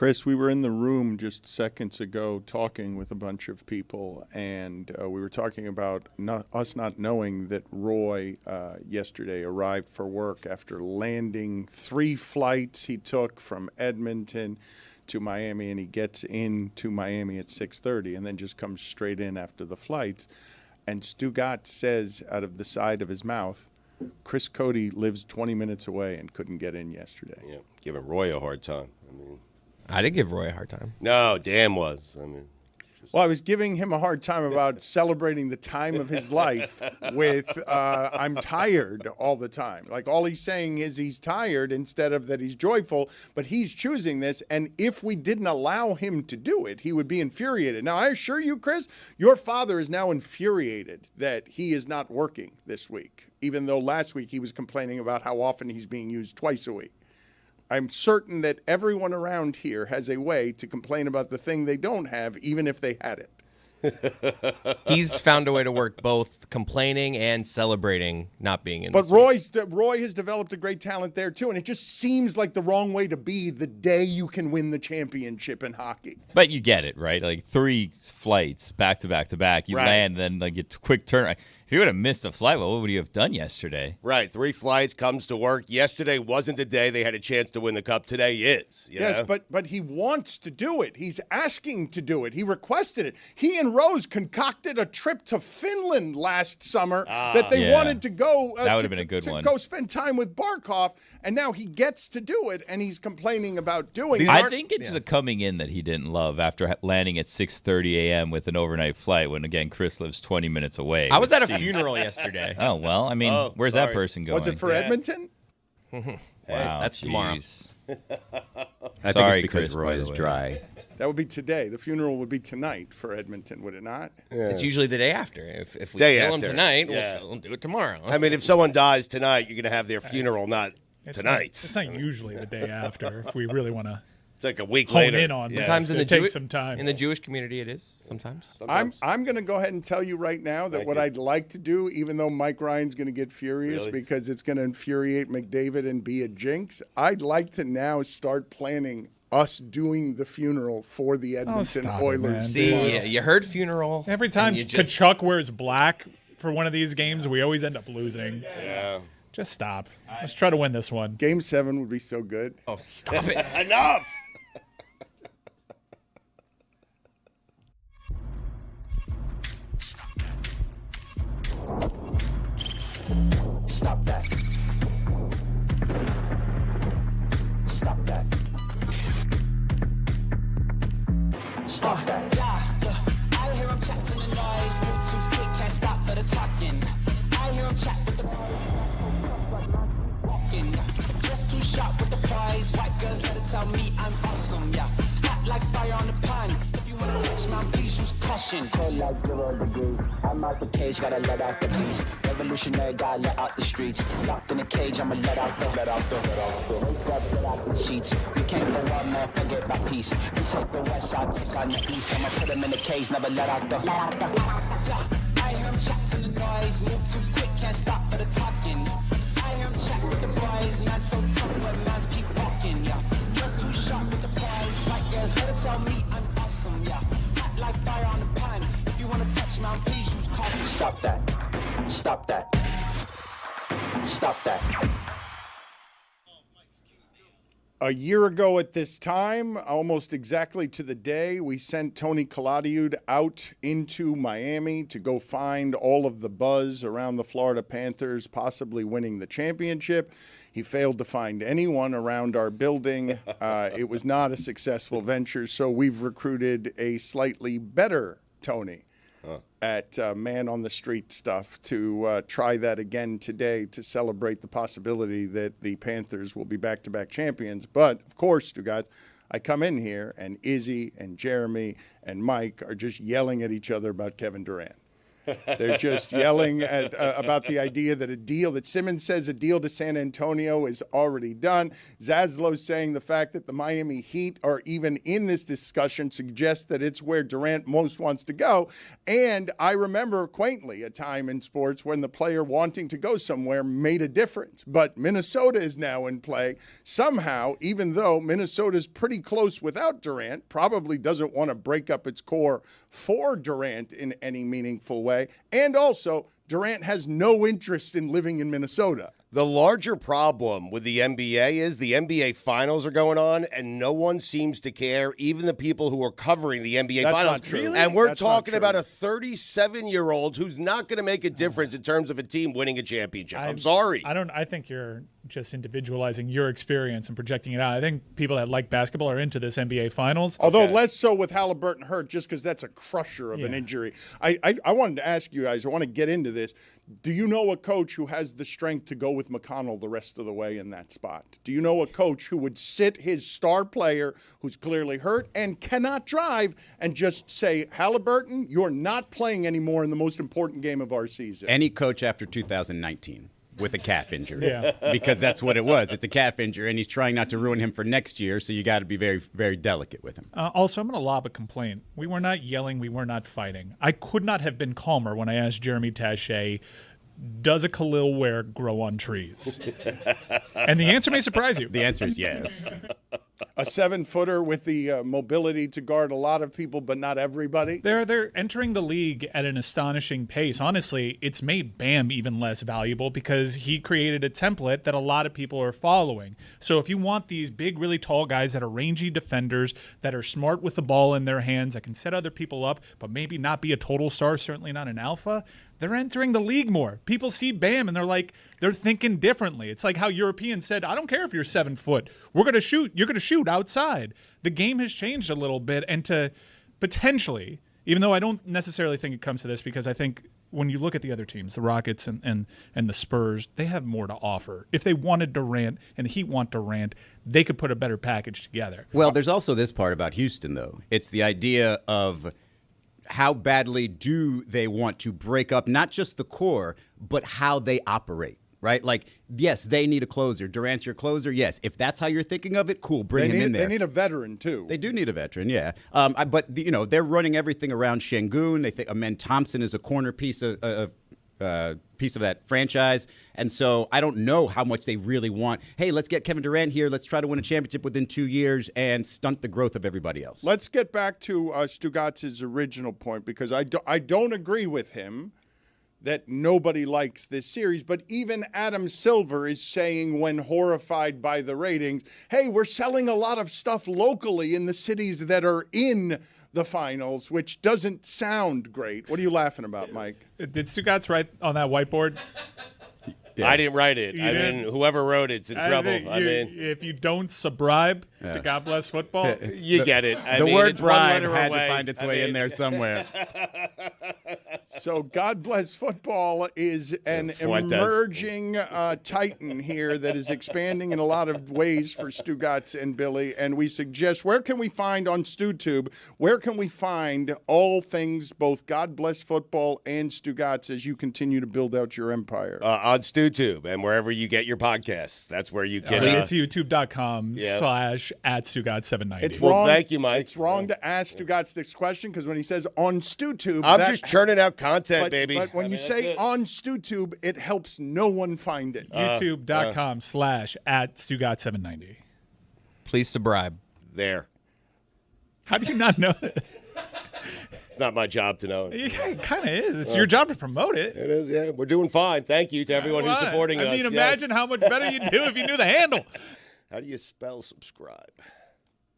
Chris, we were in the room just seconds ago talking with a bunch of people, and we were talking about us not knowing that Roy yesterday arrived for work after landing 3 flights he took from Edmonton to Miami, and he gets into Miami at 6:30 and then just comes straight in after the flights. And Stugotz says out of the side of his mouth, Chris Cody lives 20 minutes away and couldn't get in yesterday. Yeah, giving Roy a hard time. I did give Roy a hard time. No, Dan was. Well, I was giving him a hard time about celebrating the time of his life with I'm tired all the time. Like, all he's saying is he's tired instead of that he's joyful, but he's choosing this. And if we didn't allow him to do it, he would be infuriated. Now, I assure you, Chris, your father is now infuriated that he is not working this week, even though last week he was complaining about how often he's being used twice a week. I'm certain that everyone around here has a way to complain about the thing they don't have, even if they had it. He's found a way to work both complaining and celebrating not being in. But Roy has developed a great talent there too, and it just seems like the wrong way to be the day you can win the championship in hockey. But you get it, right? Like 3 flights back to back to back. You land, then like a quick turn. If you would have missed a flight, what would you have done yesterday? Right, 3 flights, comes to work. Yesterday wasn't the day they had a chance to win the cup. Today is. Yes, but he wants to do it. He's asking to do it. He requested it. He and Rose concocted a trip to Finland last summer that they wanted to go. That would have been a good one. Go spend time with Barkov, and now he gets to do it, and he's complaining about doing it. I think it's a coming in that he didn't love after landing at 6:30 a.m. with an overnight flight when, again, Chris lives 20 minutes away. I was at a funeral yesterday. Oh, well, I mean, where's that person going? Was it for Edmonton? Wow, that's tomorrow. I think it's because Chris, Roy is dry. That would be today. The funeral would be tonight for Edmonton, would it not? Yeah. It's usually the day after. If we Day kill him after. tonight, Yeah. we'll do it tomorrow. I mean, if someone dies tonight, you're going to have their funeral, not tonight. It's not usually the day after if we really want to It's like a week hone later. in on it. Sometimes So in the it takes some time. in the Jewish community, it is sometimes. I'm going to go ahead and tell you right now that what I'd like to do, even though Mike Ryan's going to get furious because it's going to infuriate McDavid and be a jinx, I'd like to now start planning us doing the funeral for the Edmonton Oilers. See, you heard funeral. Every time Kachuk wears black for one of these games, we always end up losing. Yeah. Just stop. Let's try to win this one. Game 7 would be so good. Oh, stop it. Enough! Stop that. Stop that. Stop that. I hear him chat to the noise. Move too quick, can't stop for the talking. I hear him chat with the walking. Just too sharp with the prize. White girls let it tell me I'm awesome. Yeah, hot like fire on the pan. If you wanna touch my please use caution. Cold like 0 degrees. I'm out the cage, gotta let out the beast. Revolutionary, gotta let out the streets. Locked in a cage, I'ma let out the sheets. We can't go out, man, forget about peace. We take the west side, take on the east. I'ma put them in the cage, never let out the. I hear him chat to the noise. Move too quick, can't stop for the talking. I hear him chat with the boys. Not so tough, but mans keep walking, yeah. Just too sharp with the prize. White girls, let it tell me I'm awesome, yeah. Hot like fire on the pan. If you wanna touch my please use caution. Stop that. Stop that. Stop that. A year ago at this time, almost exactly to the day, we sent Tony Kaladiud out into Miami to go find all of the buzz around the Florida Panthers possibly winning the championship. He failed to find anyone around our building. It was not a successful venture, so we've recruited a slightly better Tony at man on the street stuff to try that again today to celebrate the possibility that the Panthers will be back-to-back champions. But, of course, Stugotz, I come in here and Izzy and Jeremy and Mike are just yelling at each other about Kevin Durant. They're just yelling about the idea that Simmons says a deal to San Antonio is already done. Zazzlo saying the fact that the Miami Heat are even in this discussion suggests that it's where Durant most wants to go. And I remember quaintly a time in sports when the player wanting to go somewhere made a difference. But Minnesota is now in play. Somehow, even though Minnesota's pretty close without Durant, probably doesn't want to break up its core for Durant in any meaningful way. And also, Durant has no interest in living in Minnesota. The larger problem with the NBA is the NBA finals are going on, and no one seems to care, even the people who are covering the NBA That's finals. not true. Really? And we're That's talking not about true. a 37-year-old who's not going to make a difference in terms of a team winning a championship. I'm sorry. I think you're just individualizing your experience and projecting it out. I think people that like basketball are into this NBA finals. Although less so with Halliburton hurt, just because that's a crusher of an injury. I wanted to ask you guys, I want to get into this. Do you know a coach who has the strength to go with McConnell the rest of the way in that spot? Do you know a coach who would sit his star player who's clearly hurt and cannot drive and just say, Halliburton, you're not playing anymore in the most important game of our season? Any coach after 2019 with a calf injury. Yeah. Because that's what it was. It's a calf injury, and he's trying not to ruin him for next year, so you got to be very, very delicate with him. Also, I'm going to lob a complaint. We were not yelling. We were not fighting. I could not have been calmer when I asked Jeremy Taché, does a Khalil Ware grow on trees? And the answer may surprise you. The answer is yes. A 7-footer with the mobility to guard a lot of people, but not everybody. They're entering the league at an astonishing pace. Honestly, it's made Bam even less valuable because he created a template that a lot of people are following. So if you want these big, really tall guys that are rangy defenders, that are smart with the ball in their hands, that can set other people up, but maybe not be a total star, certainly not an alpha, they're entering the league more. People see Bam and they're thinking differently. It's like how Europeans said, I don't care if you're 7 foot. We're going to shoot. You're going to shoot outside. The game has changed a little bit, and to potentially, even though I don't necessarily think it comes to this, because I think when you look at the other teams, the Rockets and the Spurs, they have more to offer. If they wanted Durant and the Heat want Durant, they could put a better package together. Well, there's also this part about Houston, though. It's the idea of how badly do they want to break up not just the core, but how they operate, right? Like, yes, they need a closer. Durant's your closer, yes. If that's how you're thinking of it, cool, bring him in there. They need a veteran, too. They do need a veteran, yeah. But, they're running everything around Şengün. They think Amen Thompson is a corner piece of that franchise. And so I don't know how much they really want. Hey, let's get Kevin Durant here. Let's try to win a championship within 2 years and stunt the growth of everybody else. Let's get back to Stugotz's original point, because I don't agree with him that nobody likes this series. But even Adam Silver is saying, when horrified by the ratings, hey, we're selling a lot of stuff locally in the cities that are in the finals, which doesn't sound great. What are you laughing about, Mike? Did Stugotz write on that whiteboard? Yeah. I didn't write it. You I didn't? mean, whoever wrote it's in trouble. If you don't subscribe to God Bless Football, You get it. The word it's one bribe letter had away. to find its way in there somewhere. So God Bless Football is an Fuentes. emerging titan here that is expanding in a lot of ways for Stugotz and Billy. And we suggest, where can we find on StuTube, where can we find all things, both God Bless Football and Stugotz, as you continue to build out your empire? On StuTube and wherever you get your podcasts. That's where you can. it's youtube.com/@Stugotz790. It's Well, wrong. thank you, Mike. It's wrong to ask Stugotz this question, because when he says on StuTube, I'm just churning out content, baby. But when you that's say it. on StuTube, it helps no one find it. youtube.com/@Stugotz790. Please subscribe. There. How do you not know this? It's not my job to know. Yeah, it kind of is. It's your job to promote it. It is, yeah. We're doing fine. Thank you to everyone who's What? supporting us. I mean, Yes. imagine how much better you'd do if you knew the handle. How do you spell subscribe?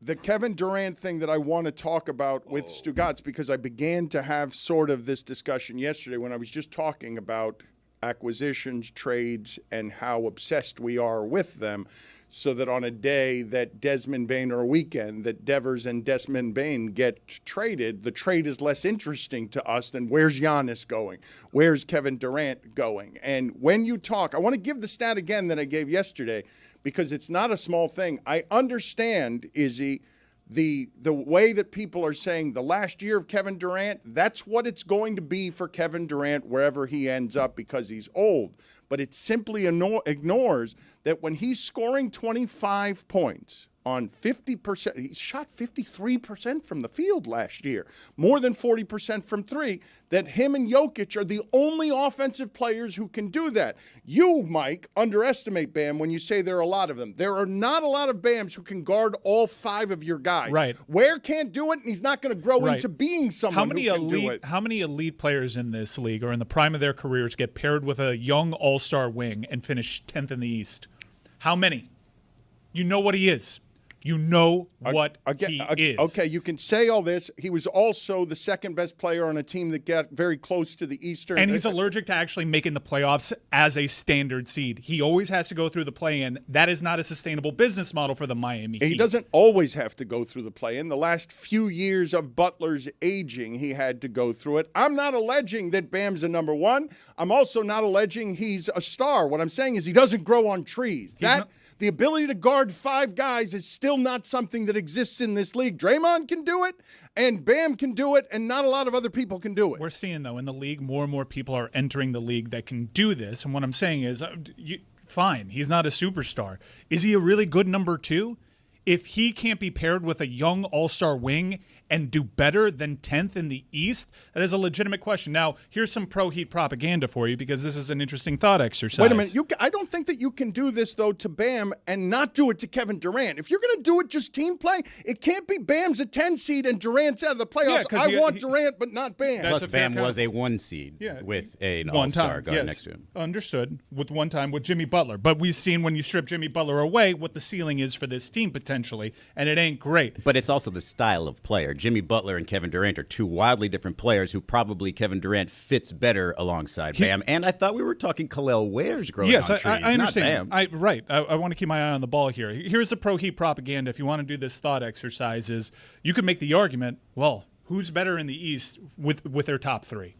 The Kevin Durant thing that I want to talk about with Stugotz, because I began to have sort of this discussion yesterday when I was just talking about acquisitions, trades, and how obsessed we are with them, so that on a day that Desmond Bane, or a weekend that Devers and Desmond Bane get traded, the trade is less interesting to us than where's Giannis going? Where's Kevin Durant going? And when you talk, I want to give the stat again that I gave yesterday, because it's not a small thing. I understand, Izzy, the way that people are saying the last year of Kevin Durant, that's what it's going to be for Kevin Durant wherever he ends up because he's old. But it simply ignores that when he's scoring 25 points on 50%, he shot 53% from the field last year, more than 40% from three, that him and Jokic are the only offensive players who can do that. You, Mike, underestimate Bam when you say there are a lot of them. There are not a lot of Bams who can guard all five of your guys. Right. Ware can't do it, and he's not going to grow into being someone who can do it. How many elite players in this league or in the prime of their careers get paired with a young all-star wing and finish 10th in the East? How many? You know what he is. You know what he is. Okay, you can say all this. He was also the second best player on a team that got very close to the Eastern. And he's allergic to actually making the playoffs as a standard seed. He always has to go through the play-in. That is not a sustainable business model for the Miami Heat. He doesn't always have to go through the play-in. The last few years of Butler's aging, he had to go through it. I'm not alleging that Bam's a number one. I'm also not alleging he's a star. What I'm saying is he doesn't grow on trees. The ability to guard five guys is still not something that exists in this league. Draymond can do it, and Bam can do it, and not a lot of other people can do it. We're seeing, though, in the league, more and more people are entering the league that can do this. And what I'm saying is, fine, he's not a superstar. Is he a really good number two? If he can't be paired with a young all-star wing and do better than 10th in the East, that is a legitimate question. Now, here's some pro-Heat propaganda for you because this is an interesting thought exercise. Wait a minute. I don't think that you can do this, though, to Bam and not do it to Kevin Durant. If you're going to do it just team play, it can't be Bam's a 10 seed and Durant's out of the playoffs. Yeah, I want Durant, but not Bam. Plus, Bam was a 1 seed with an all-star guard next to him. Understood. With one time with Jimmy Butler. But we've seen when you strip Jimmy Butler away what the ceiling is for this team potentially, and it ain't great. But it's also the style of player. Jimmy Butler and Kevin Durant are two wildly different players who probably Kevin Durant fits better alongside Bam. And I thought we were talking Khalil Ware's growing on trees, I understand. not Bam. I want to keep my eye on the ball here. Here's the pro-Heat propaganda. If you want to do this thought exercise is you could make the argument, well, who's better in the East with their top three?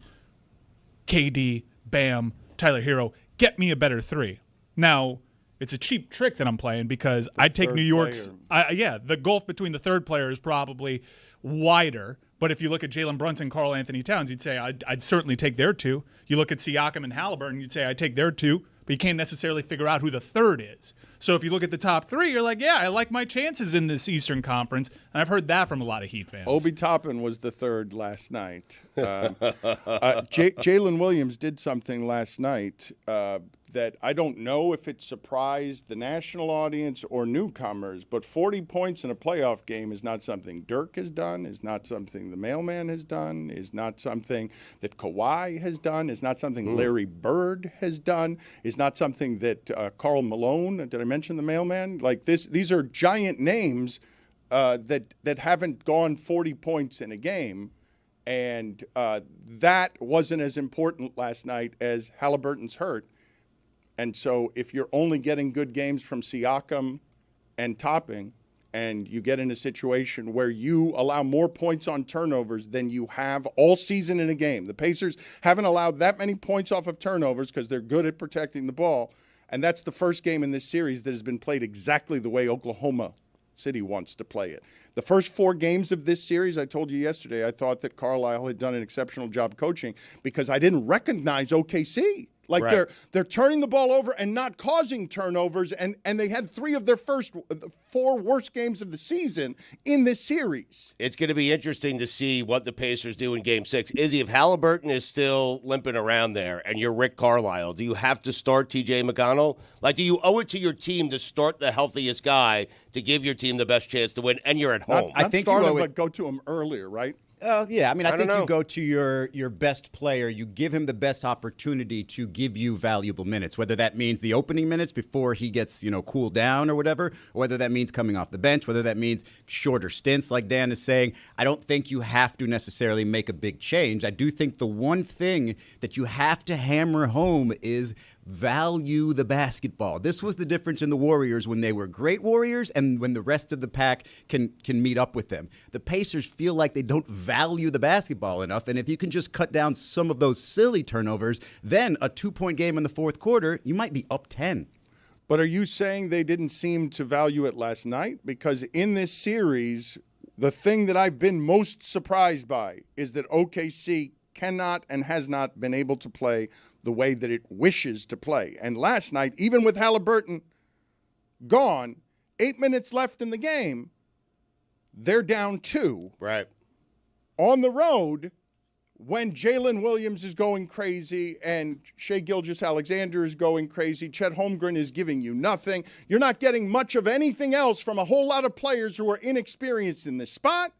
KD, Bam, Tyler Hero. Get me a better three. Now, it's a cheap trick that I'm playing because I'd take New York's. The gulf between the third player is probably wider. But if you look at Jalen Brunson, Karl Anthony Towns, you'd say I'd certainly take their two. You look at Siakam and Halliburton, you'd say I'd take their two. But you can't necessarily figure out who the third is. So if you look at the top three, you're like, yeah, I like my chances in this Eastern Conference. And I've heard that from a lot of Heat fans. Obi Toppin was the third last night. Jalen Williams did something last night that I don't know if it surprised the national audience or newcomers, but 40 points in a playoff game is not something Dirk has done, is not something the mailman has done, is not something that Kawhi has done, is not something Larry Bird has done, is not something that Karl Malone, did I mention the mailman? Like these are giant names that haven't gone 40 points in a game. And that wasn't as important last night as Halliburton's hurt. And so if you're only getting good games from Siakam and Topping, and you get in a situation where you allow more points on turnovers than you have all season in a game. The Pacers haven't allowed that many points off of turnovers because they're good at protecting the ball. And that's the first game in this series that has been played exactly the way Oklahoma City wants to play it. The first 4 games of this series, I told you yesterday, I thought that Carlisle had done an exceptional job coaching because I didn't recognize OKC. Like they're turning the ball over and not causing turnovers, and they had 3 of their first 4 worst games of the season in this series. It's going to be interesting to see what the Pacers do in Game 6. Izzy, if Halliburton is still limping around there and you're Rick Carlisle, do you have to start T.J. McConnell? Like, do you owe it to your team to start the healthiest guy to give your team the best chance to win, and you're at home? I think start him, but go to him earlier, right? Yeah, I mean, I think you go to your best player. You give him the best opportunity to give you valuable minutes, whether that means the opening minutes before he gets, cooled down or whatever, or whether that means coming off the bench, whether that means shorter stints like Dan is saying. I don't think you have to necessarily make a big change. I do think the one thing that you have to hammer home is value the basketball. This was the difference in the Warriors when they were great Warriors and when the rest of the pack can meet up with them. The Pacers feel like they don't value the basketball enough, and if you can just cut down some of those silly turnovers, then a 2-point game in the fourth quarter, you might be up 10. But are you saying they didn't seem to value it last night? Because in this series, The thing that I've been most surprised by is that OKC cannot and has not been able to play the way that it wishes to play. And last night, even with Halliburton gone, 8 minutes left in the game, they're down 2. Right. On the road, when Jalen Williams is going crazy and Shai Gilgeous-Alexander is going crazy, Chet Holmgren is giving you nothing. You're not getting much of anything else from a whole lot of players who are inexperienced in this spot,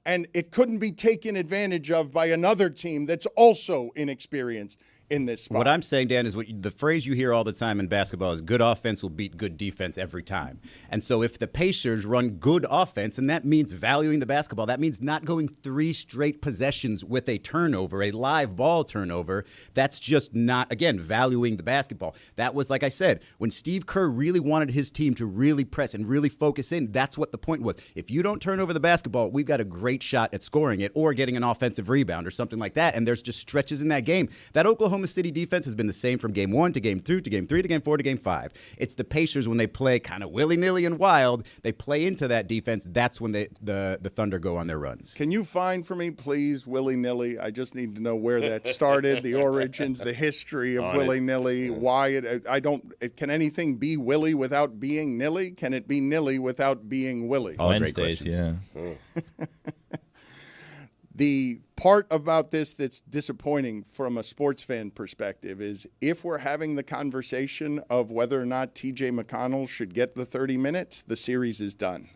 and it couldn't be taken advantage of by another team that's also inexperienced in this spot. What I'm saying, Dan, is the phrase you hear all the time in basketball is good offense will beat good defense every time. And so if the Pacers run good offense, and that means valuing the basketball, that means not going 3 straight possessions with a turnover, a live ball turnover. That's just not, again, valuing the basketball. That was, like I said, when Steve Kerr really wanted his team to really press and really focus in, that's what the point was. If you don't turn over the basketball, we've got a great shot at scoring it or getting an offensive rebound or something like that. And there's just stretches in that game. That Oklahoma City defense has been the same from game 1 to game 2 to game 3 to game 4 to game 5. It's the Pacers when they play kind of willy-nilly and wild, they play into that defense. That's when the Thunder go on their runs. Can you find for me, please, willy-nilly? I just need to know where that started, the origins, the history of willy-nilly, why it. Can anything be Willy without being nilly? Can it be nilly without being Willy? All great Wednesdays, questions. yeah. The part about this that's disappointing from a sports fan perspective is if we're having the conversation of whether or not TJ McConnell should get the 30 minutes, the series is done.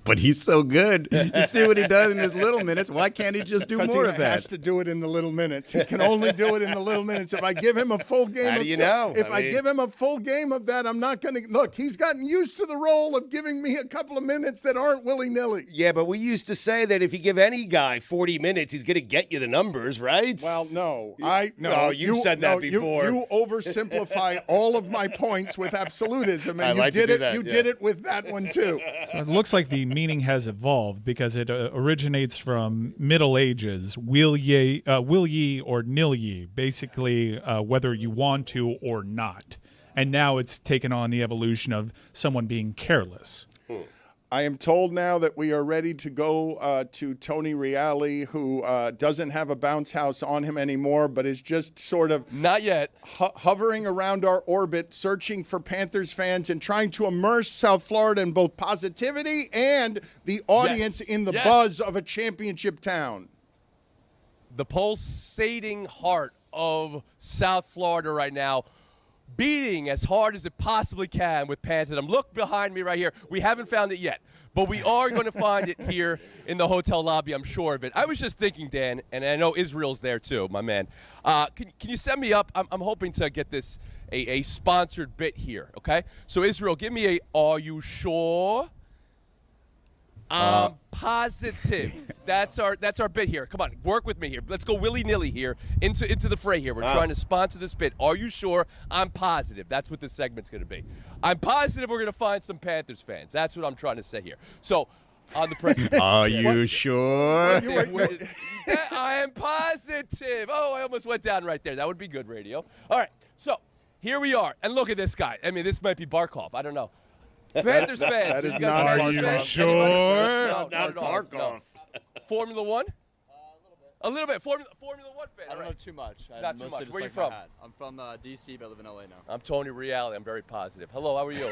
But he's so good. You see what he does in his little minutes. Why can't he just do more of He that? has to do it in the little minutes. He can only do it in the little minutes. If I give him a full game, I give him a full game of that, I'm not going to look. He's gotten used to the role of giving me a couple of minutes that aren't willy-nilly. Yeah, but we used to say that if you give any guy 40 minutes, he's going to get you the numbers, right? Well, no, you said that before. You oversimplify all of my points with absolutism, and I like to do that, You did it with that one too. So it looks like the meaning has evolved because it originates from Middle Ages. Will ye or nil ye, basically whether you want to or not. And now it's taken on the evolution of someone being careless. I am told now that we are ready to go to Tony Reali, who doesn't have a bounce house on him anymore, but is just sort of not yet hovering around our orbit, searching for Panthers fans and trying to immerse South Florida in both positivity and the audience in the buzz of a championship town. The pulsating heart of South Florida right now, beating as hard as it possibly can with Panthers. Look behind me right here. We haven't found it yet, but we are going to find it here in the hotel lobby, I'm sure of it. I was just thinking, Dan, and I know Israel's there too, my man. Can you send me up? I'm hoping to get this a sponsored bit here, okay? So, Israel, give me a are you sure? Positive. That's our bit here. Come on, work with me here. Let's go willy-nilly here into the fray here. We're trying to sponsor this bit. Are you sure? I'm positive. That's what this segment's going to be. I'm positive we're going to find some Panthers fans. That's what I'm trying to say here. So, on the press. Are you sure? I am positive. Oh, I almost went down right there. That would be good radio. All right, so here we are. And look at this guy. I mean, this might be Barkov. I don't know. Panthers fans. That is you not Panthers Barkov. fans? Sure. No, not at all. Barkov. No. Formula One? A little bit. Formula One fan. I don't know right. too much. Not too mostly much. just Where you like my from? hat. I'm from D.C., but I live in L.A. now. I'm Tony Reali. I'm very positive. Hello, how are you?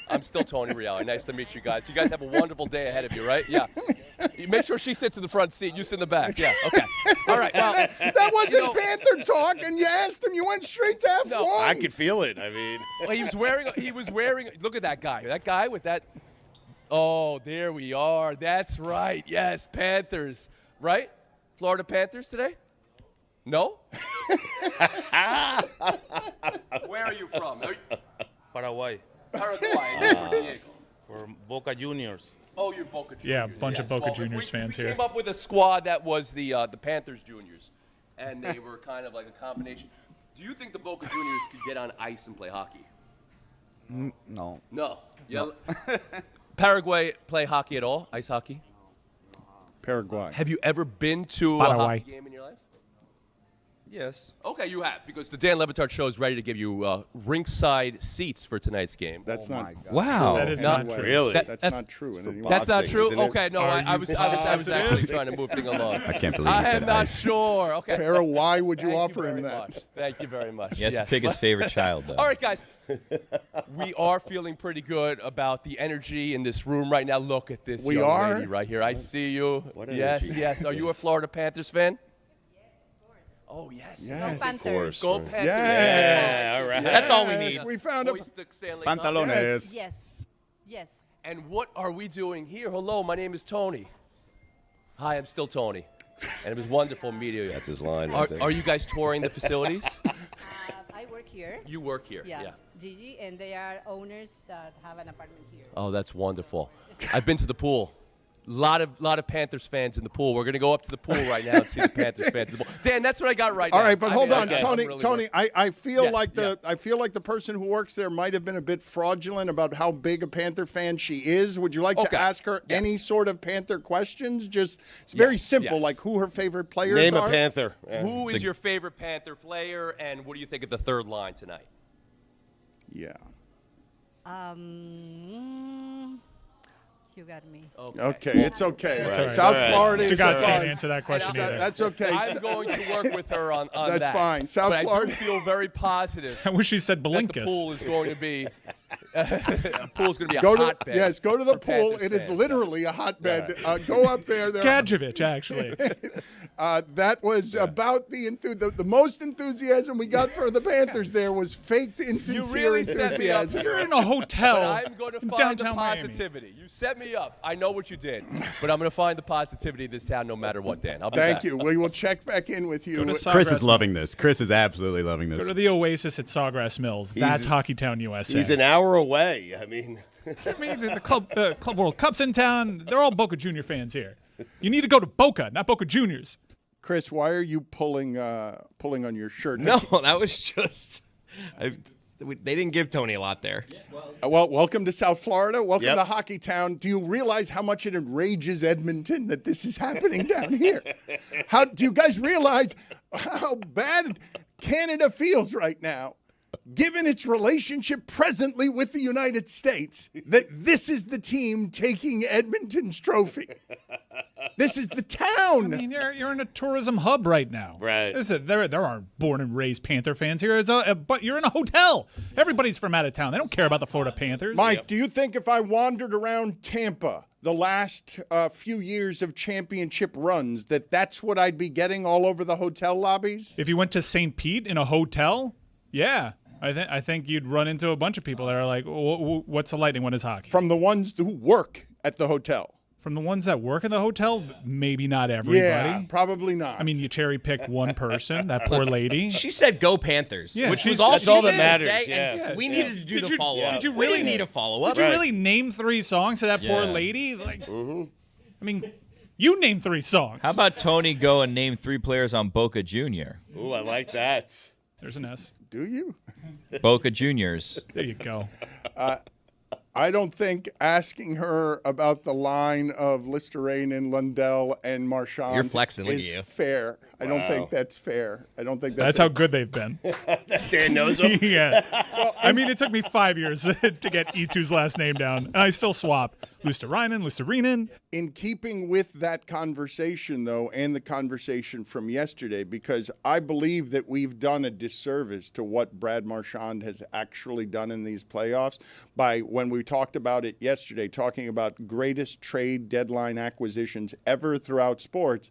I'm still Tony Reali. Nice to meet you guys. You guys have a wonderful day ahead of you, right? Yeah. You make sure she sits in the front seat. You sit in the back. Yeah. Okay. All right. Well, that wasn't Panther talk, and you asked him. You went straight to F1. No, I could feel it. I mean, well, he was wearing. Look at that guy. That guy with that. Oh, there we are. That's right. Yes, Panthers. Right? Florida Panthers today? No? Where are you from? Paraguay Paraguay. for Boca Juniors. Oh, you're Boca Juniors. Yeah, a bunch of Boca Well, Juniors fans we here. came up with a squad that was the Panthers Juniors, and they were kind of like a combination. Do you think the Boca Juniors could get on ice and play hockey? No. No. Yeah. Paraguay play hockey at all? Ice hockey? Paraguay. Have you ever been to a Paraguay. hockey game in your life? Yes. Okay, you have, because the Dan Le Batard Show is ready to give you ringside seats for tonight's game. That's not Wow. That is Not not true. Really? That's not true. in any way. That's not boxing, true? isn't it? Okay, no, Are I you was actually trying to move things along. I can't believe I you said am not ice. sure. Okay. Farrah, why would you Thank offer very him that? much. Thank you very much. He has Yes. to pick his favorite child, though. All right, guys. We are feeling pretty good about the energy in this room right now. Look at this We young are? lady right here. I see you. What Yes, energy. yes. Are you a Florida Panthers fan? Oh, yes. Yes. Panthers. Go Panthers. Yes. all right. That's all we Yes, need. We found a Hoist the Stanley Cup. Pantalones. Yes. Yes. And what are we doing here? Hello, my name is Tony. Hi, I'm still Tony. And it was wonderful meeting you. That's his line. Are, right there. are you guys touring the facilities? I work here. You work here. Yeah. Gigi, and they are owners that have an apartment here. Oh, that's wonderful. I've been to the pool. Lot of Panthers fans in the pool. We're gonna go up to the pool right now and see the Panthers fans in the pool. Dan, that's what I got right now. All right, but I hold mean, on, okay, Tony. I'm really Tony, working. I feel Yes, like yeah. I feel like the person who works there might have been a bit fraudulent about how big a Panther fan she is. Would you like Okay. to ask her Yes. any sort of Panther questions? Just it's very Yes, simple, yes. like who her favorite players Name are. a Panther. Yeah. Who is your favorite Panther player, and what do you think of the third line tonight? Yeah. You got me. Okay, it's okay. That's all right. South All right. Florida is Stugotz a can't buzz. answer that question And either. That's okay. I'm going to work with her on That's that. fine. South but Florida- I do feel very positive I wish she said that the Belinkus. pool is going to be the pool's going to be a Go to hotbed. yes, go to the for pool. Panthers It is fans. literally a hotbed. Go up there. There are- Gadjevich, actually. that was about the most enthusiasm we got for the Panthers. There was faked, insincere really set me up. enthusiasm. You're in a hotel But I'm going to in find the downtown Miami. positivity. You set me up. I know what you did, but I'm going to find the positivity in this town no matter what, Dan. I'll be Thank back. you. We will check back in with you. Go to Chris Sawgrass is loving Mills. this. Chris is absolutely loving Go this. to the Oasis at Sawgrass Mills. That's Hockeytown, USA. He's an hour away. I mean, I mean, the Club World Cup's in town. They're all Boca Junior fans here. You need to go to Boca, not Boca Juniors. Chris, why are you pulling on your shirt? No, that was just. They didn't give Tony a lot there. Well, welcome to South Florida. Welcome Yep. to Hockey Town. Do you realize how much it enrages Edmonton that this is happening down here? How do you guys realize how bad Canada feels right now, given its relationship presently with the United States, that this is the team taking Edmonton's trophy? This is the town. I mean, you're in a tourism hub right now. Right. There aren't born and raised Panther fans here. But you're in a hotel. Everybody's from out of town. They don't care about the Florida Panthers. Mike, do you think if I wandered around Tampa the last few years of championship runs, that's what I'd be getting all over the hotel lobbies? If you went to St. Pete in a hotel, yeah. I think you'd run into a bunch of people that are like, what's the Lightning? What is hockey? From the ones who work at the hotel. From the ones that work in the hotel, maybe not everybody. Yeah, probably not. I mean, you cherry picked one person, that poor lady. She said "Go Panthers," Yeah, which she's- was all that's she all that needed to matters, say, yeah. and we needed to do Did the you- follow up. did you We really- didn't need a follow up. Did you really name 3 songs to that poor Yeah. lady? Like, I mean, you name 3 songs. How about Tony go and name 3 players on Boca Junior? ooh, I like that. There's an S. Do you? Boca Juniors. There you go. I don't think asking her about the line of Listerine, Lundell, and Marchand You're flexing, look at is you. fair. I don't Wow. think that's fair. I don't think That's how good they've been. Dan knows him. Yeah. I mean, it took me 5 years to get E2's last name down, and I still swap Lusterinen. In keeping with that conversation, though, and the conversation from yesterday, because I believe that we've done a disservice to what Brad Marchand has actually done in these playoffs by, when we talked about it yesterday, talking about greatest trade deadline acquisitions ever throughout sports.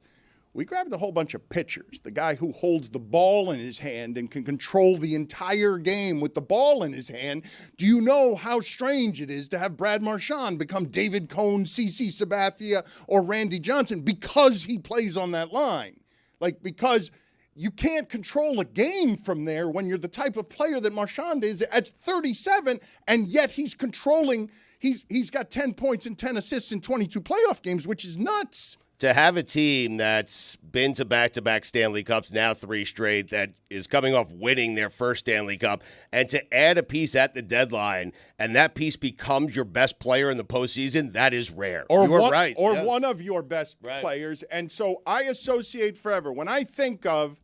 We grabbed a whole bunch of pitchers. The guy who holds the ball in his hand and can control the entire game with the ball in his hand. Do you know how strange it is to have Brad Marchand become David Cone, CC Sabathia, or Randy Johnson because he plays on that line? Like, because you can't control a game from there when you're the type of player that Marchand is at 37, and yet he's controlling. He's got 10 points and 10 assists in 22 playoff games, which is nuts. To have a team that's been to back-to-back Stanley Cups, now 3 straight, that is coming off winning their first Stanley Cup, and to add a piece at the deadline, and that piece becomes your best player in the postseason, that is rare. Or you were one, right. or yes. one of your best Right. players. And so I associate forever. When I think of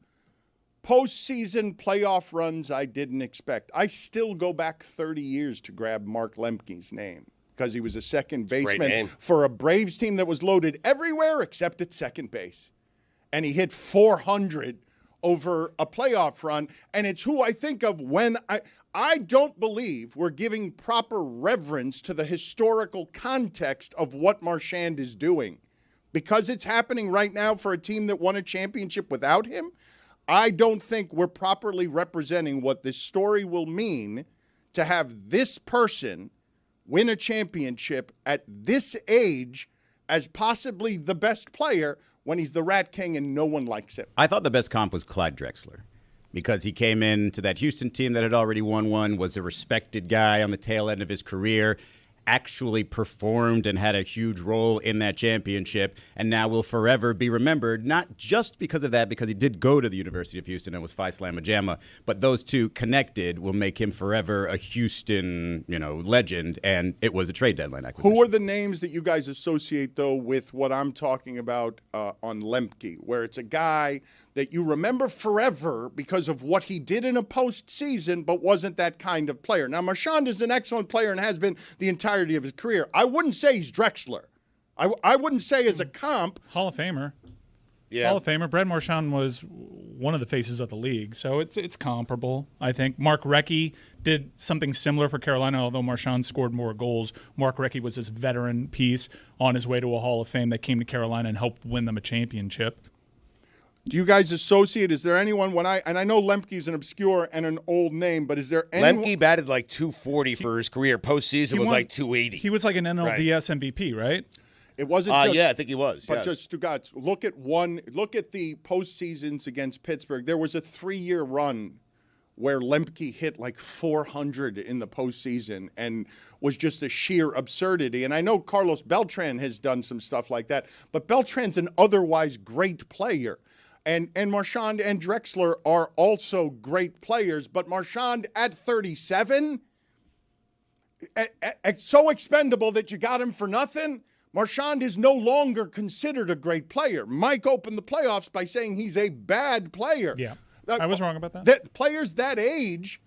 postseason playoff runs I didn't expect. I still go back 30 years to grab Mark Lemke's name because he was a second baseman for a Braves team that was loaded everywhere except at second base. And he hit 400 over a playoff run, and it's who I think of when I don't believe we're giving proper reverence to the historical context of what Marchand is doing. Because it's happening right now for a team that won a championship without him, I don't think we're properly representing what this story will mean to have this person win a championship at this age as possibly the best player when he's the Rat King and no one likes him. I thought the best comp was Clyde Drexler because he came into that Houston team that had already won one, was a respected guy on the tail end of his career, actually performed and had a huge role in that championship, and now will forever be remembered, not just because of that, because he did go to the University of Houston and was Phi Slamma Jamma, but those two connected will make him forever a Houston, legend, and it was a trade deadline acquisition. Who are the names that you guys associate, though, with what I'm talking about on Lemke, where it's a guy that you remember forever because of what he did in a postseason, but wasn't that kind of player? Now, Marchand is an excellent player and has been the entirety of his career. I wouldn't say he's Drexler. I wouldn't say as a comp. Hall of Famer. Yeah. Hall of Famer. Brad Marchand was one of the faces of the league, so it's comparable, I think. Mark Recchi did something similar for Carolina, although Marchand scored more goals. Mark Recchi was this veteran piece on his way to a Hall of Fame that came to Carolina and helped win them a championship. Do you guys associate? Is there anyone and I know Lemke's an obscure and an old name, but is there anyone? Lemke batted like 240 for his career. Postseason was like 280. He was like an NLDS MVP, right? It wasn't just, yeah, I think he was. But just Stugotz, look at the postseasons against Pittsburgh. There was a 3-year run where Lemke hit like 400 in the postseason and was just a sheer absurdity. And I know Carlos Beltran has done some stuff like that, but Beltran's an otherwise great player. And Marchand and Drexler are also great players, but Marchand at 37, so expendable that you got him for nothing. Marchand is no longer considered a great player. Mike opened the playoffs by saying he's a bad player. Yeah, I was wrong about that. Players that age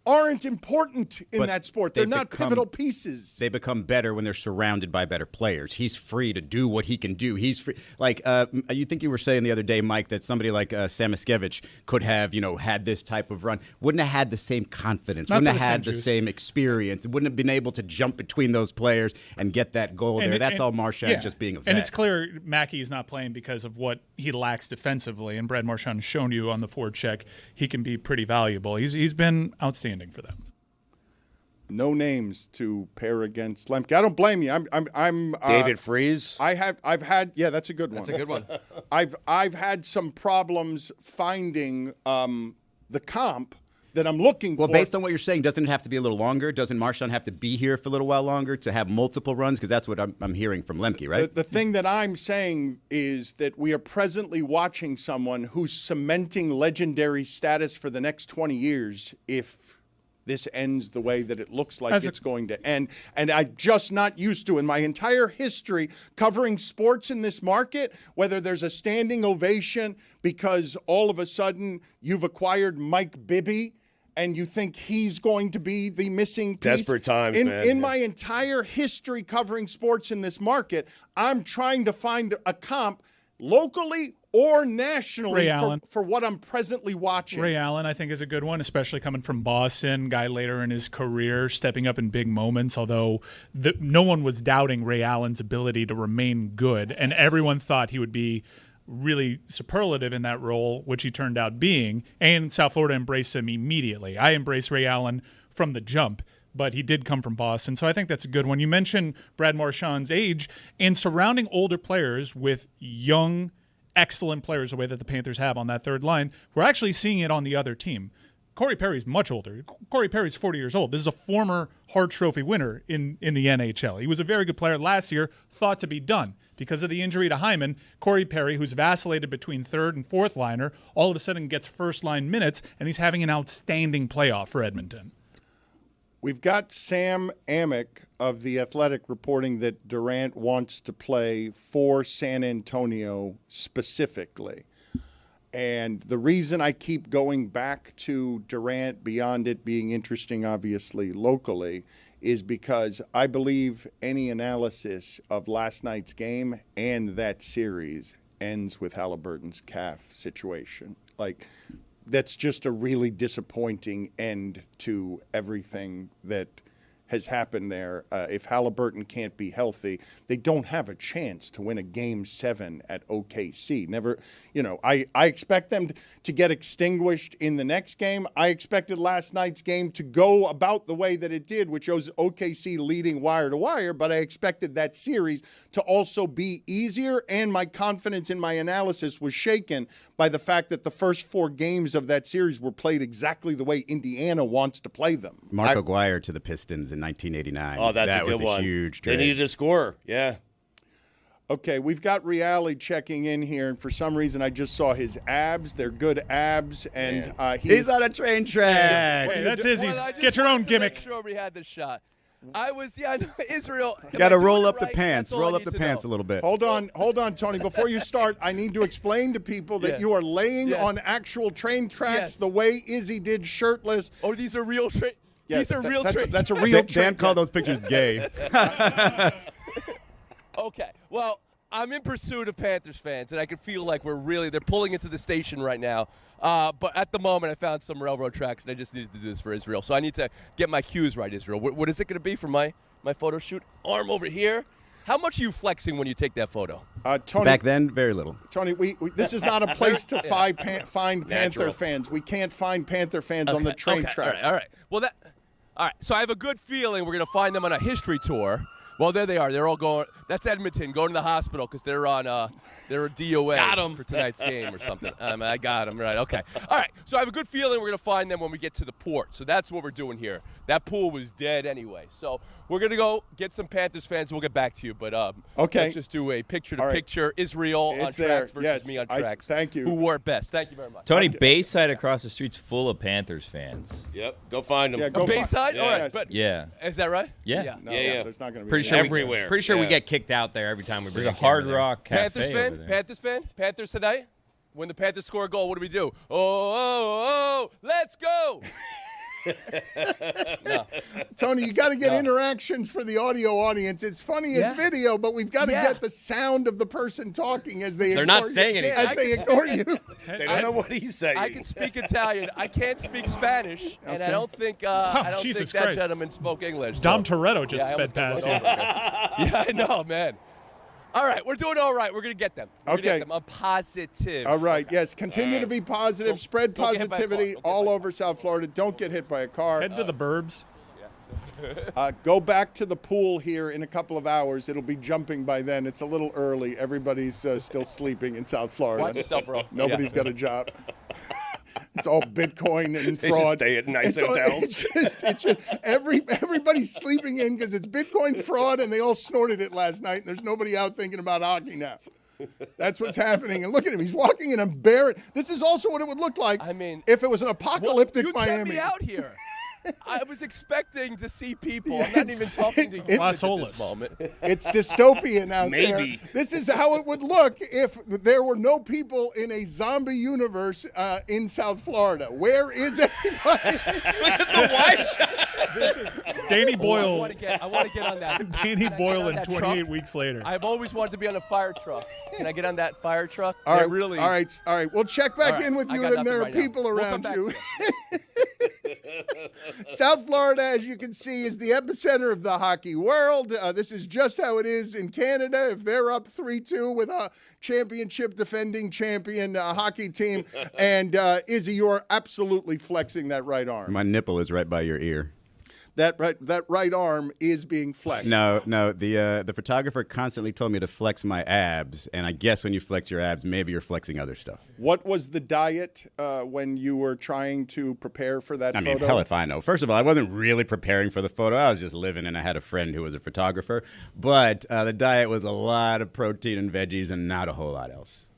aren't important in that sport. They're not pivotal pieces. They become better when they're surrounded by better players. He's free to do what he can do. He's free. Like, you think you were saying the other day, Mike, that somebody like Samiskevich could have, had this type of run. Wouldn't have had the same confidence. Wouldn't have had the same experience. Wouldn't have been able to jump between those players and get that goal there. That's all Marchand just being a vet. And it's clear Mackey's not playing because of what he lacks defensively. And Brad Marchand has shown you on the forward check he can be pretty valuable. He's been outstanding for them. No names to pair against Lemke. I don't blame you. I'm David Freese. I've had that's a good one. That's a good one. I've had some problems finding the comp that I'm looking for. Well, based on what you're saying, doesn't it have to be a little longer? Doesn't Marchand have to be here for a little while longer to have multiple runs? Because that's what I'm hearing from Lemke, right? The thing that I'm saying is that we are presently watching someone who's cementing legendary status for the next 20 years if this ends the way that it looks like it's going to end. And I'm just not used to, in my entire history, covering sports in this market, whether there's a standing ovation because all of a sudden you've acquired Mike Bibby and you think he's going to be the missing piece. Desperate times, man. In my entire history covering sports in this market, I'm trying to find a comp locally or nationally for what I'm presently watching. Ray Allen, I think, is a good one, especially coming from Boston, guy later in his career, stepping up in big moments, although no one was doubting Ray Allen's ability to remain good, and everyone thought he would be really superlative in that role, which he turned out being, and South Florida embraced him immediately. I embraced Ray Allen from the jump, but he did come from Boston, so I think that's a good one. You mentioned Brad Marchand's age, and surrounding older players with young, excellent players the way that the Panthers have on that third line, we're actually seeing it on the other team. Corey Perry's much older. Corey Perry's 40 years old. This is a former Hart Trophy winner in the NHL. He was a very good player last year, thought to be done. Because of the injury to Hyman, Corey Perry, who's vacillated between third and fourth liner, all of a sudden gets first line minutes, and he's having an outstanding playoff for Edmonton. We've got Sam Amick of The Athletic reporting that Durant wants to play for San Antonio specifically. And the reason I keep going back to Durant, beyond it being interesting, obviously, locally, is because I believe any analysis of last night's game and that series ends with Halliburton's calf situation. Like, that's just a really disappointing end to everything that has happened there. If Halliburton can't be healthy, they don't have a chance to win a Game 7 at OKC. Never, I expect them to get extinguished in the next game. I expected last night's game to go about the way that it did, which was OKC leading wire to wire, but I expected that series to also be easier, and my confidence in my analysis was shaken by the fact that the first 4 games of that series were played exactly the way Indiana wants to play them. Mark Aguirre to the Pistons in 1989. Oh, that's that a good was one. A huge trade. They needed a scorer. Yeah. Okay, we've got Reali checking in here, and for some reason I just saw his abs. They're good abs, and he's on a train track. Hey, that's Izzy's. Well, I just Get your own wanted to gimmick. Make sure we had this shot. I know, Israel. Got to roll up right? the pants. That's all Roll I up the need to pants know. a little bit. Hold on, Tony. Before you start, I need to explain to people that you are laying on actual train tracks the way Izzy did shirtless. Oh, these are real train. Yes, these are real train. That's a real train. Dan called those pictures gay. Okay, well, I'm in pursuit of Panthers fans, and I can feel like they're pulling into the station right now. But at the moment, I found some railroad tracks, and I just needed to do this for Israel. So I need to get my cues right, Israel. What is it going to be for my photo shoot? Arm over here. How much are you flexing when you take that photo? Tony, Back then, very little. Tony, this is not a place to find Panther Natural. fans. We can't find Panther fans on the train track. All right. Well, all right. So I have a good feeling we're going to find them on a history tour. Well, there they are. They're all going. That's Edmonton going to the hospital because they're on. They're a DOA Got 'em. for tonight's game or something. I got them right. Okay. All right. So I have a good feeling we're going to find them when we get to the port. So that's what we're doing here. That pool was dead anyway. So we're going to go get some Panthers fans. And we'll get back to you. But okay. Let's just do a picture-to-picture Israel on tracks versus me on tracks. Thank you. Who wore it best? Thank you very much. Tony, Bayside across the street's full of Panthers fans. Yep. Go find them. Yeah, go Bayside? Yeah. All right. Yes. But Yeah. is that right? Yeah. No, Yeah. there's not going to be Pretty sure Everywhere. Pretty sure we Yeah. get kicked out there every time we bring There's a a camera Hard there. Rock Cafe Panthers over fan? there. Panthers fan? Panthers tonight? When the Panthers score a goal, what do we do? Oh, let's go! No. Tony, you got to get interactions for the audio audience. It's funny as video, but we've got to get the sound of the person talking as they They're ignore not saying you, anything. as they ignore you. They don't know what he's saying. I can speak Italian. I can't speak Spanish, and I don't think Jesus that Christ. gentleman spoke English. Dom so- Toretto just I almost sped past got you. one over. Yeah, I know, man. All right, we're doing all right. We're going to get them. We're gonna Okay. get them. I'm positive. All right, yes. Continue to be positive. Spread don't get hit by a car. positivity Don't get hit all by a over South Florida. Don't get hit by a car. Head to the burbs. Go back to the pool here in a couple of hours. It'll be jumping by then. It's a little early. Everybody's still sleeping in South Florida. Watch yourself, bro. Nobody's got a job. It's all Bitcoin and They just fraud. stay at nice It's all- hotels. It's just everybody's sleeping in because it's Bitcoin fraud, and they all snorted it last night. And there's nobody out thinking about hockey now. That's what's happening. And look at him; he's walking in a bare. This is also what it would look like. I mean, if it was an apocalyptic you Miami. sent me out here. I was expecting to see people. I'm not even talking to you Las at Olas. this moment. It's dystopian out there. Maybe. This is how it would look if there were no people in a zombie universe in South Florida. Where is everybody? Danny I Boyle. want to get on that. Danny Can I get Boyle on in that 28 truck? weeks later. I've always wanted to be on a fire truck. Can I get on that fire truck? All right, Really? all right. We'll check back All right, in with I you, got and nothing there are right now. people We'll come around back you. to South Florida, as you can see, is the epicenter of the hockey world. This is just how it is in Canada. If they're up 3-2 with a championship defending champion hockey team, and Izzy, you are absolutely flexing that right arm. My nipple is right by your ear. That right arm is being flexed. No. The photographer constantly told me to flex my abs, and I guess when you flex your abs, maybe you're flexing other stuff. What was the diet when you were trying to prepare for that I photo? mean, hell if I know. First of all, I wasn't really preparing for the photo. I was just living, and I had a friend who was a photographer. But the diet was a lot of protein and veggies and not a whole lot else.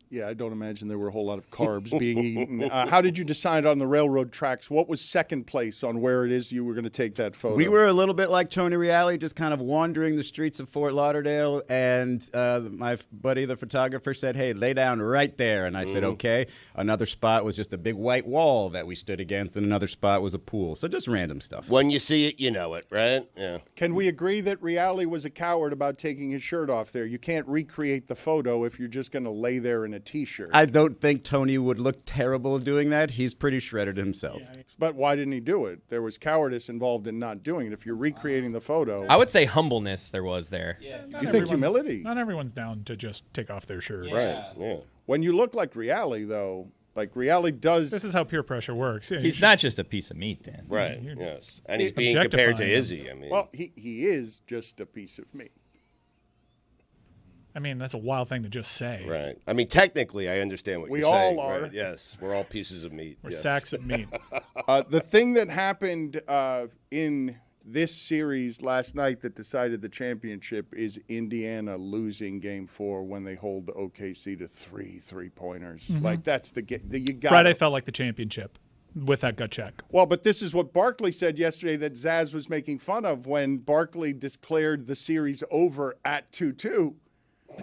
Yeah, I don't imagine there were a whole lot of carbs being eaten. How did you decide on the railroad tracks? What was second place on where it is you were going to take that photo? We were a little bit like Tony Reali, just kind of wandering the streets of Fort Lauderdale, and my buddy, the photographer, said, hey, lay down right there. And I said, okay. Another spot was just a big white wall that we stood against, and another spot was a pool. So just random stuff. When you see it, you know it, right? Yeah. Can we agree that Reali was a coward about taking his shirt off there? You can't recreate the photo if you're just going to lay there in a T-shirt. I don't think Tony would look terrible doing that. He's pretty shredded himself. Yeah. But why didn't he do it? There was cowardice involved in not doing it. If you're recreating the photo, I would say humbleness there was there. Yeah. You think humility? Not everyone's down to just take off their shirt. Right. Yeah. When you look like Reali, though, like Reali does. This is how peer pressure works. Yeah, He's not just a piece of meat, Dan. Right. Yes. And he's being compared to Izzy. I mean, well, he is just a piece of meat. I mean, that's a wild thing to just say. Right. I mean, technically, I understand what we you're saying. We all are. Right? Yes. We're all pieces of meat. We're sacks of meat. The thing that happened in this series last night that decided the championship is Indiana losing Game 4 when they hold OKC to 3 3-pointers. Like, that's the game. Friday felt like the championship with that gut check. Well, but this is what Barkley said yesterday that Zaz was making fun of when Barkley declared the series over at 2-2.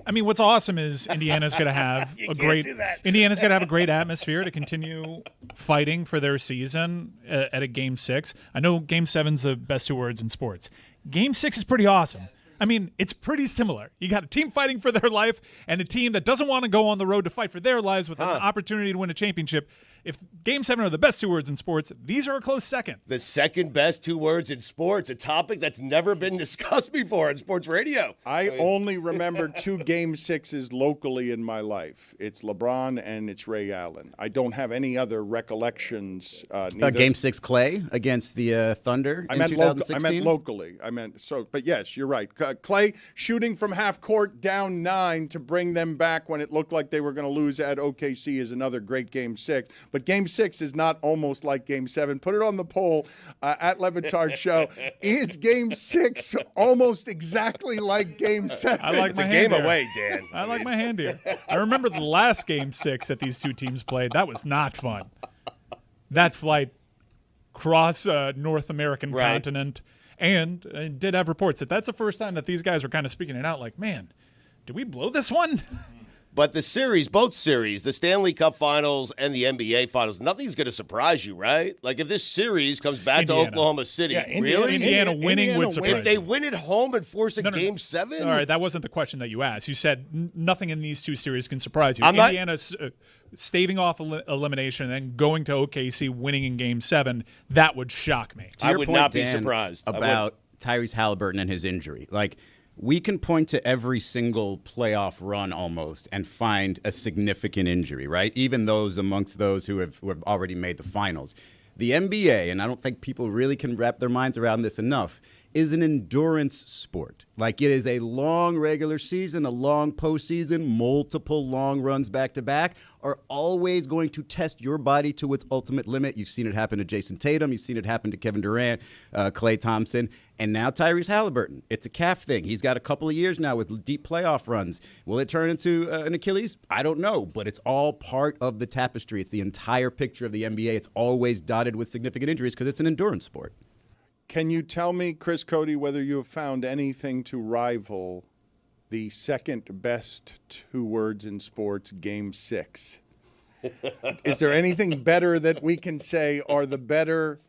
I mean, what's awesome is Indiana's going to have Indiana's going to have a great atmosphere to continue fighting for their season at a Game 6. I know Game 7's the best 2 words in sports. Game 6 is pretty awesome. I mean, it's pretty similar. You got a team fighting for their life and a team that doesn't want to go on the road to fight for their lives with an opportunity to win a championship. If Game 7 are the best 2 words in sports, these are a close second. The second best 2 words in sports, a topic that's never been discussed before in sports radio. I only remember 2 Game 6s locally in my life. It's LeBron and it's Ray Allen. I don't have any other recollections. Game 6 Clay against the Thunder in 2016? I meant locally. But yes, you're right. Clay shooting from half court down 9 to bring them back when it looked like they were going to lose at OKC is another great Game 6. But Game 6 is not almost like Game 7. Put it on the poll at Le Batard Show. Is Game 6 almost exactly like Game 7? I like it's my a hand game here. away, Dan. I like my hand here. I remember the last Game 6 that these 2 teams played. That was not fun. That flight cross North American continent. And I did have reports that that's the first time that these guys were kind of speaking it out like, man, did we blow this one? But the series, both series, the Stanley Cup Finals and the NBA Finals, nothing's going to surprise you, right? Like if this series comes back to Oklahoma City, really? Indiana winning would surprise you. If they win at home and force a Game 7? All right, that wasn't the question that you asked. You said nothing in these 2 series can surprise you. I'm Indiana's staving off elimination and going to OKC, winning in Game 7, that would shock me. To your I would point, not be Dan, surprised. About Tyrese Halliburton and his injury. Like, we can point to every single playoff run almost and find a significant injury, right? Even those amongst those who have already made the finals. The NBA, and I don't think people really can wrap their minds around this enough, is an endurance sport. Like, it is a long regular season, a long postseason, multiple long runs back-to-back are always going to test your body to its ultimate limit. You've seen it happen to Jason Tatum. You've seen it happen to Kevin Durant, Klay Thompson, and now Tyrese Halliburton. It's a calf thing. He's got a couple of years now with deep playoff runs. Will it turn into an Achilles? I don't know, but it's all part of the tapestry. It's the entire picture of the NBA. It's always dotted with significant injuries because it's an endurance sport. Can you tell me, Chris Cody, whether you have found anything to rival the second best 2 words in sports, Game 6? Is there anything better that we can say are the better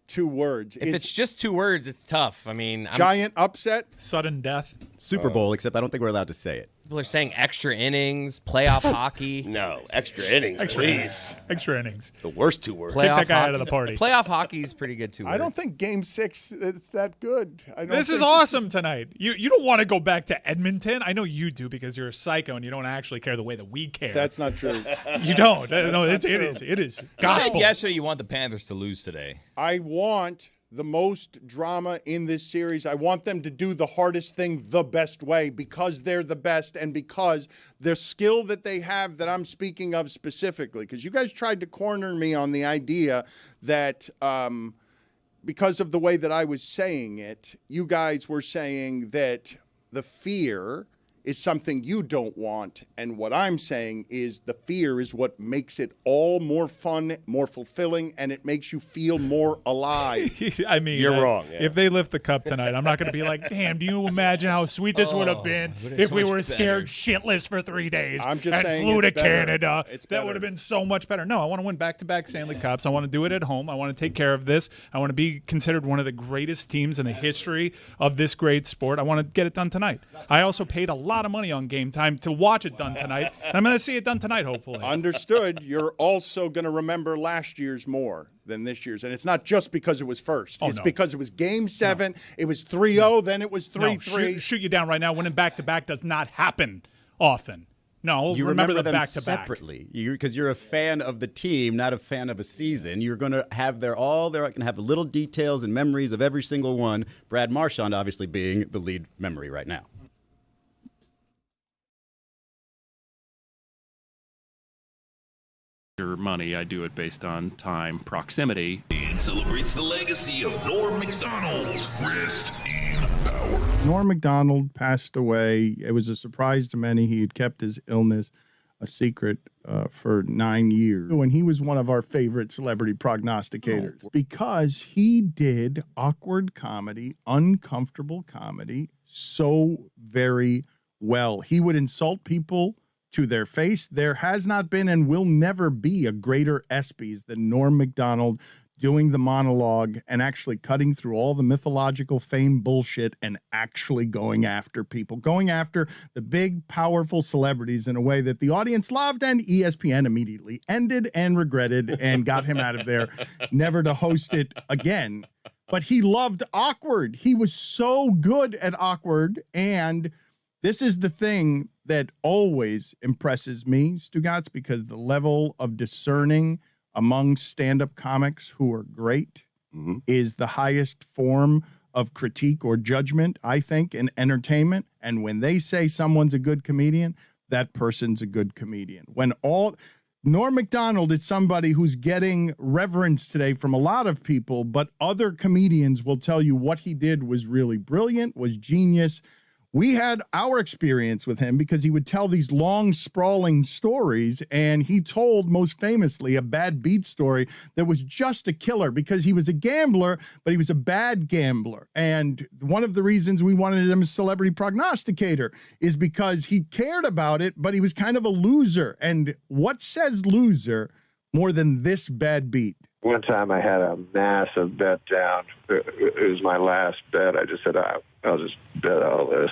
2 words? If it's just 2 words, it's tough. I mean, giant upset? Sudden death? Super Bowl, except I don't think we're allowed to say it. People are saying extra innings, playoff hockey. No, extra innings, please. Extra innings. The worst 2 words. Kick that guy out of the party. Playoff hockey is pretty good, 2 words. I don't think Game 6 is that good. This is awesome tonight. You don't want to go back to Edmonton. I know you do because you're a psycho and you don't actually care the way that we care. That's not true. You don't. No, it is You gospel. said yesterday you want the Panthers to lose today. I want the most drama in this series. I want them to do the hardest thing the best way because they're the best and because the skill that they have that I'm speaking of specifically. Because you guys tried to corner me on the idea that because of the way that I was saying it, you guys were saying that the fear is something you don't want. And what I'm saying is the fear is what makes it all more fun, more fulfilling, and it makes you feel more alive. I mean, You're wrong. Yeah. If they lift the cup tonight, I'm not going to be like, damn, do you imagine how sweet this would have been if we were scared shitless for 3 days I'm just and saying flew to it's better. Canada? It's That better. would have been so much better. No, I want to win back-to-back Stanley Cups. I want to do it at home. I want to take care of this. I want to be considered one of the greatest teams in the history of this great sport. I want to get it done tonight. I also paid a lot of money on Game Time to watch it done tonight, and I'm going to see it done tonight, hopefully. Understood. You're also going to remember last year's more than this year's. And it's not just because it was first. It's because it was Game 7. It was 3-0. Then it was 3-3. Shoot you down right now. Winning back-to-back does not happen often. No, You remember the them back-to-back. separately, because you're a fan of the team, not a fan of a season. You're going to have they're going to have the little details and memories of every single one. Brad Marchand obviously being the lead memory right now. Money, I do it based on time, proximity. And celebrates the legacy of Norm Macdonald. Rest in power. Norm Macdonald passed away. It was a surprise to many. He had kept his illness a secret for 9 years. And he was one of our favorite celebrity prognosticators because he did awkward comedy, uncomfortable comedy so very well. He would insult people to their face. There has not been and will never be a greater ESPYs than Norm Macdonald doing the monologue and actually cutting through all the mythological fame bullshit and actually going after people, going after the big, powerful celebrities in a way that the audience loved, and ESPN immediately ended and regretted and got him out of there, never to host it again. But he loved awkward. He was so good at awkward, and this is the thing that always impresses me, Stugotz, because the level of discerning among stand-up comics who are great is the highest form of critique or judgment, I think, in entertainment. And when they say someone's a good comedian, that person's a good comedian. Norm Macdonald is somebody who's getting reverence today from a lot of people, but other comedians will tell you what he did was really brilliant, was genius. We had our experience with him because he would tell these long, sprawling stories, and he told, most famously, a bad beat story that was just a killer because he was a gambler, but he was a bad gambler. And one of the reasons we wanted him as celebrity prognosticator is because he cared about it, but he was kind of a loser. And what says loser more than this bad beat? One time I had a massive bet down. It was my last bet. I just said, I'll just bet all this.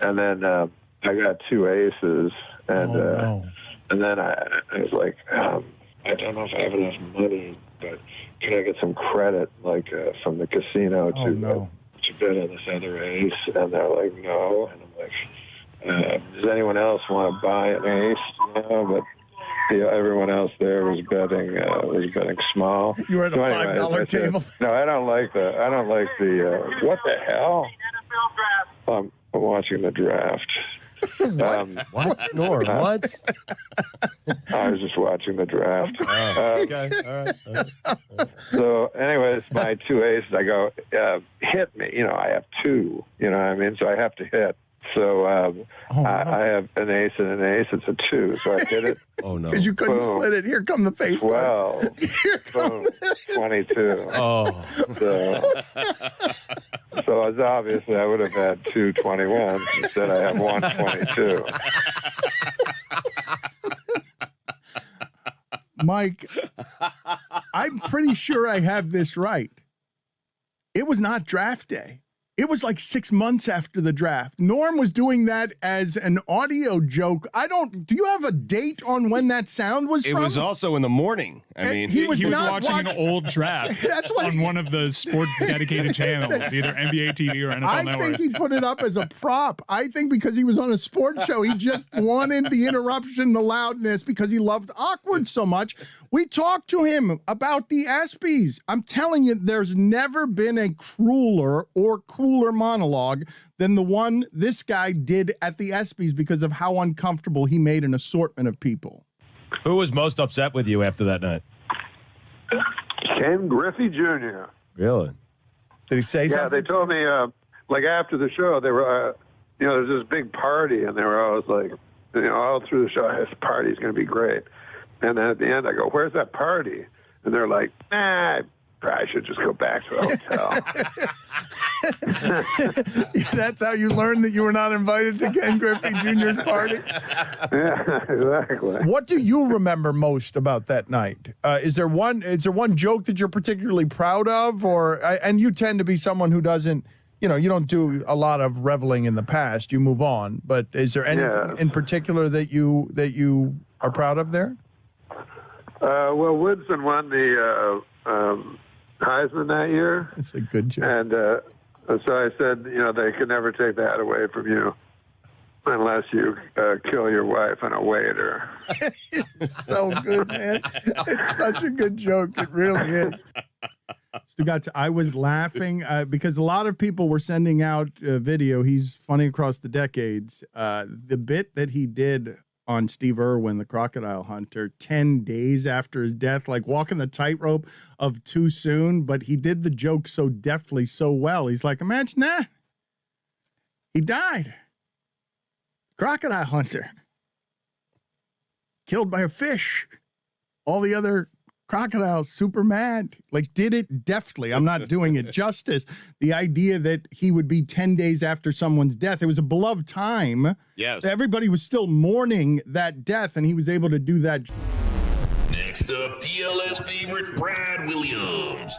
And then I got 2 aces. And and then I was like, I don't know if I have enough money, but can I get some credit, like from the casino to bet on this other ace? And they're like, no. And I'm like, does anyone else want to buy an ace? No, but everyone else there was betting small. You were at a $5 table. No, I don't like the. What the hell? I'm watching the draft. What? Norm, what? I was just watching the draft. Okay. All right. So, anyways, my 2 aces. I go, hit me. I have 2. You know what I mean? So I have to hit. So I have an ace and an ace. It's a 2, so I hit it. Oh, no. Because you couldn't split it. Here come the face 12. Boom. 22. Oh. So it's obviously I would have had 2 21s. Instead, I have 1 22. Mike, I'm pretty sure I have this right. It was not draft day. It was like 6 months after the draft. Norm was doing that as an audio joke. Do you have a date on when that sound was from? It was also in the morning. I mean, he was watching an old draft on one of the sport dedicated channels, either NBA TV or NFL Network. I think he put it up as a prop. I think because he was on a sports show, he just wanted the interruption, the loudness, because he loved awkward so much. We talked to him about the ESPYs. I'm telling you, there's never been a crueler or cooler monologue than the one this guy did at the ESPYs because of how uncomfortable he made an assortment of people. Who was most upset with you after that night? Ken Griffey Jr. Really? Did he say something? Yeah, they told me, like after the show, they were, there's this big party, and they were always like, all through the show, this party's going to be great. And then at the end, I go, where's that party? And they're like, nah, I probably should just go back to a hotel. That's how you learned that you were not invited to Ken Griffey Jr.'s party? Yeah, exactly. What do you remember most about that night? Is there one joke that you're particularly proud of? And you tend to be someone who doesn't, you don't do a lot of reveling in the past. You move on. But is there anything in particular that you are proud of there? Well, Woodson won the Heisman that year. It's a good joke. And so I said, they could never take that away from you unless you kill your wife and a waiter. It's so good, man. It's such a good joke. It really is. Stugotz, I was laughing because a lot of people were sending out video. He's funny across the decades. The bit that he did on Steve Irwin, the crocodile hunter, 10 days after his death, like walking the tightrope of too soon, but he did the joke so deftly, so well. He's like, imagine that. He died. Crocodile hunter. Killed by a fish. All the other crocodiles super mad. Like, did it deftly. I'm not doing it justice. The idea that he would be 10 days after someone's death. It was a beloved time. Yes. Everybody was still mourning that death, and he was able to do that. Next up, DLS favorite Brad Williams.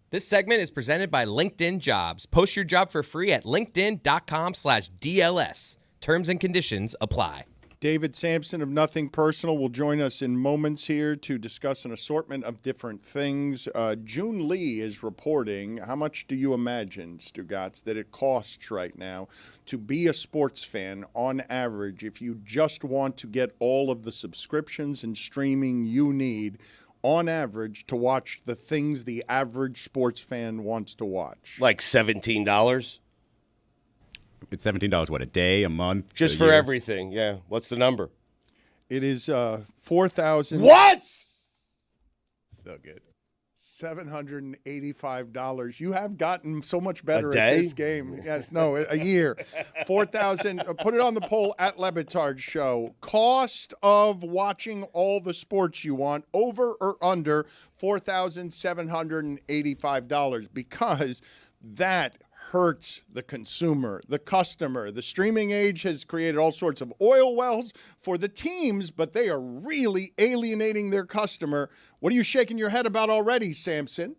This segment is presented by LinkedIn Jobs. Post your job for free at linkedin.com/DLS. Terms and conditions apply. David Sampson of Nothing Personal will join us in moments here to discuss an assortment of different things. June Lee is reporting, how much do you imagine, Stugotz, that it costs right now to be a sports fan on average if you just want to get all of the subscriptions and streaming you need on average to watch the things the average sports fan wants to watch? Like $17? It's $17, what, a day, a month? Just for everything, yeah. What's the number? It is $4,000. What? So good. $785. You have gotten so much better A at day? this game. Yes, no, a year. 4,000. Put it on the poll at Le Batard Show. Cost of watching all the sports you want, over or under $4,785, because that hurts the consumer, the customer. The streaming age has created all sorts of oil wells for the teams, but they are really alienating their customer. What are you shaking your head about already, Sampson?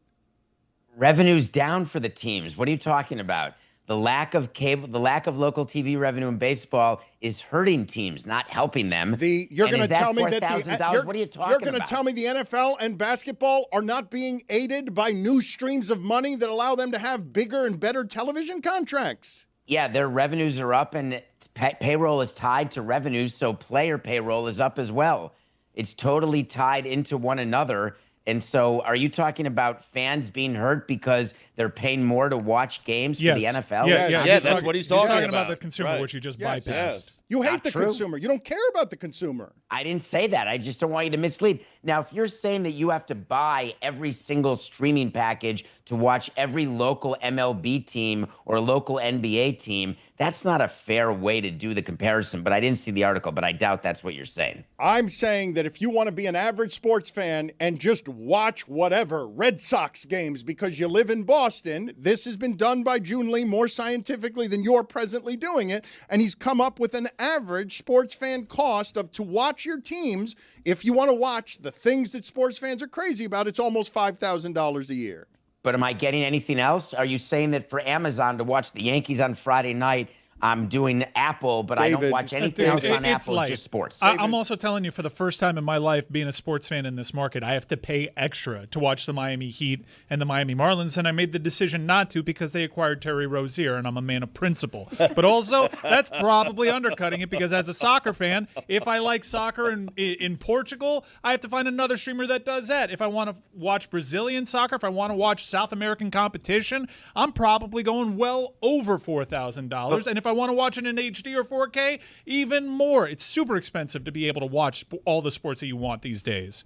Revenue's down for the teams. What are you talking about? The lack of cable, the lack of local TV revenue in baseball is hurting teams, not helping them. You're going to tell me that $4,000? What are you talking about? You're going to tell me the NFL and basketball are not being aided by new streams of money that allow them to have bigger and better television contracts? Yeah, their revenues are up, and payroll is tied to revenues, so player payroll is up as well. It's totally tied into one another. And so are you talking about fans being hurt because they're paying more to watch games for the NFL? Yeah, that's what he's talking about. The consumer, right. which you just Yes. bypassed. You hate Not the true. consumer. You don't care about the consumer. I didn't say that. I just don't want you to mislead. Now, if you're saying that you have to buy every single streaming package to watch every local MLB team or local NBA team, that's not a fair way to do the comparison. But I didn't see the article, but I doubt that's what you're saying. I'm saying that if you want to be an average sports fan and just watch whatever Red Sox games because you live in Boston, this has been done by June Lee more scientifically than you're presently doing it. And he's come up with an average sports fan cost of to watch your teams. If you want to watch the things that sports fans are crazy about, it's almost $5,000 a year. But am I getting anything else? Are you saying that for Amazon to watch the Yankees on Friday night, I'm doing Apple, but I don't watch anything else on Apple, just sports? I'm also telling you, for the first time in my life, being a sports fan in this market, I have to pay extra to watch the Miami Heat and the Miami Marlins, and I made the decision not to because they acquired Terry Rozier, and I'm a man of principle. But also, that's probably undercutting it because as a soccer fan, if I like soccer in Portugal, I have to find another streamer that does that. If I want to watch Brazilian soccer, if I want to watch South American competition, I'm probably going well over $4,000. And if I want to watch it in HD or 4K, even more. It's super expensive to be able to watch all the sports that you want these days.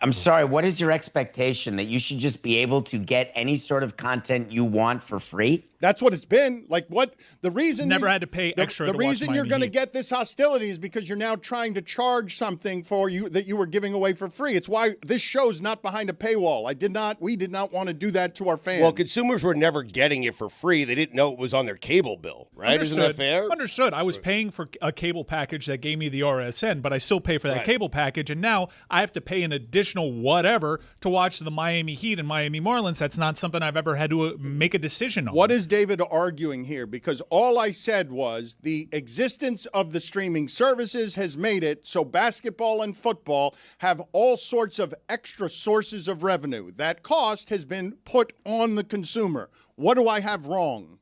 I'm sorry, what is your expectation? That you should just be able to get any sort of content you want for free? That's what it's been. Like, what the reason never had to pay extra. The to watch reason you're Miami going to Heat. get this hostility is because you're now trying to charge something for you that you were giving away for free. It's why this show's not behind a paywall. We did not want to do that to our fans. Well, consumers were never getting it for free. They didn't know it was on their cable bill, right? Isn't that fair? Understood. I was paying for a cable package that gave me the RSN, but I still pay for that cable package, and now I have to pay an additional whatever to watch the Miami Heat and Miami Marlins. That's not something I've ever had to make a decision on. What is David arguing here? Because all I said was the existence of the streaming services has made it so basketball and football have all sorts of extra sources of revenue. That cost has been put on the consumer. What do I have wrong?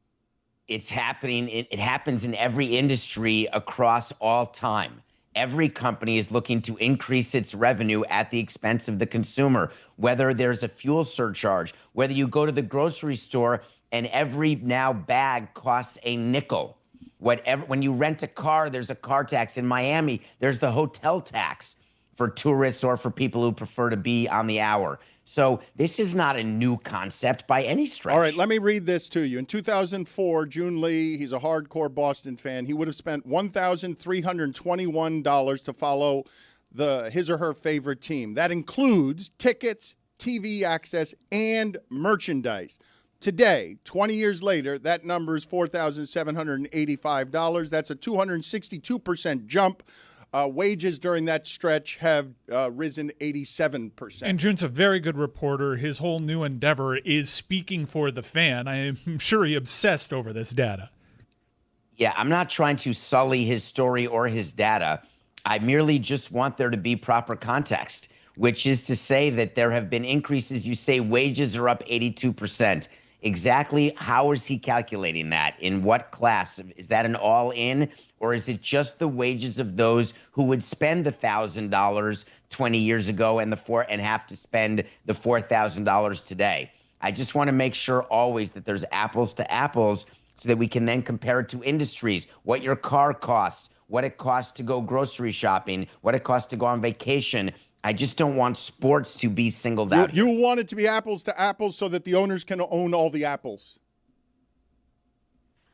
It's happening. It happens in every industry across all time. Every company is looking to increase its revenue at the expense of the consumer, whether there's a fuel surcharge, whether you go to the grocery store and every now bag costs a nickel. When you rent a car, there's a car tax. In Miami, there's the hotel tax for tourists or for people who prefer to be on the hour. So this is not a new concept by any stretch. All right, let me read this to you. In 2004, June Lee, he's a hardcore Boston fan. He would have spent $1,321 to follow his or her favorite team. That includes tickets, TV access, and merchandise. Today, 20 years later, that number is $4,785. That's a 262% jump. Wages during that stretch have risen 87%. And June's a very good reporter. His whole new endeavor is speaking for the fan. I am sure he obsessed over this data. Yeah, I'm not trying to sully his story or his data. I merely just want there to be proper context, which is to say that there have been increases. You say wages are up 82%. Exactly how is he calculating that? In what class? Is that an all-in, or is it just the wages of those who would spend the $1,000 20 years ago and have to spend the $4,000 today? I just want to make sure always that there's apples to apples so that we can then compare it to industries, what your car costs, what it costs to go grocery shopping, what it costs to go on vacation. I just don't want sports to be singled out. You want it to be apples to apples so that the owners can own all the apples.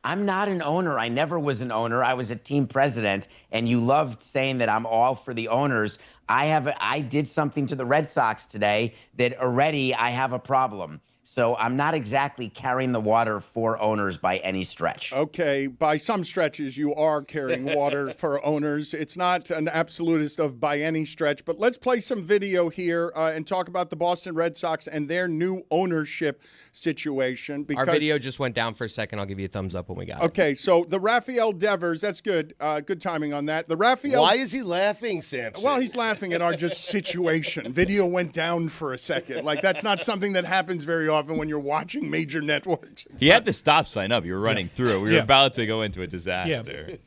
I'm not an owner. I never was an owner. I was a team president, and you loved saying that I'm all for the owners. I did something to the Red Sox today that already I have a problem. So I'm not exactly carrying the water for owners by any stretch. Okay, by some stretches, you are carrying water for owners. It's not an absolutist of by any stretch, but let's play some video here and talk about the Boston Red Sox and their new ownership situation. Our video just went down for a second. I'll give you a thumbs up when we got it. Okay, so the Rafael Devers, that's good. Good timing on that. The Rafael. Why is he laughing, Samson? Well, he's laughing at our just situation. Video went down for a second. Like, that's not something that happens very often often when you're watching major networks. He had the stop sign up. You were running through it. We were Yeah. about to go into a disaster.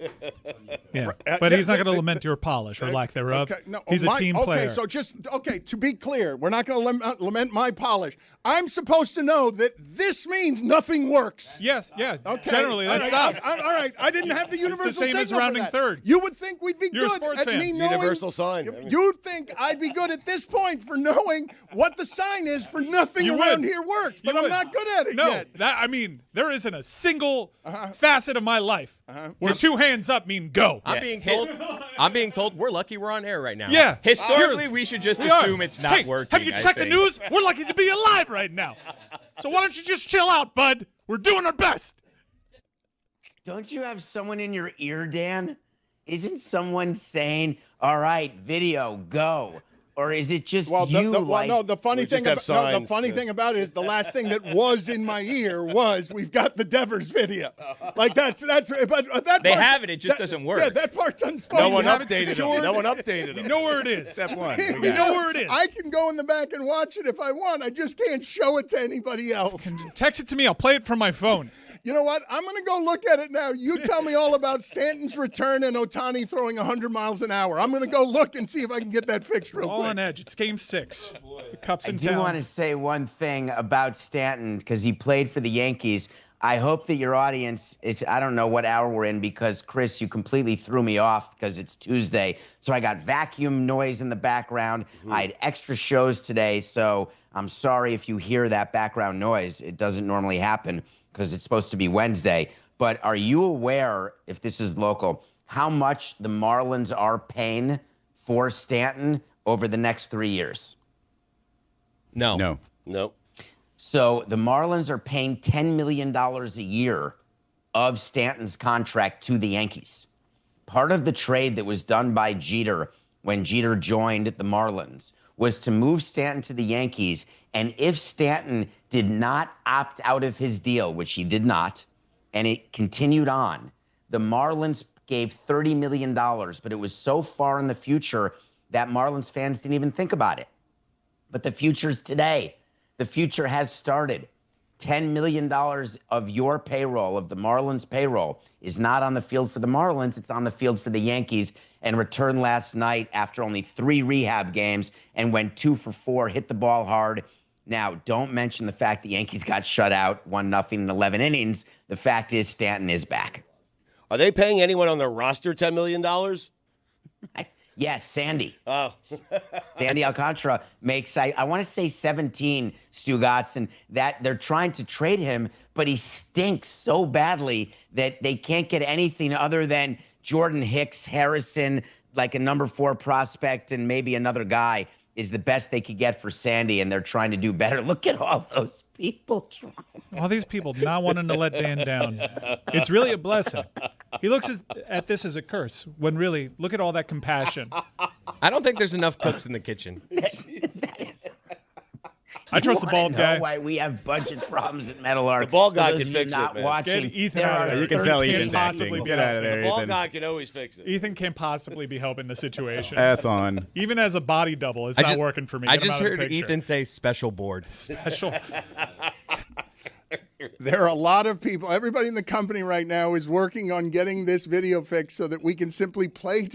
Yeah, but he's not going to lament your polish or lack thereof. Okay, no, He's a team player. Okay, so to be clear, we're not going to lament my polish. I'm supposed to know that this means nothing works. Yes, yeah. Okay. Generally, that's all solid. right. All right. I didn't have the universal It's the same as signal for rounding that. third. You would think we'd be You're a good sports at fan. me knowing. Universal sign. You'd think I'd be good at this point for knowing what the sign is for nothing You around would. here works, but You I'm would. not good at it No, yet. there isn't a single facet of my life where two hands up mean go. I'm being told we're lucky we're on air right now. Yeah. Historically, we should just We are. assume it's not Hey, working. have you checked the news? We're lucky to be alive right now. So why don't you just chill out, bud? We're doing our best. Don't you have someone in your ear, Dan? Isn't someone saying, all right, video, go? Or is it just Well, you? the funny thing just have about signs. thing about it is the last thing that was in my ear was we've got the Devers video. Like that's but that They part- have it. It just that- doesn't work. Yeah, that part's unspoken. No one We haven't updated him. secured- No one updated him. We know where it is. Step one. We know where it is. I can go in the back and watch it if I want. I just can't show it to anybody else. Text it to me. I'll play it from my phone. You know what? I'm going to go look at it now. You tell me all about Stanton's return and Ohtani throwing 100 miles an hour. I'm going to go look and see if I can get that fixed real All quick. on edge. It's game 6. The Cup's I in do town. want to say one thing about Stanton because he played for the Yankees. I hope that your audience is, I don't know what hour we're in because, Chris, you completely threw me off because it's Tuesday. So I got vacuum noise in the background. I had extra shows today, so I'm sorry if you hear that background noise. It doesn't normally happen because it's supposed to be Wednesday. But are you aware, if this is local, how much the Marlins are paying for Stanton over the next 3 years? No. Nope. So the Marlins are paying $10 million a year of Stanton's contract to the Yankees. Part of the trade that was done by Jeter when Jeter joined the Marlins was to move Stanton to the Yankees. And if Stanton did not opt out of his deal, which he did not, and it continued on, the Marlins gave $30 million, but it was so far in the future that Marlins fans didn't even think about it. But the future's today. The future has started. $10 million of your payroll, of the Marlins payroll, is not on the field for the Marlins. It's on the field for the Yankees. And returned last night after only 3 rehab games and went 2 for 4, hit the ball hard. Now, don't mention the fact the Yankees got shut out 1-0 in 11 innings. The fact is Stanton is back. Are they paying anyone on their roster $10 million? Yes, Sandy. Oh. Sandy Alcantara makes, I want to say 17, Stugotz, and that they're trying to trade him, but he stinks so badly that they can't get anything other than Jordan Hicks, Harrison, like a number 4 prospect, and maybe another guy is the best they could get for Sandy, and they're trying to do better. Look at all those people trying. All these people not wanting to let Dan down. It's really a blessing. He looks at this as a curse, when really, look at all that compassion. I don't think there's enough cooks in the kitchen. I trust the bald guy. Why we have budget problems at Metal Art. The bald guy For those can of you fix it, not man. watching. Get Ethan there out of are there. You can Or tell he can't Ethan's possibly acting. be Get out of helping. there, The bald Ethan. guy can always fix it. Ethan can't possibly be helping the situation. That's on. Even as a body double, it's not working for me. I Get him just out of the heard picture. Ethan say special board. Special. There are a lot of people. Everybody in the company right now is working on getting this video fixed so that we can simply play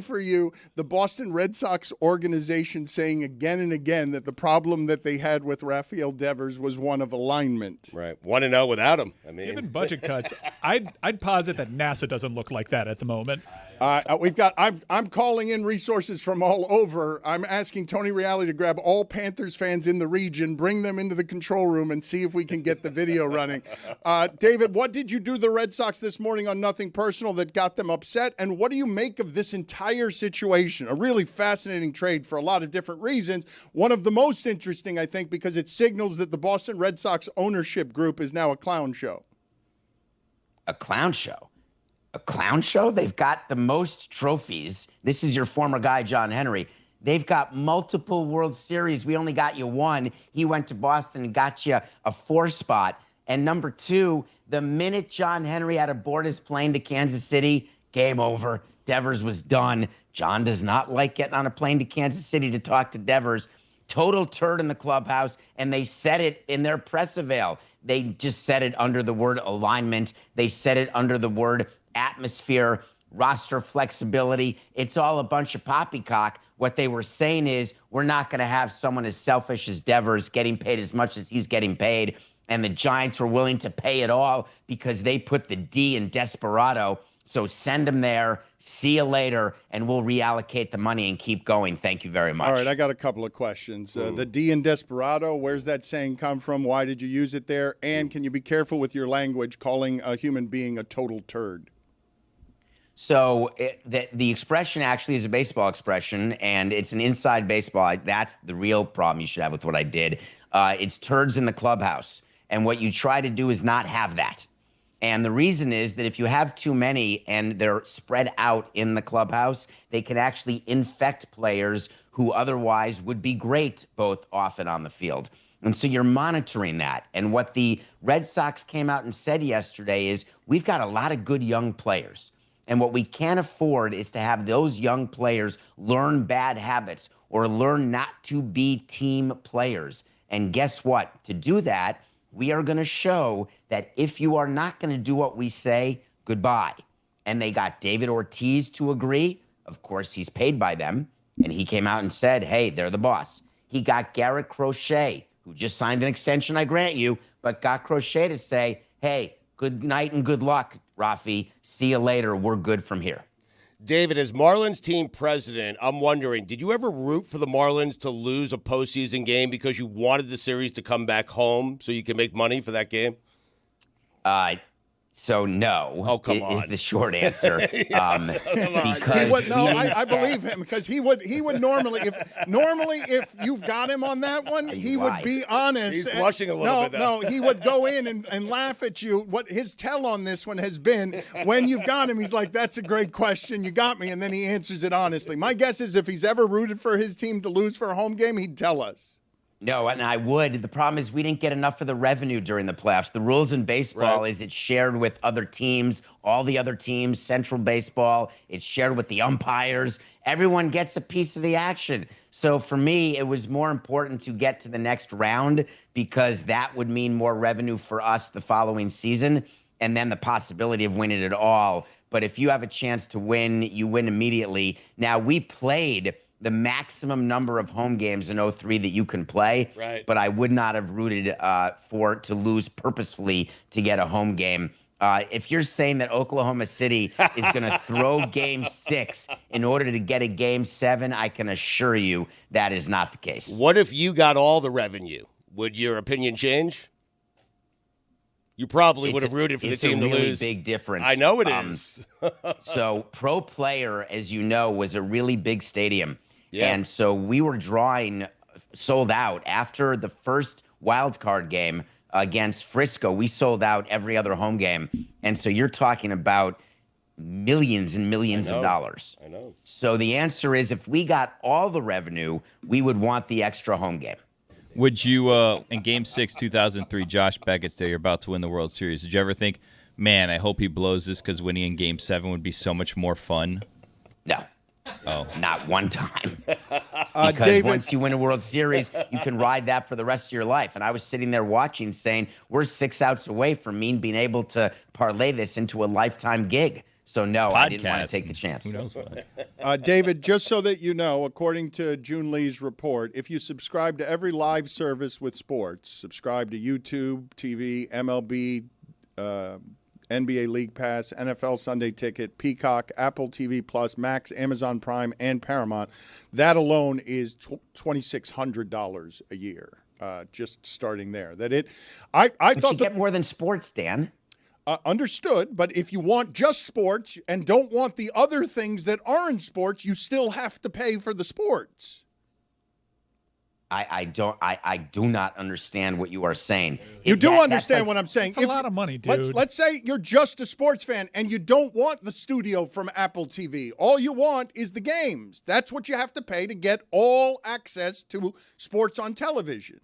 for you the Boston Red Sox organization saying again and again that the problem that they had with Rafael Devers was one of alignment. Right. 1-0 without him. I mean, Given budget cuts, I'd posit that NASA doesn't look like that at the moment. I'm calling in resources from all over. I'm asking Tony Reali to grab all Panthers fans in the region, bring them into the control room, and see if we can get the video running. David, what did you do to the Red Sox this morning on Nothing Personal that got them upset? And what do you make of this entire situation? A really fascinating trade for a lot of different reasons. One of the most interesting, I think, because it signals that the Boston Red Sox ownership group is now a clown show. A clown show? A clown show? They've got the most trophies. This is your former guy, John Henry. They've got multiple World Series. We only got you 1. He went to Boston and got you a 4 spot. And number 2, the minute John Henry had to board his plane to Kansas City, game over. Devers was done. John does not like getting on a plane to Kansas City to talk to Devers. Total turd in the clubhouse, and they said it in their press avail. They just said it under the word alignment. They said it under the word atmosphere, roster flexibility. It's all a bunch of poppycock. What they were saying is, we're not going to have someone as selfish as Devers getting paid as much as he's getting paid. And the Giants were willing to pay it all because they put the D in desperado. So send them there. See you later, and we'll reallocate the money and keep going. Thank you very much. All right, I got a couple of questions. The D in desperado, where's that saying come from? Why did you use it there? And can you be careful with your language calling a human being a total turd? So the expression actually is a baseball expression, and it's an inside baseball. That's the real problem you should have with what I did. It's turds in the clubhouse. And what you try to do is not have that. And the reason is that if you have too many and they're spread out in the clubhouse, they can actually infect players who otherwise would be great both off and on the field. And so you're monitoring that. And what the Red Sox came out and said yesterday is, we've got a lot of good young players. And what we can't afford is to have those young players learn bad habits or learn not to be team players. And guess what? To do that, we are going to show that if you are not going to do what we say, goodbye. And they got David Ortiz to agree. Of course, he's paid by them. And he came out and said, hey, they're the boss. He got Garrett Crochet, who just signed an extension, I grant you, but got Crochet to say, hey, good night and good luck, Rafi. See you later. We're good from here. David, as Marlins team president, I'm wondering, did you ever root for the Marlins to lose a postseason game because you wanted the series to come back home so you can make money for that game? So no. Oh, come on. Is the short answer. Because I believe him, because he would normally, if you've got him on that one, he would be honest. He's blushing a little bit. No, he would go in and laugh at you. What his tell on this one has been, when you've got him, he's like, that's a great question. You got me. And then he answers it honestly. My guess is if he's ever rooted for his team to lose for a home game, he'd tell us. No, and I would. The problem is we didn't get enough of the revenue during the playoffs. The rules in baseball is it's shared with other teams, all the other teams, Central Baseball. It's shared with the umpires. Everyone gets a piece of the action. So for me, it was more important to get to the next round because that would mean more revenue for us the following season and then the possibility of winning it all. But if you have a chance to win, you win immediately. Now, we played the maximum number of home games in 03 that you can play. Right. But I would not have rooted to lose purposefully to get a home game. If you're saying that Oklahoma City is going to throw Game 6 in order to get a Game 7, I can assure you that is not the case. What if you got all the revenue? Would your opinion change? You probably would have rooted for the team to lose. It's a really big difference. I know it is. So Pro Player, as you know, was a really big stadium. Yeah. And so we were drawing sold out after the first wild card game against Frisco. We sold out every other home game. And so you're talking about millions and millions of dollars. I know. So the answer is, if we got all the revenue, we would want the extra home game. Would you, in Game 6, 2003, Josh Beckett's day, you're about to win the World Series, did you ever think, man, I hope he blows this because winning in Game 7 would be so much more fun? No. Oh. Not one time. Because David, once you win a World Series, you can ride that for the rest of your life. And I was sitting there watching saying, we're 6 outs away from me being able to parlay this into a lifetime gig. So, no, I didn't want to take the chance. Who knows what? David, just so that you know, according to June Lee's report, if you subscribe to every live service with sports, subscribe to YouTube, TV, MLB, NBA League Pass, NFL Sunday Ticket, Peacock, Apple TV Plus, Max, Amazon Prime, and Paramount, that alone is $2,600 a year. Just starting there. I thought you get more than sports, Dan. Understood, but if you want just sports and don't want the other things that aren't sports, you still have to pay for the sports. I do not understand what you are saying. You do understand what I'm saying. It's a lot of money, dude. Let's say you're just a sports fan and you don't want the studio from Apple TV. All you want is the games. That's what you have to pay to get all access to sports on television.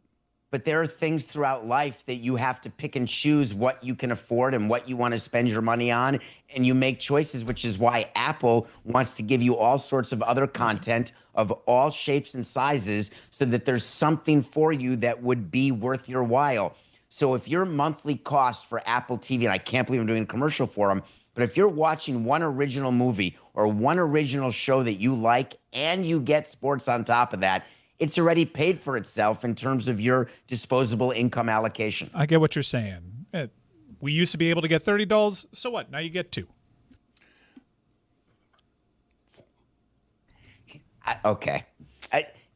But there are things throughout life that you have to pick and choose what you can afford and what you want to spend your money on. And you make choices, which is why Apple wants to give you all sorts of other content of all shapes and sizes so that there's something for you that would be worth your while. So if your monthly cost for Apple TV, and I can't believe I'm doing a commercial for them, but if you're watching one original movie or one original show that you like and you get sports on top of that, it's already paid for itself in terms of your disposable income allocation. I get what you're saying. We used to be able to get $30. So what? Now you get 2. Okay.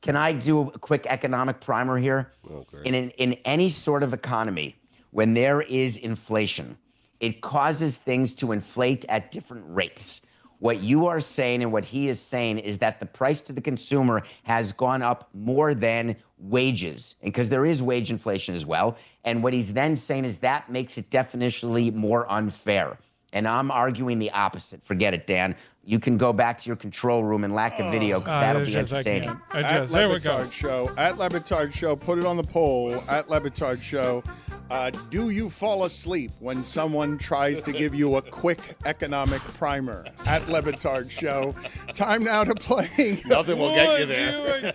Can I do a quick economic primer here? Oh, great. In any sort of economy, when there is inflation, it causes things to inflate at different rates. What you are saying and what he is saying is that the price to the consumer has gone up more than wages, and because there is wage inflation as well. And what he's then saying is that makes it definitionally more unfair. And I'm arguing the opposite. Forget it, Dan. You can go back to your control room and lack a video because that'll be entertaining. At there we go. Batard Show. At Le Batard Show. Put it on the poll. At Le Batard Show. Do you fall asleep when someone tries to give you a quick economic primer? At Le Batard Show. Time now to play. Nothing will get you there.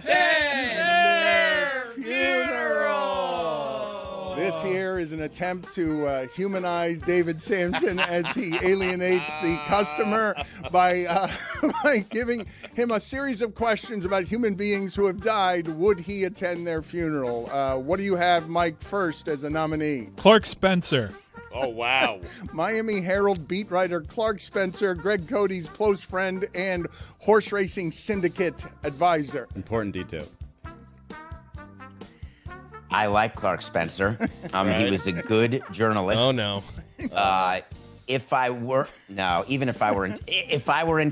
This here is an attempt to humanize David Sampson as he alienates the customer by giving him a series of questions about human beings who have died. Would he attend their funeral? What do you have, Mike, first as a nominee? Clark Spencer. Oh, wow. Miami Herald beat writer Clark Spencer, Greg Cody's close friend and horse racing syndicate advisor. Important detail. I like Clark Spencer. He was a good journalist. Oh no. If I were in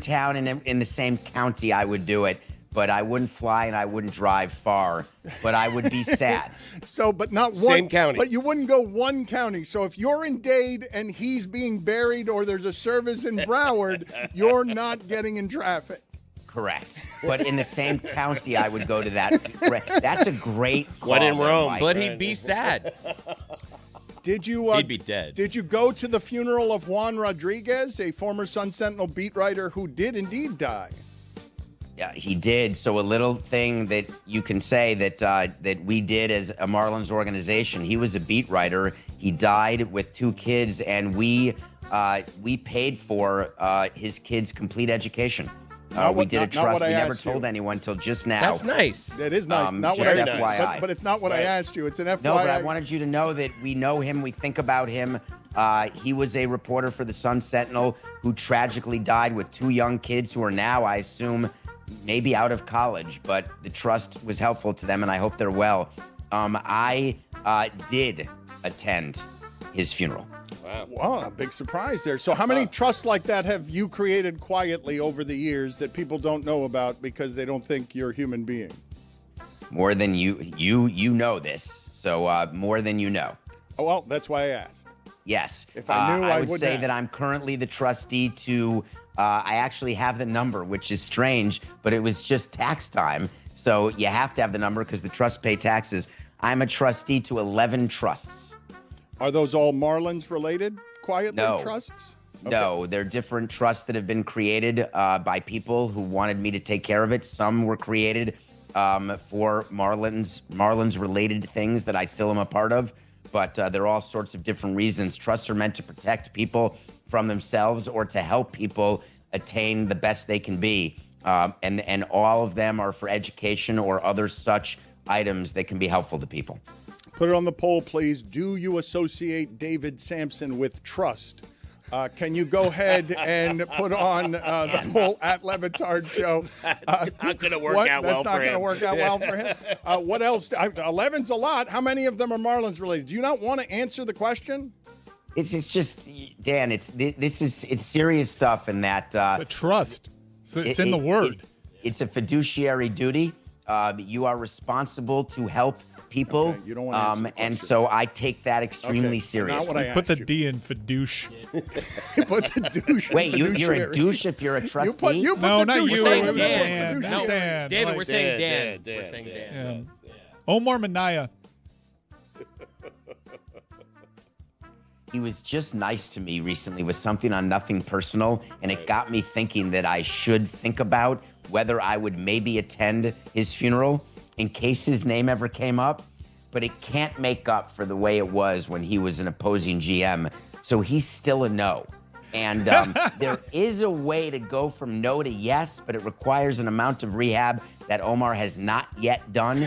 town and in the same county, I would do it. But I wouldn't fly and I wouldn't drive far. But I would be sad. So, but not one. Same county. But you wouldn't go one county. So if you're in Dade and he's being buried or there's a service in Broward, you're not getting in traffic. Correct. But in the same county, I would go to that. That's a great call. When in Rome. Mike. But he'd be sad. Did you? He'd be dead. Did you go to the funeral of Juan Rodriguez, a former Sun Sentinel beat writer who did indeed die? Yeah, he did. So a little thing that you can say that we did as a Marlins organization. He was a beat writer. He died with 2 kids, and we paid for his kids' complete education. We did a trust. We never told anyone till just now. That's nice. That is nice. Not what just I FYI. but it's not what I asked you. It's an FYI. No, but I wanted you to know that we know him. We think about him. He was a reporter for the Sun Sentinel who tragically died with 2 young kids who are now, I assume, maybe out of college. But the trust was helpful to them, and I hope they're well. I did attend his funeral. Wow, a big surprise there. So how many trusts like that have you created quietly over the years that people don't know about because they don't think you're a human being? More than you know this. So more than you know. Oh, well, that's why I asked. Yes. If I knew, I would would say ask. that I'm currently the trustee to, I actually have the number, which is strange, but it was just tax time. So you have to have the number because the trusts pay taxes. I'm a trustee to 11 trusts. Are those all Marlins related quietly No. trusts? Okay. No, they're different trusts that have been created by people who wanted me to take care of it. Some were created for Marlins-related things that I still am a part of, but there are all sorts of different reasons. Trusts are meant to protect people from themselves or to help people attain the best they can be, and all of them are for education or other such items that can be helpful to people. Put it on the poll, please. Do you associate David Sampson with trust? Can you go ahead and put on the poll at Le Batard Show? That's not going to work out well for him. That's not going to work out well for him. What else? 11's a lot. How many of them are Marlins related? Do you not want to answer the question? It's just, Dan, it's serious stuff in that. It's a trust. It's in the word. It's a fiduciary duty. You are responsible to help people. Okay, you don't want to answer the and question. so I take that extremely Not seriously. what I Put the asked you. D in fidouche. Put the douche. Wait, you're a fiduciary. douche if you're a trustee? You put No, the not douche you. in. saying It was Dan. Dan. Just Dan. David, Like- we're saying Dan. Dan. We're saying Dan. Yeah. Omar Minaya. He was just nice to me recently with something on Nothing Personal, and it got me thinking that I should think about whether I would maybe attend his funeral in case his name ever came up. But it can't make up for the way it was when he was an opposing GM. So he's still a no. And there is a way to go from no to yes, but it requires an amount of rehab that Omar has not yet done.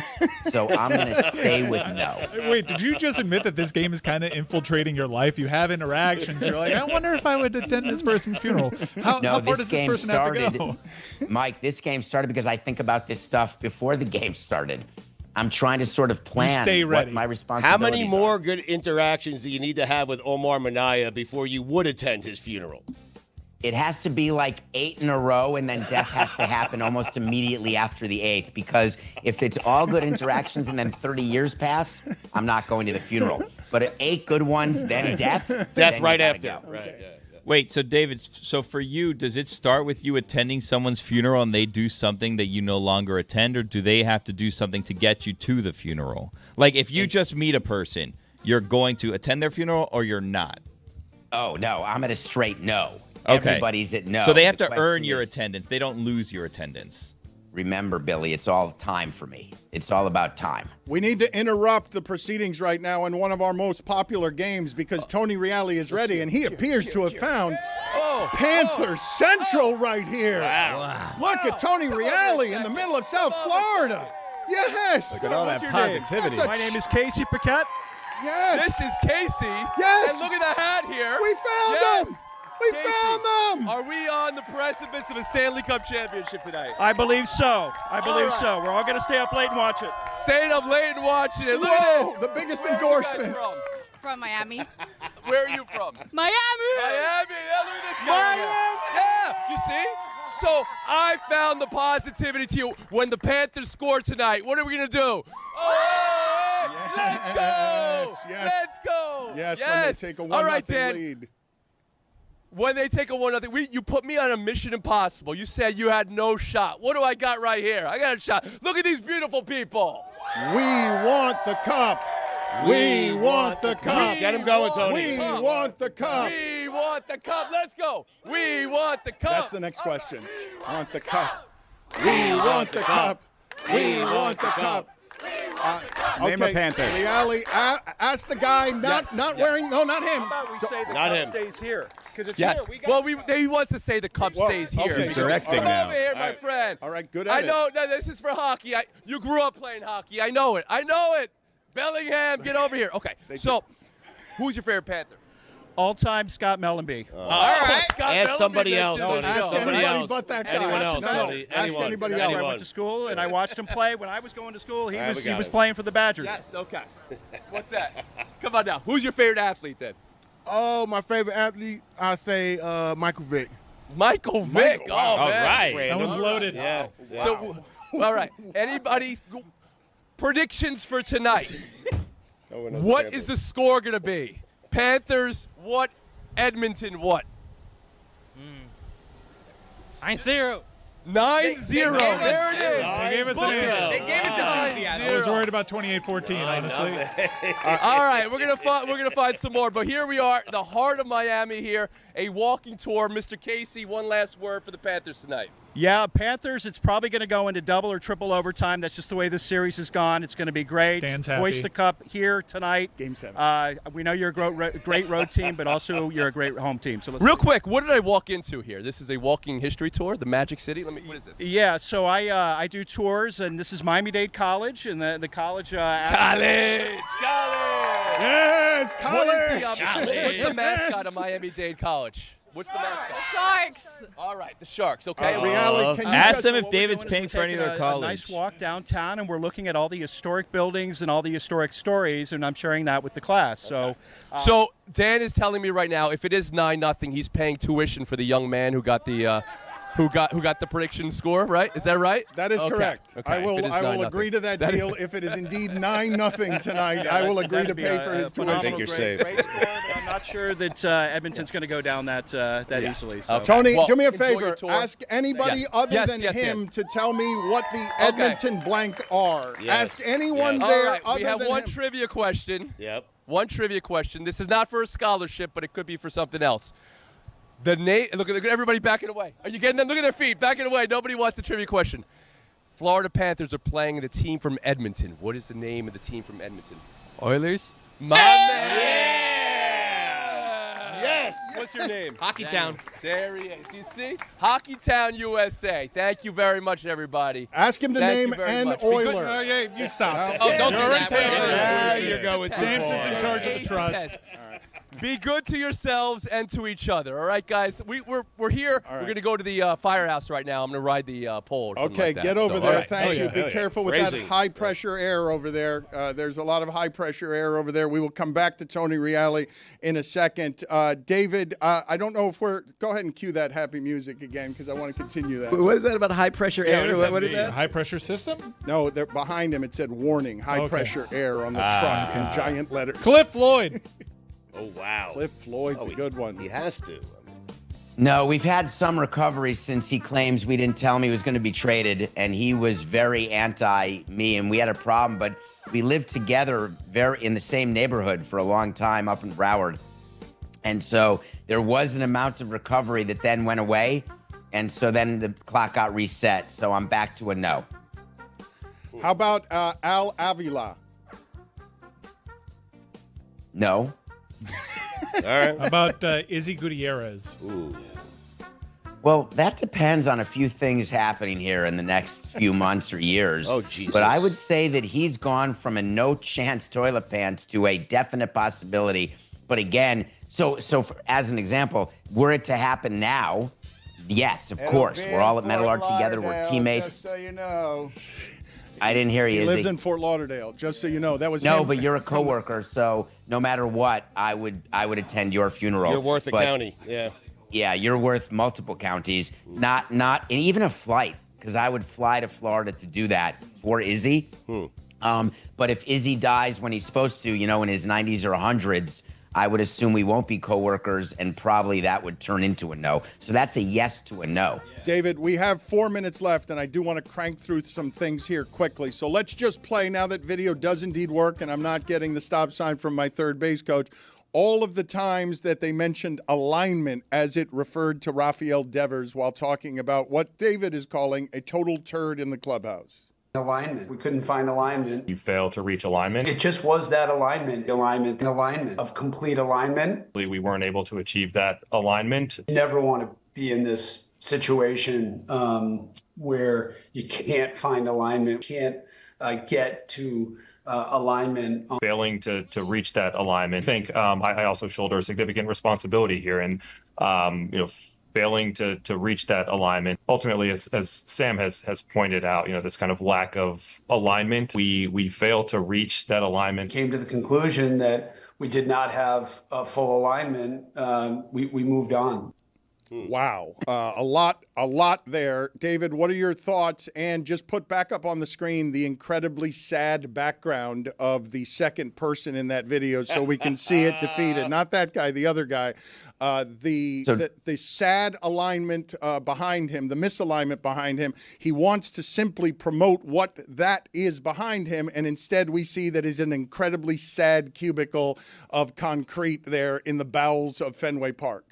So I'm going to stay with no. Wait, did you just admit that this game is kind of infiltrating your life? You have interactions. You're like, I wonder if I would attend this person's funeral. How far does this person have to go? Mike, this game started because I think about this stuff before the game started. I'm trying to sort of plan what my responsibilities How many more good interactions do you need to have with Omar Minaya before you would attend his funeral? It has to be like 8 in a row, and then death has to happen almost immediately after the 8th, because if it's all good interactions and then 30 years pass, I'm not going to the funeral. But 8 good ones, then death. Death right after. Go. Right, yeah. Wait, so David, so for you, does it start with you attending someone's funeral and they do something that you no longer attend, or do they have to do something to get you to the funeral? Like, if you just meet a person, you're going to attend their funeral or you're not? Oh, no, I'm at a straight no. Okay. Everybody's at no. So they have to question earn your is, attendance. They don't lose your attendance. Remember, Billy, it's all time for me. It's all about time. We need to interrupt the proceedings right now in one of our most popular games because Tony Reali is ready, and he appears to have found Panther Central right here. Wow. Look at Tony Reali in the middle of South Florida. Yes. Look at all that positivity. My name is Casey Paquette. Yes. This is Casey. Yes. And look at the hat here. We found them. We found them. Are we on the precipice of a Stanley Cup championship tonight? I believe so. So. We're all going to stay up late and watch it. Staying up late and watching it. Look Whoa, at this. the biggest Where endorsement. Are you guys From Miami. from? Where are you from? Miami! Miami. Yeah, look at this guy. Yeah, you see? So I found the positivity to you when the Panthers score tonight. What are we going to do? Oh, let's go. Yes. Let's go. Yes, when they take a 1-0 lead. When they take a 1-0, you put me on a mission impossible. You said you had no shot. What do I got right here? I got a shot. Look at these beautiful people. We want the cup. We want the cup. Get him going, Tony. We want the cup. We want the cup. Let's go. We want the cup. That's the next question. Want the cup. We want the cup. We want the cup. Name a Panther. Reali, ask the guy not wearing. No, not him. How about we say the Not cup him. stays here? Because it's Yes. here. He wants to say the cup stays here. okay, He's directing Come now. over here, All my right. friend. All right, good at I it. know. No, this is for hockey. You grew up playing hockey. I know it. Bellingham, get over here. Okay. So, who's your favorite Panther? All-time Scott Mellenby. All right. Ask somebody else, Tony. Ask Somebody anybody else. but that guy. Anyone else, No, Tony. ask Anyone. anybody I else. went to school and I watched him play. When I was going to school, he we was got it. playing for the Badgers. Yes. Okay. What's that? Come on now. Who's your favorite athlete then? Oh, my favorite athlete, I say Michael Vick. Michael Vick. Michael, wow. Oh, man. All right. That one's loaded. Yeah. So, all right. Anybody predictions for tonight? What is the score going to be? Panthers, what? Edmonton, what? 9-0. 9-0. There it is. They gave us an answer. They gave us enthusiasm. I was worried about 28-14, honestly. All right, we're gonna find some more, but here we are, the heart of Miami here, a walking tour. Mr. Casey, one last word for the Panthers tonight. Yeah, Panthers, it's probably going to go into double or triple overtime. That's just the way this series has gone. It's going to be great. Dan's happy. Hoist the cup here tonight. Game 7. We know you're a great road team, but also you're a great home team. So let's Real quick, what did I walk into here? This is a walking history tour, the Magic City. What is this? Yeah, so I do tours, and this is Miami-Dade College, and the college. College. Yes, What's the mascot of Miami-Dade College? What's the mascot? Sharks! All right, the Sharks. Okay. Reali, can you Ask just- them if What we're David's doing is paying we're for any of taking their a college. nice walk downtown, and we're looking at all the historic buildings and all the historic stories, and I'm sharing that with the class. So, So Dan is telling me right now, if it is 9-0, he's paying tuition for the young man who got the who got the prediction score. Right? Is that right? That is Okay. correct. Okay. I If will it is 9-0. agree to that deal if it is indeed 9-0 tonight. I will agree to pay for his tuition. I think you're safe. Great score, but I'm not sure that Edmonton's going to go down that easily. So. Tony, Well, do me a enjoy your favor. tour. Ask anybody Yes. other Yes, than yes, him Dan. to tell me what the Edmonton blank are. Yes. Ask anyone Yes. there All right, other we have than one him. trivia question. Yep. One trivia question. This is not for a scholarship, but it could be for something else. The name. Look at everybody backing away. Are you getting them? Look at their feet backing away. Nobody wants the trivia question. Florida Panthers are playing the team from Edmonton. What is the name of the team from Edmonton? Oilers. My man. Yes. What's your name? Hockey Town. There he is. You see? Hockey Town, USA. Thank you very much, everybody. Ask him to Thank you name very an much. Be good- Oiler. Oh, yeah, you stop. Oh, don't do that. Yeah, you're going too Samson's in far. charge of the trust. Be good to yourselves and to each other. All right, guys. We're here. All right. We're going to go to the firehouse right now. I'm going to ride the pole. Or something Okay, like that. get over So, there. all right. Thank you. Be careful with that Phrasing. high pressure air over there. There's a lot of high pressure air over there. We will come back to Tony Reali in a second. David, I don't know if go ahead and cue that happy music again because I want to continue that. What is that about high pressure air? What is that? High pressure system? No, they're behind him. It said warning, high pressure air on the truck in giant letters. Cliff Floyd. Oh, wow. Cliff Floyd's a good one. He has to. No, we've had some recovery since he claims we didn't tell him he was going to be traded, and he was very anti-me, and we had a problem, but we lived together in the same neighborhood for a long time up in Broward. And so there was an amount of recovery that then went away, and so then the clock got reset, so I'm back to a no. How about Al Avila? No. All right. How about Izzy Gutierrez? Ooh. Well, that depends on a few things happening here in the next few months or years. Oh, Jesus. But I would say that he's gone from a no-chance toilet pants to a definite possibility. But again, as an example, were it to happen now, yes, of course. We're all at Metal Art together. We're teammates. Just so you know. I didn't hear you, He Izzy. lives in Fort Lauderdale, just so you know. That was No, him. but you're a coworker, so no matter what, I would attend your funeral. You're worth a But, county. Yeah. Yeah, you're worth multiple counties. Not and even a flight, because I would fly to Florida to do that for Izzy. But if Izzy dies when he's supposed to, in his 90s or 100s, I would assume we won't be coworkers, and probably that would turn into a no. So that's a yes to a no. David, we have 4 minutes left, and I do want to crank through some things here quickly. So let's just play now that video does indeed work, and I'm not getting the stop sign from my third base coach. All of the times that they mentioned alignment as it referred to Rafael Devers while talking about what David is calling a total turd in the clubhouse. Alignment. We couldn't find alignment. You failed to reach alignment. It just was that alignment of complete alignment. We weren't able to achieve that alignment. You never want to be in this situation where you can't find alignment, can't get to alignment. Failing to reach that alignment. I think I also shoulder a significant responsibility here, and failing to reach that alignment. Ultimately, as Sam has pointed out, this kind of lack of alignment, we failed to reach that alignment. Came to the conclusion that we did not have full alignment. We moved on. Wow. A lot there. David, what are your thoughts? And just put back up on the screen the incredibly sad background of the second person in that video so we can see it defeated. Not that guy, the other guy. The sad alignment behind him, the misalignment behind him. He wants to simply promote what that is behind him, and instead we see that is an incredibly sad cubicle of concrete there in the bowels of Fenway Park.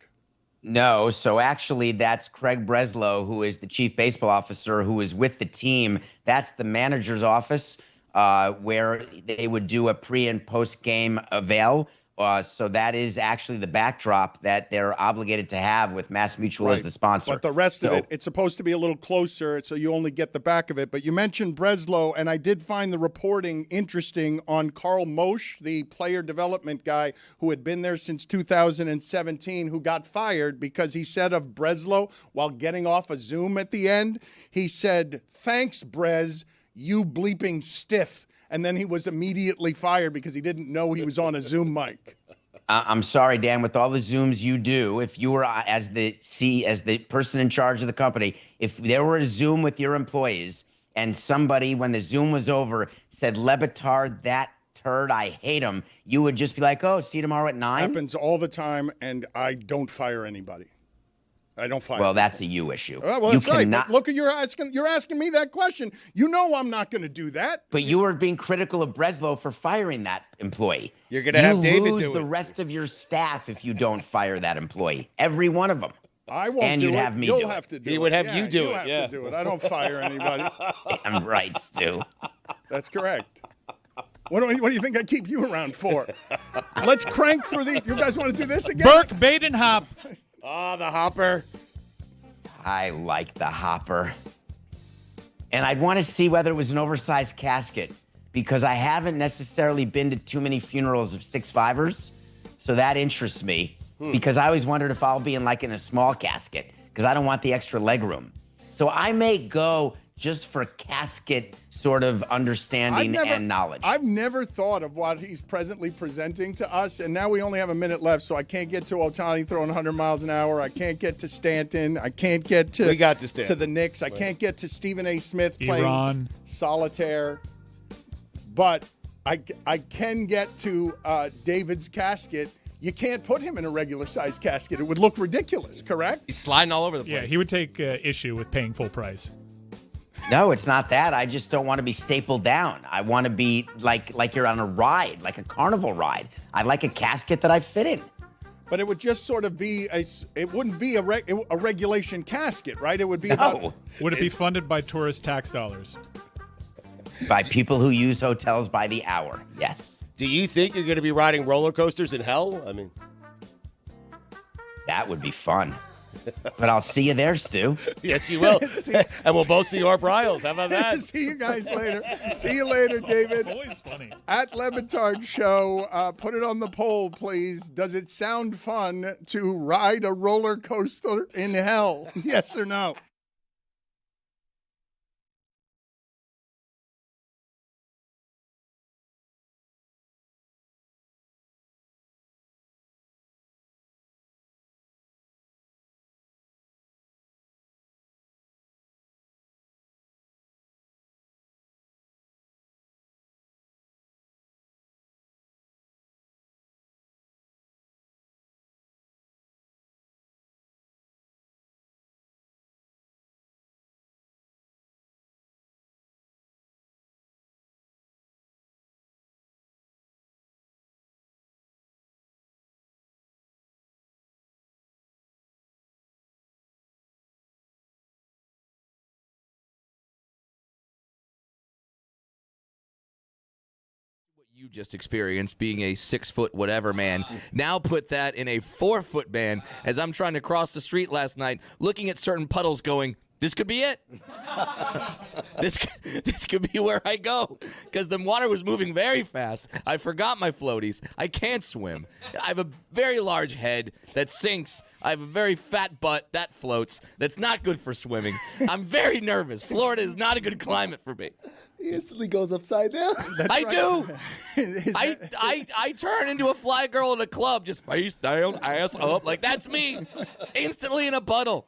No, so actually that's Craig Breslow, who is the chief baseball officer, who is with the team. That's the manager's office where they would do a pre and post game avail. So that is actually the backdrop that they're obligated to have with Mass Mutual as the sponsor. But the rest of it, it's supposed to be a little closer, so you only get the back of it. But you mentioned Breslow, and I did find the reporting interesting on Carl Mosch, the player development guy who had been there since 2017, who got fired because he said of Breslow, while getting off a Zoom at the end, he said, "Thanks, Brez, you bleeping stiff." And then he was immediately fired because he didn't know he was on a Zoom mic. I'm sorry, Dan, with all the Zooms you do, if you were as the person in charge of the company, if there were a Zoom with your employees and somebody, when the Zoom was over, said, "Le Batard, that turd, I hate him, you would just be like, oh, see you tomorrow at 9? Happens all the time, and I don't fire anybody. I don't fire. Well, that's a you issue. Well, you that's right. cannot. Look, you're asking me that question. You know I'm not going to do that. But you were being critical of Breslow for firing that employee. You're going to have David lose do the it. rest of your staff if you don't fire that employee. Every one of them. I won't and do you'd it. have me You'll do have it. to do He it. would have Yeah, you do it, have yeah. to do it. I don't fire anybody. I'm right, Stu. That's correct. What do you think I keep you around for? Let's crank through these. You guys want to do this again? Burke Badenhop. Oh, the hopper. I like the hopper. And I'd want to see whether it was an oversized casket because I haven't necessarily been to too many funerals of 6'5"ers. So that interests me because I always wondered if I'll be in a small casket because I don't want the extra leg room. So I may go just for casket sort of understanding and knowledge. I've never thought of what he's presently presenting to us, and now we only have a minute left, so I can't get to Ohtani throwing 100 miles an hour. I can't get to Stanton. I can't get to, We got to Stanton. to the Knicks. I can't get to Stephen A. Smith playing Iran. solitaire. But I can get to David's casket. You can't put him in a regular-sized casket. It would look ridiculous, correct? He's sliding all over the place. Yeah, he would take issue with paying full price. No, it's not that. I just don't want to be stapled down. I want to be like you're on a ride, like a carnival ride. I'd like a casket that I fit in. But it would just sort of be it wouldn't be a regulation casket, right? It would be about. Would it be funded by tourist tax dollars? By people who use hotels by the hour, yes. Do you think you're going to be riding roller coasters in hell? I mean, that would be fun. But I'll see you there, Stu. Yes, you will. And we'll both see our Bryles. How about that? See you guys later. See you later, David. Always funny. At Le Batard Show, put it on the poll, please. Does it sound fun to ride a roller coaster in hell? Yes or no? You just experienced being a 6-foot whatever man. Now put that in a 4-foot man as I'm trying to cross the street last night, looking at certain puddles going, this could be it. This could be where I go because the water was moving very fast. I forgot my floaties. I can't swim. I have a very large head that sinks. I have a very fat butt that floats. That's not good for swimming. I'm very nervous. Florida is not a good climate for me. He instantly goes upside down. I do. I turn into a fly girl in a club, just face down, ass up. Like, that's me. Instantly in a puddle.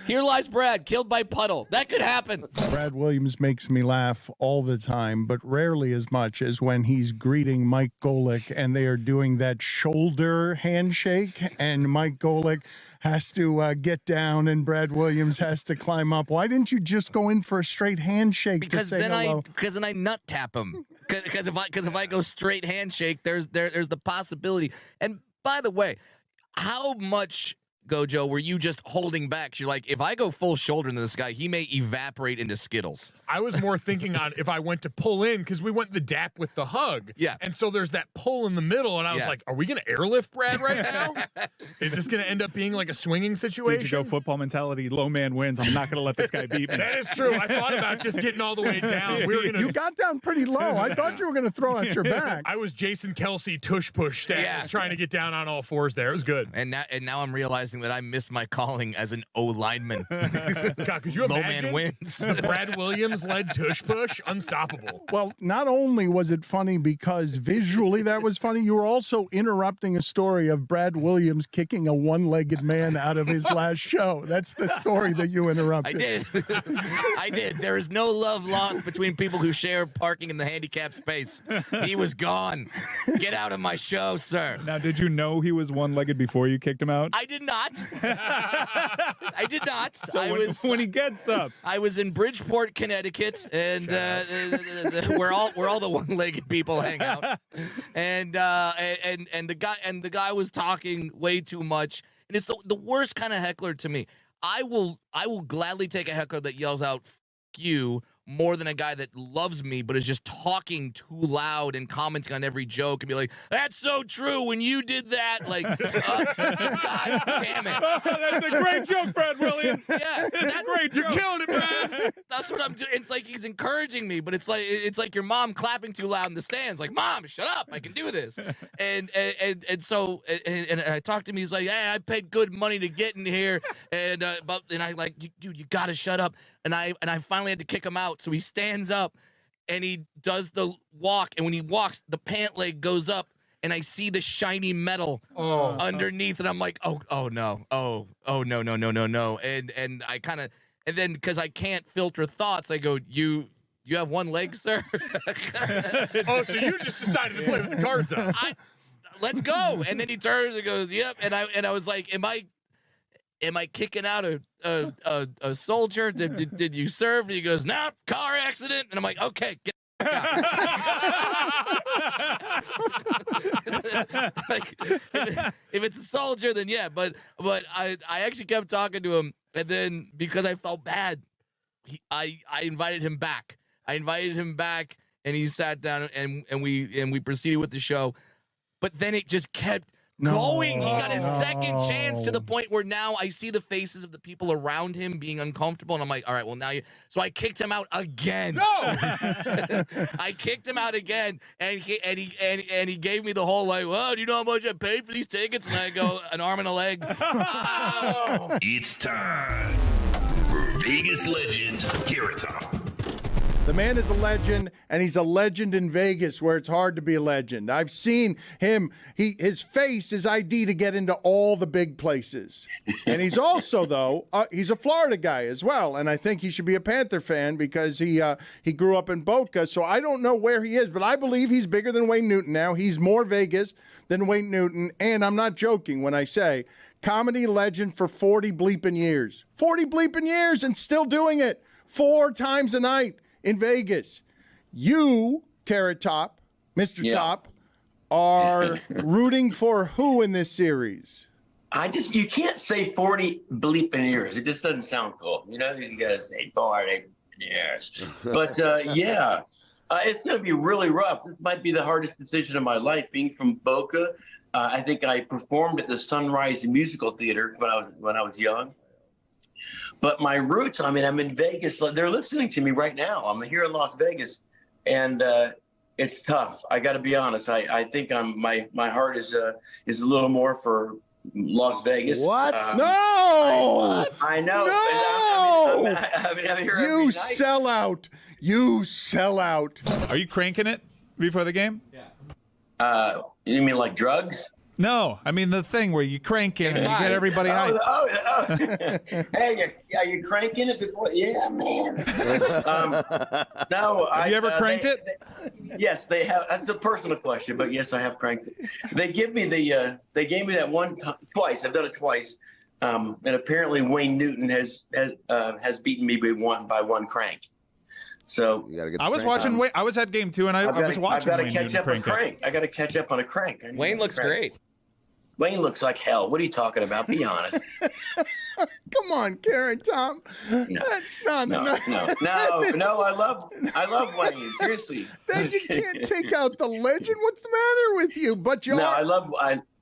Here lies Brad, killed by puddle. That could happen. Brad Williams makes me laugh all the time, but rarely as much as when he's greeting Mike Golick and they are doing that shoulder handshake, and Mike Golick has to get down and Brad Williams has to climb up. Why didn't you just go in for a straight handshake Because to say hello? Because then I nut tap him. Because if I go straight handshake, there's the possibility. And by the way, how much, Gojo, were you just holding back? You're like, if I go full shoulder into this guy, he may evaporate into Skittles. I was more thinking on if I went to pull in, because we went the dap with the hug. Yeah. And so there's that pull in the middle, and I was like, are we going to airlift Brad right now? Is this going to end up being like a swinging situation? Did you go football mentality, low man wins, I'm not going to let this guy beat me. That is true. I thought about just getting all the way down. We were gonna... You got down pretty low. I thought you were going to throw out your back. I was Jason Kelsey tush push stats trying to get down on all fours there. It was good. And now I'm realizing realizing that I missed my calling as an O lineman. God, could you Low imagine? man wins. The Brad Williams led tush push, unstoppable. Well, not only was it funny because visually that was funny, you were also interrupting a story of Brad Williams kicking a one-legged man out of his last show. That's the story that you interrupted. I did. I did. There is no love lost between people who share parking in the handicapped space. He was gone. Get out of my show, sir. Now, did you know he was one-legged before you kicked him out? I did not. I did not. So when he gets up, I was in Bridgeport, Connecticut, and where all the one-legged people hang out. And the guy was talking way too much, and it's the worst kind of heckler to me. I will gladly take a heckler that yells out "F you" more than a guy that loves me but is just talking too loud and commenting on every joke and be like, "That's so true when you did that." Like, God damn it. That's a great joke, Brad Williams. Yeah, that's great. You're killing it, Brad. That's what I'm doing. It's like he's encouraging me, but it's like your mom clapping too loud in the stands. Like, "Mom, shut up! I can do this." And so I talked to him. He's like, "Hey, I paid good money to get in here," and I like, "Dude, you gotta shut up." And I finally had to kick him out. So he stands up and he does the walk, and when he walks, the pant leg goes up, and I see the shiny metal underneath, and I'm like, oh no, no. And I kind of, and then because I can't filter thoughts, I go, you have one leg, sir? Oh, so you just decided to play with the cards up. Let's go. And then he turns and goes, yep. And I was like, am I kicking out a soldier? Did you serve? And he goes, "No, car accident." And I'm like, okay, get like, if it's a soldier, then yeah. But I actually kept talking to him, and then because I felt bad, I invited him back. And he sat down, and we proceeded with the show. But then it just kept going. He got his second chance to the point where now I see the faces of the people around him being uncomfortable, and I'm like, all right, well, now you. So I kicked him out again. No, I kicked him out again, and he gave me the whole like, well, do you know how much I paid for these tickets? And I go, an arm and a leg. Oh. It's time for Vegas legend Carrot Top. The man is a legend, and he's a legend in Vegas where it's hard to be a legend. I've seen him. His face is ID to get into all the big places. And he's also, though, he's a Florida guy as well, and I think he should be a Panther fan because he grew up in Boca. So I don't know where he is, but I believe he's bigger than Wayne Newton now. He's more Vegas than Wayne Newton, and I'm not joking when I say comedy legend for 40 bleeping years. 40 bleeping years and still doing it 4 times a night. In Vegas, you, Carrot Top, Mr. Top, are rooting for who in this series? You can't say 40 bleeping years. It just doesn't sound cool. You know, you gotta say 40 years. But it's gonna be really rough. This might be the hardest decision of my life. Being from Boca, I think I performed at the Sunrise Musical Theater when I was young. But my roots, I mean, I'm in Vegas. They're listening to me right now. I'm here in Las Vegas, and it's tough. I got to be honest. I think my heart is a little more for Las Vegas. What? No! I know. No! I'm here you every night. sell out. You sell out. Are you cranking it before the game? Yeah. You mean like drugs? No, I mean the thing where you crank it and you get everybody hyped. Hey, are you cranking it before? Yeah, man. No, have you ever cranked it? Yes, they have. That's a personal question, but yes, I have cranked it. They gave me that one twice. I've done it twice, and apparently Wayne Newton has beaten me by one crank. So I was watching. I was at game 2, and I was watching. I've got to catch up on crank. I got to catch up on a crank. Wayne looks great. Wayne looks like hell. What are you talking about? Be honest. Come on, Carrot Top. No. That's not enough. No. I love Wayne. Seriously. Then you can't take out the legend. What's the matter with you? But you are.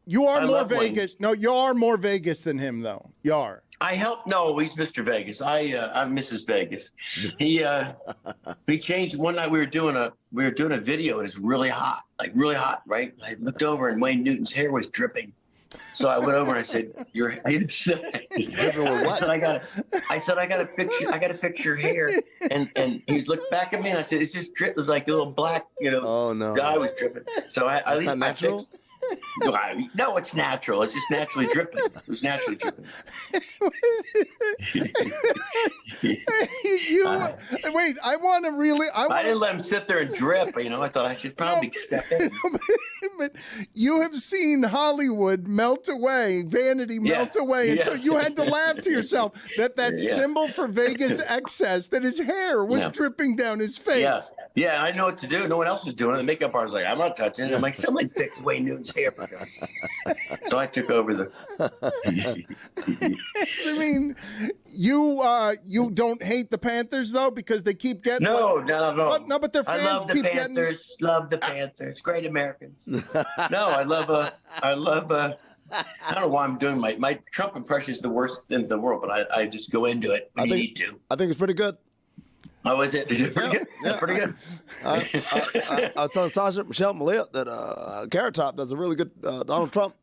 You are more Vegas. No, you are more Vegas than him, though. You are. I helped. No, he's Mr. Vegas. I'm Mrs. Vegas. He changed one night. We were doing a video, and it's really hot, right? I looked over, and Wayne Newton's hair was dripping. So I went over and I said, I said, I got to fix your hair. And he looked back at me and I said, it's just drip. It was like a little black, guy was dripping. So I fixed. No, it's natural. It's just naturally dripping. It was naturally dripping. Wait, I want to really. I didn't let him sit there and drip. I thought I should probably step in. But you have seen Hollywood melt away, vanity melt away, and so you had to laugh to yourself that symbol for Vegas excess, that his hair was dripping down his face. Yeah, I know what to do. No one else was doing it. The makeup artist was like, I'm not touching it. I'm like, someone fix Wayne Newton's hair. So I took over the. I mean, you don't hate the Panthers though, because they keep getting no. No, but their fans I love the keep Panthers. Love the Panthers. Great Americans. No, I love. I don't know why I'm doing my Trump impression is the worst in the world, but I just go into it when you need to. I think it's pretty good. Oh, is it? Is it pretty good? That's pretty good. I was telling Sasha Michelle Malia that Carrot Top does a really good Donald Trump.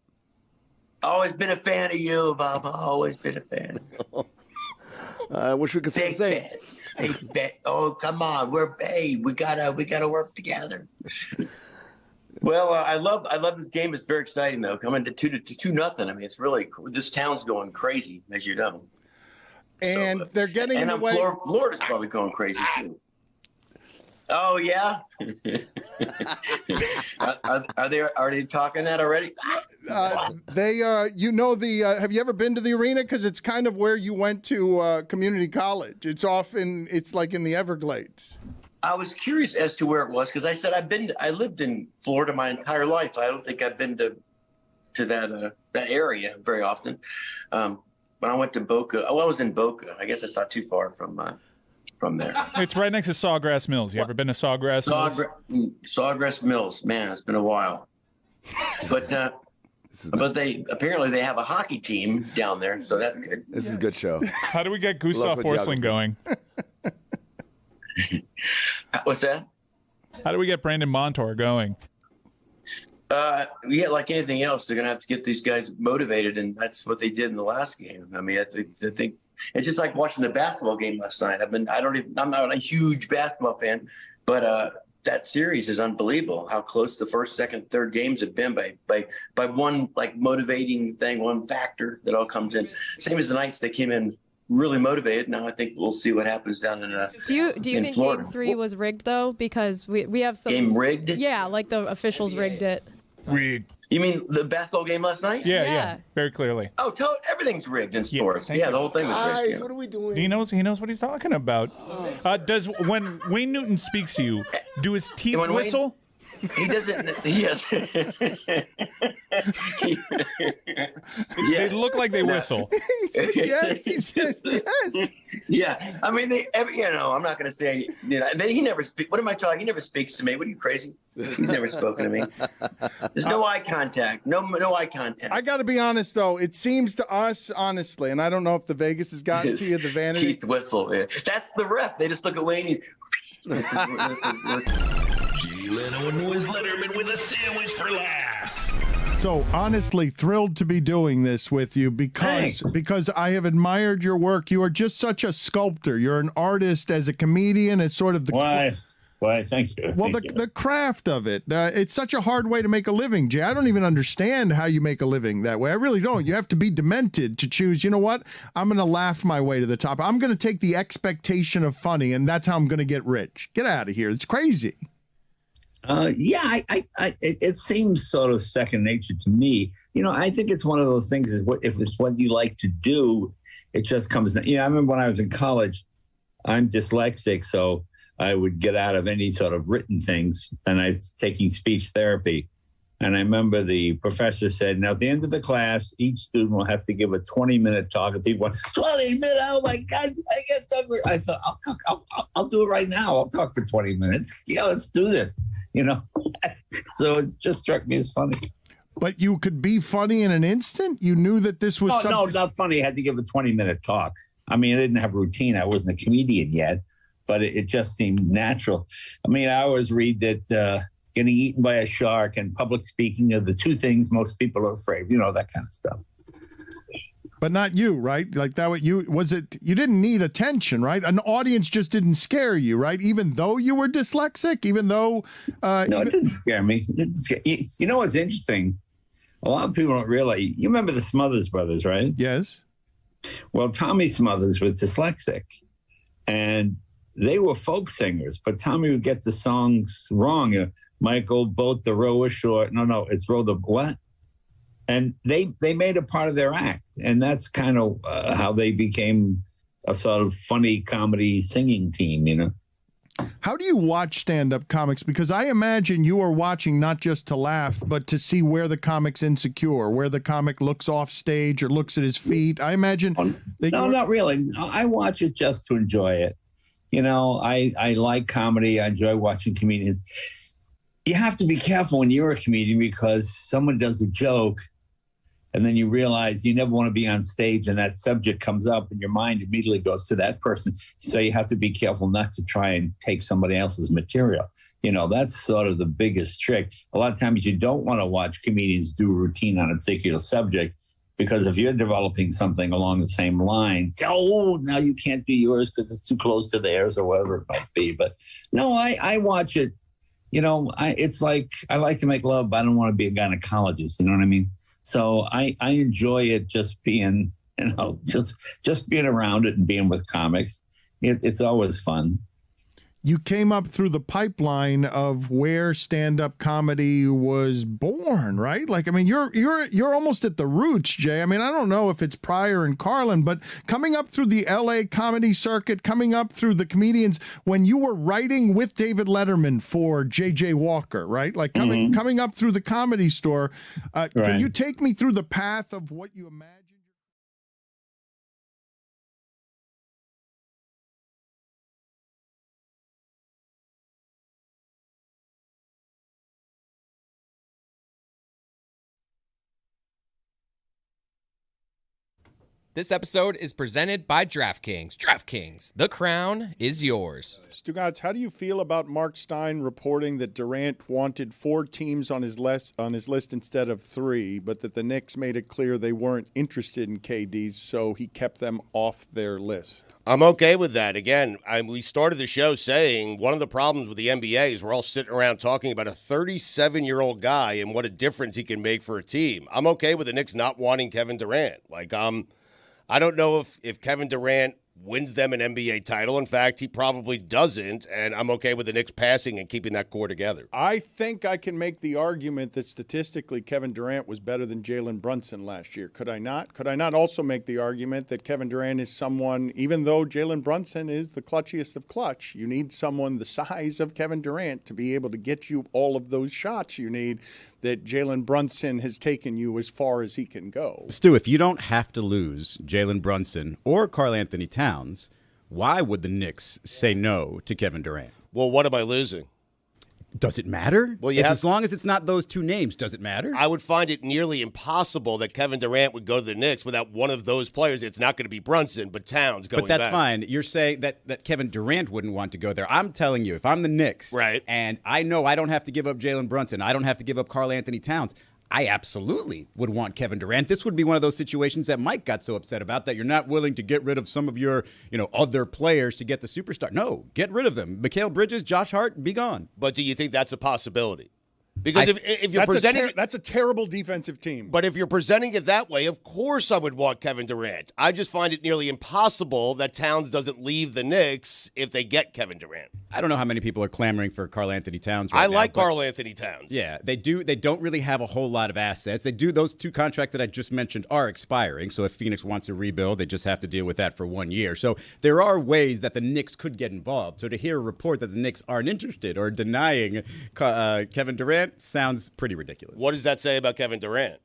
Always been a fan of you, Bob. Always been a fan. I wish we could say the same. Oh, come on, we gotta work together. Well, I love this game. It's very exciting though. Coming to 2-0. I mean, it's really this town's going crazy, as you know. And they're getting in the way. Florida's probably going crazy too. Oh yeah. Are they talking that already? They have you ever been to the arena? Because it's kind of where you went to community college. It's like in the Everglades. I was curious as to where it was because I said I lived in Florida my entire life. I don't think I've been to that area very often. When I went to Boca, I was in Boca. I guess it's not too far from there. It's right next to Sawgrass Mills. You ever been to Sawgrass Mills? Sawgrass Mills, man, it's been a while. But they apparently have a hockey team down there, so that's good. This is a good show. How do we get Gustav Forsling going? What's that? How do we get Brandon Montour going? Like anything else, they're gonna have to get these guys motivated, and that's what they did in the last game. I mean, I think it's just like watching the basketball game last night. I'm not a huge basketball fan, but that series is unbelievable. How close the first, second, third games have been by one like motivating thing, one factor that all comes in. Same as the Knights, they came in really motivated. Now I think we'll see what happens down in Do you think Florida. Game 3 was rigged though? Because we have some game rigged. Yeah, like the officials rigged it. Rigged. You mean the basketball game last night? Yeah, very clearly. Oh, everything's rigged in sports. Yeah, the whole thing was rigged. What are we doing? He knows what he's talking about. Does when Wayne Newton speaks to you, do his teeth whistle? He doesn't. Yes. They look like they whistle. He said yes. He said yes. Yeah, I mean, I'm not going to say. He never speaks. What am I talking? He never speaks to me. What are you crazy? He's never spoken to me. There's no eye contact. No eye contact. I got to be honest though. It seems to us, honestly, and I don't know if the Vegas has gotten to you. The vanity teeth whistle. Yeah. That's the ref. They just look at Wayne. Jay Leno and Noise Letterman with a sandwich for laughs. So honestly, thrilled to be doing this with you because I have admired your work. You are just such a sculptor. You're an artist as a comedian. It's sort of the Why? Thank you. Well, the craft of it. It's such a hard way to make a living, Jay. I don't even understand how you make a living that way. I really don't. You have to be demented to choose. You know what? I'm going to laugh my way to the top. I'm going to take the expectation of funny, and that's how I'm going to get rich. Get out of here. It's crazy. It seems sort of second nature to me. I think it's one of those things. If it's what you like to do, it just comes. I remember when I was in college, I'm dyslexic, so I would get out of any sort of written things, and I was taking speech therapy. And I remember the professor said, now at the end of the class, each student will have to give a 20-minute talk. And people went, 20 minutes? Oh my God, I get done. I thought, I'll do it right now. I'll talk for 20 minutes. Yeah, let's do this. So it just struck me as funny. But you could be funny in an instant? You knew that this was something? No, not funny. I had to give a 20-minute talk. I mean, I didn't have a routine. I wasn't a comedian yet, but it just seemed natural. I mean, I always read that, getting eaten by a shark, and public speaking are the two things most people are afraid of. You know, that kind of stuff. But not you, right? Like that. What you was it? You didn't need attention, right? An audience just didn't scare you, right? Even though you were dyslexic, even though. No, it didn't scare me. It didn't scare. You know what's interesting? A lot of people don't realize. You remember the Smothers Brothers, right? Yes. Well, Tommy Smothers was dyslexic, and they were folk singers. But Tommy would get the songs wrong. Michael, boat the row ashore. No, it's row the what? And they made it part of their act. And that's kind of how they became a sort of funny comedy singing team, you know? How do you watch stand-up comics? Because I imagine you are watching not just to laugh, but to see where the comic's insecure, where the comic looks off stage or looks at his feet. I imagine. No, not really. I watch it just to enjoy it. You know, I like comedy. I enjoy watching comedians. You have to be careful when you're a comedian because someone does a joke and then you realize you never want to be on stage and that subject comes up and your mind immediately goes to that person. So you have to be careful not to try and take somebody else's material. You know, that's sort of the biggest trick. A lot of times you don't want to watch comedians do a routine on a particular subject because if you're developing something along the same line, oh, now you can't do yours because it's too close to theirs or whatever it might be. But no, I watch it. You know, it's like I like to make love, but I don't want to be a gynecologist. You know what I mean? So I enjoy it just being, you know, just being around it and being with comics. It's always fun. You came up through the pipeline of where stand-up comedy was born, right? Like, I mean, you're almost at the roots, Jay. I mean, I don't know if it's Pryor and Carlin, but coming up through the LA comedy circuit, coming up through the comedians, when you were writing with David Letterman for J.J. Walker, right? Like coming up through the Comedy Store. Can you take me through the path of what you imagine? This episode is presented by DraftKings. DraftKings, the crown is yours. Stugotz, how do you feel about Mark Stein reporting that Durant wanted 4 teams on his list instead of 3, but that the Knicks made it clear they weren't interested in KD, so he kept them off their list? I'm okay with that. Again, we started the show saying one of the problems with the NBA is we're all sitting around talking about a 37-year-old guy and what a difference he can make for a team. I'm okay with the Knicks not wanting Kevin Durant. I don't know if Kevin Durant wins them an NBA title. In fact, he probably doesn't, and I'm okay with the Knicks passing and keeping that core together. I think I can make the argument that statistically Kevin Durant was better than Jalen Brunson last year. Could I not? Could I not also make the argument that Kevin Durant is someone, even though Jalen Brunson is the clutchiest of clutch, you need someone the size of Kevin Durant to be able to get you all of those shots you need, that Jalen Brunson has taken you as far as he can go. Stu, if you don't have to lose Jalen Brunson or Karl Anthony Towns, why would the Knicks say no to Kevin Durant? Well, what am I losing? Does it matter? Well, as long as it's not those 2 names, does it matter? I would find it nearly impossible that Kevin Durant would go to the Knicks without one of those players. It's not going to be Brunson, but Towns going back. But that's fine. You're saying that Kevin Durant wouldn't want to go there. I'm telling you, if I'm the Knicks, right, and I know I don't have to give up Jalen Brunson, I don't have to give up Karl Anthony Towns, I absolutely would want Kevin Durant. This would be one of those situations that Mike got so upset about, that you're not willing to get rid of some of your, other players to get the superstar. No, get rid of them. Mikal Bridges, Josh Hart, be gone. But do you think that's a possibility? Because if you're presenting that's a terrible defensive team. But if you're presenting it that way, of course I would want Kevin Durant. I just find it nearly impossible that Towns doesn't leave the Knicks if they get Kevin Durant. I don't know how many people are clamoring for Karl Anthony Towns right I now. like Karl Anthony Towns. Yeah, they do. They don't really have a whole lot of assets. They do. Those 2 contracts that I just mentioned are expiring. So if Phoenix wants to rebuild, they just have to deal with that for 1 year. So there are ways that the Knicks could get involved. So to hear a report that the Knicks aren't interested or denying Kevin Durant sounds pretty ridiculous. What does that say about Kevin Durant?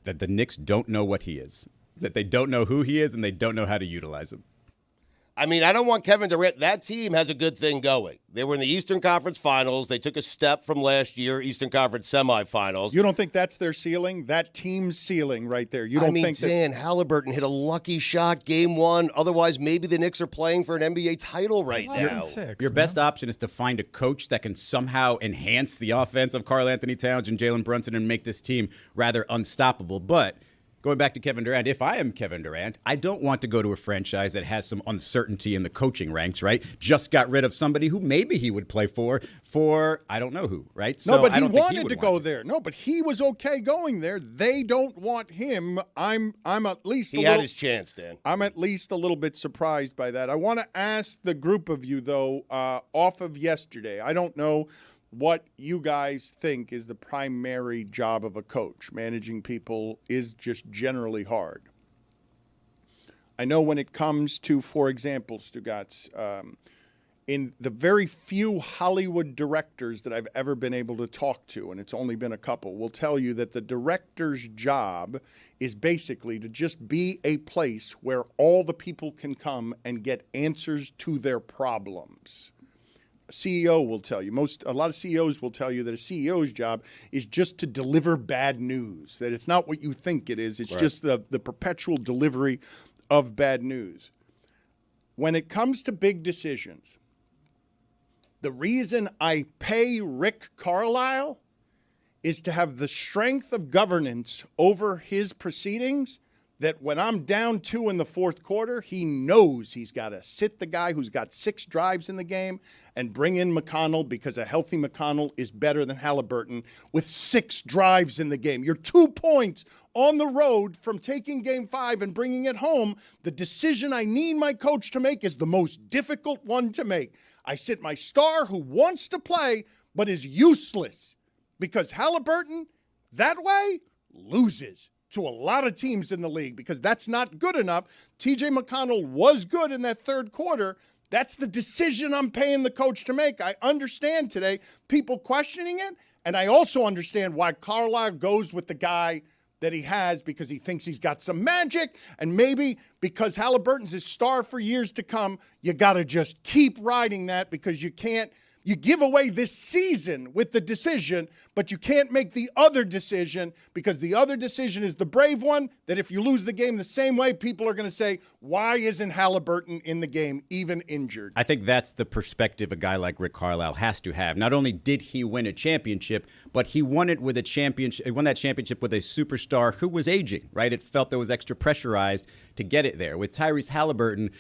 That the Knicks don't know what he is, that they don't know who he is, and they don't know how to utilize him. I mean, I don't want Kevin Durant. That team has a good thing going. They were in the Eastern Conference Finals. They took a step from last year, Eastern Conference semifinals. You don't think that's their ceiling? That team's ceiling right there. You don't think Dan Halliburton hit a lucky shot game one. Otherwise, maybe the Knicks are playing for an NBA title right now. Your best option is to find a coach that can somehow enhance the offense of Karl Anthony Towns and Jalen Brunson and make this team rather unstoppable. But going back to Kevin Durant, if I am Kevin Durant, I don't want to go to a franchise that has some uncertainty in the coaching ranks, right? Just got rid of somebody who maybe he would play for I don't know who, right? No, but he wanted to go there. No, but he was okay going there. They don't want him. I'm at least he had his chance, Dan. I'm at least a little bit surprised by that. I want to ask the group of you, though, off of yesterday. I don't know what you guys think is the primary job of a coach. Managing people is just generally hard. I know when it comes to, for example, Stugotz, in the very few Hollywood directors that I've ever been able to talk to, and it's only been a couple, will tell you that the director's job is basically to just be a place where all the people can come and get answers to their problems. CEO will tell you, a lot of CEOs will tell you that a CEO's job is just to deliver bad news, that it's not what you think it is. It's just the perpetual delivery of bad news. When it comes to big decisions, the reason I pay Rick Carlisle is to have the strength of governance over his proceedings, that when I'm down 2 in the fourth quarter, he knows he's got to sit the guy who's got 6 drives in the game and bring in McConnell, because a healthy McConnell is better than Halliburton with 6 drives in the game. You're 2 points on the road from taking game 5 and bringing it home. The decision I need my coach to make is the most difficult one to make. I sit my star who wants to play but is useless, because Halliburton, that way, loses to a lot of teams in the league, because that's not good enough. TJ McConnell was good in that third quarter. That's the decision I'm paying the coach to make. I understand today people questioning it, and I also understand why Carlisle goes with the guy that he has, because he thinks he's got some magic, and maybe because Halliburton's his star for years to come, you got to just keep riding that, because you give away this season with the decision, but you can't make the other decision, because the other decision is the brave one, that if you lose the game the same way, people are going to say, why isn't Halliburton in the game, even injured? I think that's the perspective a guy like Rick Carlisle has to have. Not only did he win a championship, but he won it with a championship. He won that championship with a superstar who was aging, right? It felt there was extra pressurized to get it there. With Tyrese Halliburton,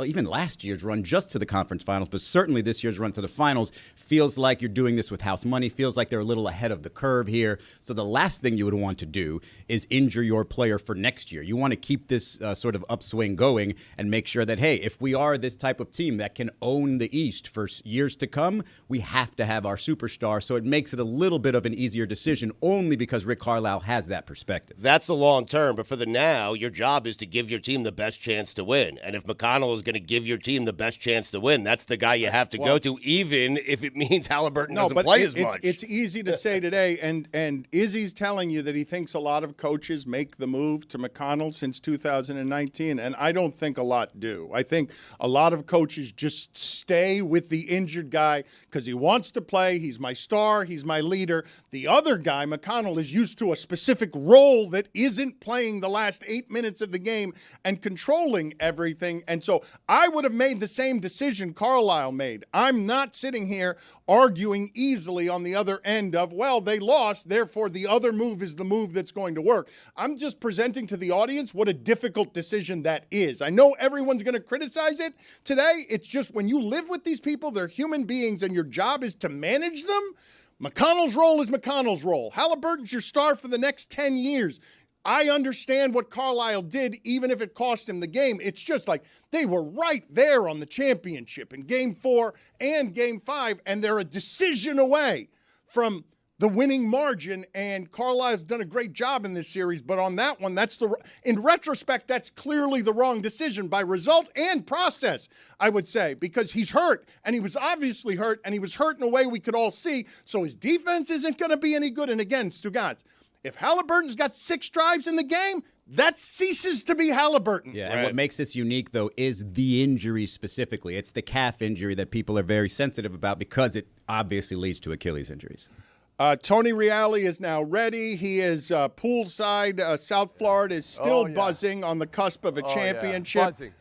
even last year's run just to the conference finals, but certainly this year's run to the finals, feels like you're doing this with house money, feels like they're a little ahead of the curve here. So the last thing you would want to do is injure your player for next year. You want to keep this sort of upswing going and make sure that, hey, if we are this type of team that can own the East for years to come, we have to have our superstar. So it makes it a little bit of an easier decision, only because Rick Carlisle has that perspective. That's the long term, but for the now, your job is to give your team the best chance to win. And if McConnell is going to give your team the best chance to win, that's the guy you have to go to, even if it means Halliburton doesn't play as much. It's easy to say today, and Izzy's telling you that he thinks a lot of coaches make the move to McConnell since 2019, and I don't think a lot do. I think a lot of coaches just stay with the injured guy because he wants to play. He's my star. He's my leader. The other guy, McConnell, is used to a specific role that isn't playing the last 8 minutes of the game and controlling everything. And so I would have made the same decision Carlisle made. I'm not sitting here arguing easily on the other end of, well, they lost, therefore the other move is the move that's going to work. I'm just presenting to the audience what a difficult decision that is. I know everyone's going to criticize it today. It's just when you live with these people, they're human beings, and your job is to manage them. McConnell's role is McConnell's role. Halliburton's your star for the next 10 years. I understand what Carlisle did, even if it cost him the game. It's just like they were right there on the championship in Game 4 and Game 5, and they're a decision away from the winning margin, and Carlisle's done a great job in this series, but on that one, in retrospect, that's clearly the wrong decision by result and process, I would say, because he's hurt, and he was obviously hurt, and he was hurt in a way we could all see, so his defense isn't going to be any good. And again, Stugotz, If Halliburton's got 6 drives in the game, that ceases to be Halliburton. Yeah, and what makes this unique, though, is the injury specifically. It's the calf injury that people are very sensitive about because it obviously leads to Achilles injuries. Tony Reali is now ready. He is poolside. South Florida is still buzzing on the cusp of a championship. Buzzing.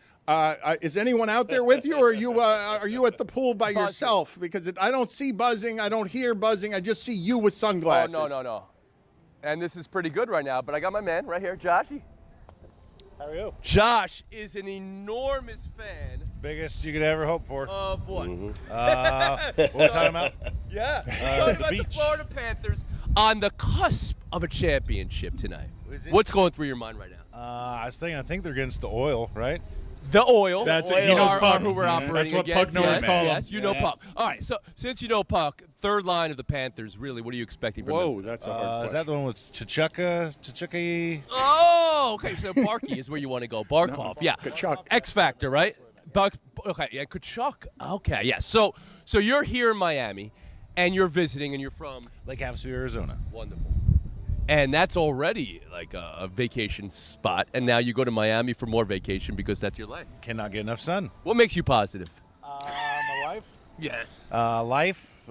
Is anyone out there with you, or are you at the pool by yourself? Because I don't see buzzing. I don't hear buzzing. I just see you with sunglasses. Oh, no. And this is pretty good right now, but I got my man right here, Joshy. How are you? Josh is an enormous fan. Biggest you could ever hope for. Of what? What are we talking about? Yeah. The Talking about beach. the Florida Panthers on the cusp of a championship tonight. What's going through your mind right now? I think they're against the oil, right? The oil. That's oil it. He knows are Puck. who we're operating That's what against. Puck knows call him. Yes, you know Puck. All right, so since you know Puck, third line of the Panthers, really, what are you expecting from them? That's a hard question. Is that the one with Chichuka? Oh, okay, so Barkey is where you want to go. Barkov, yeah. Kachuk. X Factor, right? Okay, yeah, Kachuk. Okay, yeah. So you're here in Miami, and you're visiting, and you're from? Lake Havasu, Arizona. Wonderful. And that's already like a vacation spot. And now you go to Miami for more vacation because that's your life. Cannot get enough sun. What makes you positive? My life? Yes. Life,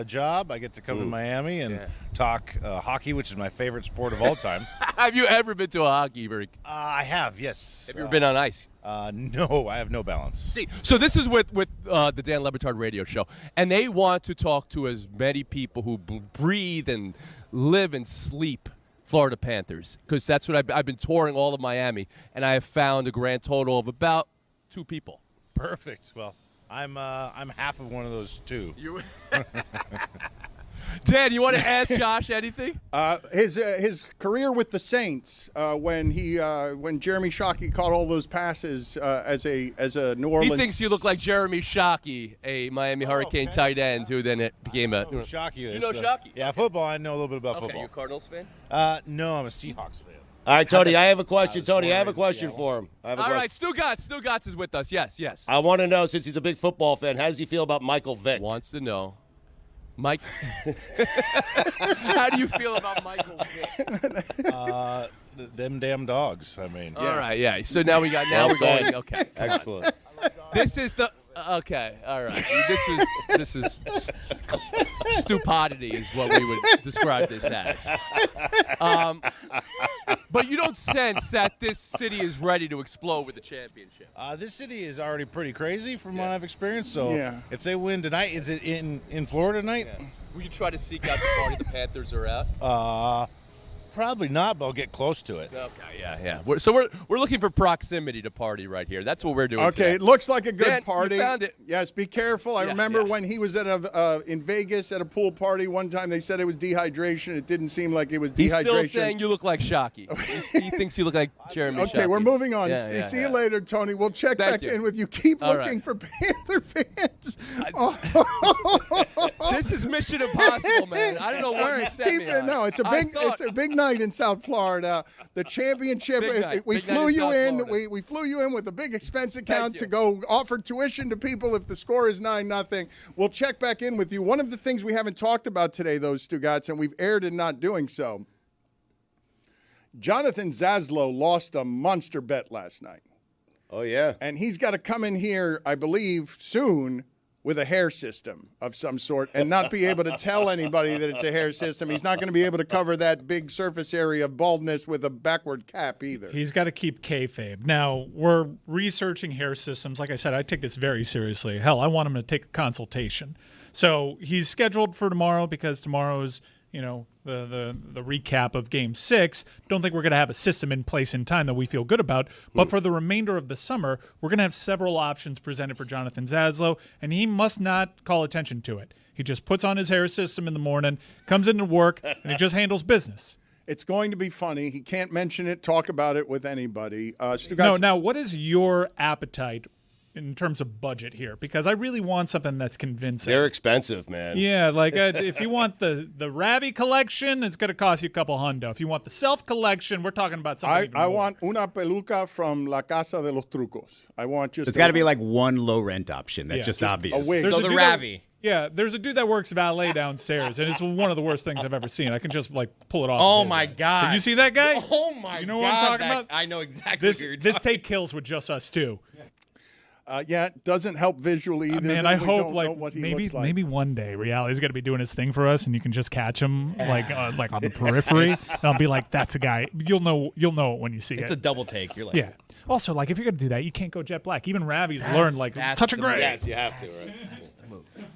job. I get to come to Miami and talk hockey, which is my favorite sport of all time. Have you ever been to a hockey rink? I have, yes. Have you ever been on ice? No, I have no balance. See, so this is with the Dan Le Batard Radio Show, and they want to talk to as many people who breathe and live and sleep Florida Panthers, because that's what I've been touring all of Miami, and I have found a grand total of about 2 people. Perfect. Well, I'm half of one of those 2. Dan, you want to ask Josh anything? His career with the Saints, when Jeremy Shockey caught all those passes as a New Orleans. He thinks you look like Jeremy Shockey, a Miami Hurricane tight end, who then it became a. Shockey is. You know Shockey? Yeah, football. I know a little bit about Okay, football. you a Cardinals fan? No, I'm a Seahawks fan. All right, Tony, I have a question. Tony, I have a question for him. All right, Stugotz is with us. Yes. I want to know, since he's a big football fan, how does he feel about Michael Vick? Wants to know. Mike, how do you feel about Michael Vick? Them damn dogs. I mean. All right, yeah. So now we're going. Okay, excellent. This is the. Okay, all right. This is stupidity is what we would describe this as. But you don't sense that this city is ready to explode with the championship. This city is already pretty crazy from what I've experienced. So Yeah. if they win tonight, is it in Florida tonight? Yeah. Will you try to seek out the party the Panthers are at? Probably not, but I'll get close to it. Okay, yeah. We're looking for proximity to party right here. That's what we're doing. Okay, today. it looks like a good Dan, party. You found it. Yes, be careful. I remember when he was at in Vegas at a pool party one time. They said it was dehydration. It didn't seem like it was He's dehydration. still saying you look like Shockey. He thinks you look like Jeremy. Okay, Shockey. we're moving on. Yeah, See you later, Tony. We'll check Thank back you. in with you. Keep All looking right. for Panther fans. This is Mission Impossible, man. I don't know what you set me on. No, it's a big night in South Florida. The championship. Big night. We Big night flew in you South in. Florida. We flew you in with a big expense account to go offer tuition to people if the score is 9-0. We'll check back in with you. One of the things we haven't talked about today, though, Stugotz, and we've erred in not doing so. Jonathan Zazzlo lost a monster bet last night. Oh, yeah. And he's got to come in here, I believe, soon with a hair system of some sort and not be able to tell anybody that it's a hair system. He's not going to be able to cover that big surface area of baldness with a backward cap either. He's got to keep kayfabe. Now, we're researching hair systems. Like I said, I take this very seriously. Hell, I want him to take a consultation. So he's scheduled for tomorrow because tomorrow's, the recap of Game 6. Don't think we're going to have a system in place in time that we feel good about. But for the remainder of the summer, we're going to have several options presented for Jonathan Zazzlo, and he must not call attention to it. He just puts on his hair system in the morning, comes into work, and he just handles business. It's going to be funny. He can't mention it, talk about it with anybody. Now, what is your appetite in terms of budget here? Because I really want something that's convincing. They're expensive, man. Yeah, like if you want the Ravi collection, it's going to cost you a couple hundo. If you want the Self collection, we're talking about something even I more. want una peluca from La Casa de los Trucos. I want just There's got to be like one low rent option that's just obvious. A wig. So So the Ravi. Yeah, there's a dude that works valet downstairs, and it's one of the worst things I've ever seen. I can just pull it off. Oh my God! Have you see that guy? Oh my God! You know what I'm talking about? I know exactly This what you're this talking. take kills with just us two. Yeah, it doesn't help visually either. Man, then I we hope don't know what he maybe looks like. maybe one day Reality's gonna be doing his thing for us, and you can just catch him like on the periphery. And I'll be like, "That's a guy." You'll know it when you see it. It's a double take. You're like, Yeah. Also, if you're gonna do that, you can't go jet black. Even Ravi's learned touch a gray. Yes, you have to. Right? That's the move.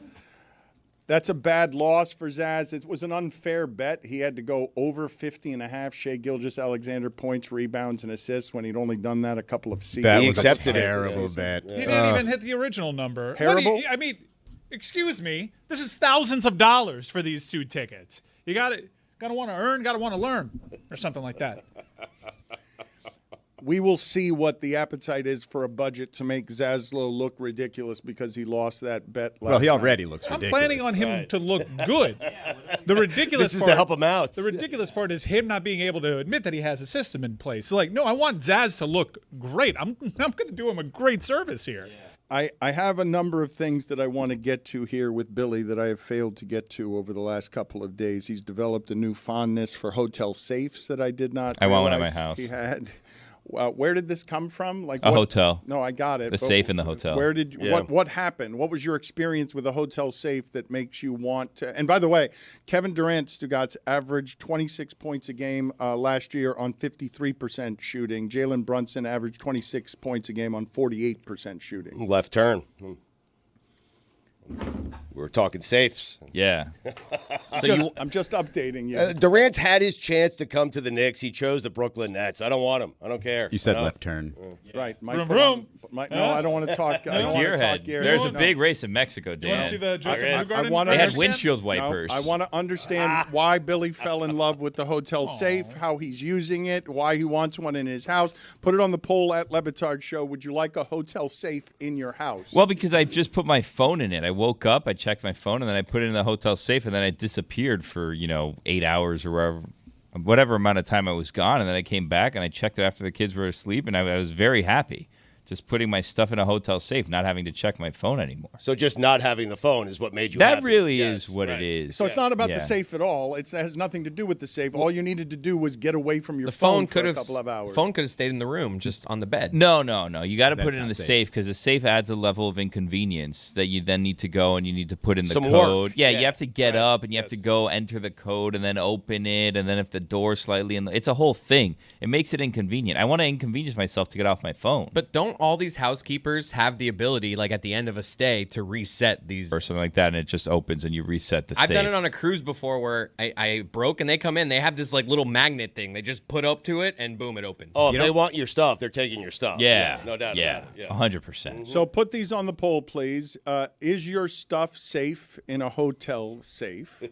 That's a bad loss for Zaz. It was an unfair bet. He had to go over 50.5 Shea Gilgeous-Alexander points, rebounds, and assists when he'd only done that a couple of seasons. That He was accepted a it. terrible bet. He didn't even hit the original number. Terrible? I mean, excuse me. This is thousands of dollars for these 2 tickets. You gotta want to earn, gotta want to learn, or something like that. We will see what the appetite is for a budget to make Zazzlo look ridiculous because he lost that bet last Well, he night. already looks I'm ridiculous. planning on him to look good. The ridiculous This is part, to help him out. The ridiculous part is him not being able to admit that he has a system in place. So no, I want Zaz to look great. I'm going to do him a great service here. I have a number of things that I want to get to here with Billy that I have failed to get to over the last couple of days. He's developed a new fondness for hotel safes that I did not I want one at realize my house. He had. Where did this come from? Like A hotel. No, I got it. The but safe in the hotel. Where did what happened? What was your experience with a hotel safe that makes you want to? And by the way, Kevin Durant, Stugotz, averaged 26 points a game last year on 53% shooting. Jalen Brunson averaged 26 points a game on 48% shooting. Left turn. We were talking safes. Yeah. I'm just updating you. Durant's had his chance to come to the Knicks. He chose the Brooklyn Nets. I don't want him. I don't care. You said Enough. left turn. Right. Vroom, vroom. No, I don't want to talk. I don't want to talk Gearhead. gear. There's a No. big race in Mexico, You want to Dan. see the Joseph I Newgarden? wanna They had understand- windshield No, wipers. I want to understand why Billy fell in love with the hotel safe, how he's using it, why he wants one in his house. Put it on the poll at Le Batard Show. Would you like a hotel safe in your house? Well, because I just put my phone in it. I woke up, I checked my phone, and then I put it in the hotel safe, and then I disappeared for 8 hours or whatever amount of time I was gone, and then I came back and I checked it after the kids were asleep, and I was very happy. Just putting my stuff in a hotel safe, not having to check my phone anymore. So just not having the phone is what made you That happy. really Yes, is what right. it is. So it's not about Yeah. the safe at all. It has nothing to do with the safe. All you needed to do was get away from your The phone phone for could a have couple of hours. phone could have stayed in the room, just on the bed. No. You got to put That's it in not the safe. safe because the safe adds a level of inconvenience that you then need to go and you need to put in the Some code. work. Yeah, Yeah, you have to get right. up and you have to go enter the code and then open it, and then if the door's slightly it's a whole thing. It makes it inconvenient. I want to inconvenience myself to get off my phone. But don't all these housekeepers have the ability, like at the end of a stay, to reset these? Or something like that, and it just opens and you reset the I've safe. done it on a cruise before where I broke and they come in. They have this little magnet thing. They just put up to it and boom, it opens. Oh, if they want your stuff, they're taking your stuff. Yeah. No doubt Yeah. about it. Yeah. 100%. So put these on the poll, please. Is your stuff safe in a hotel safe?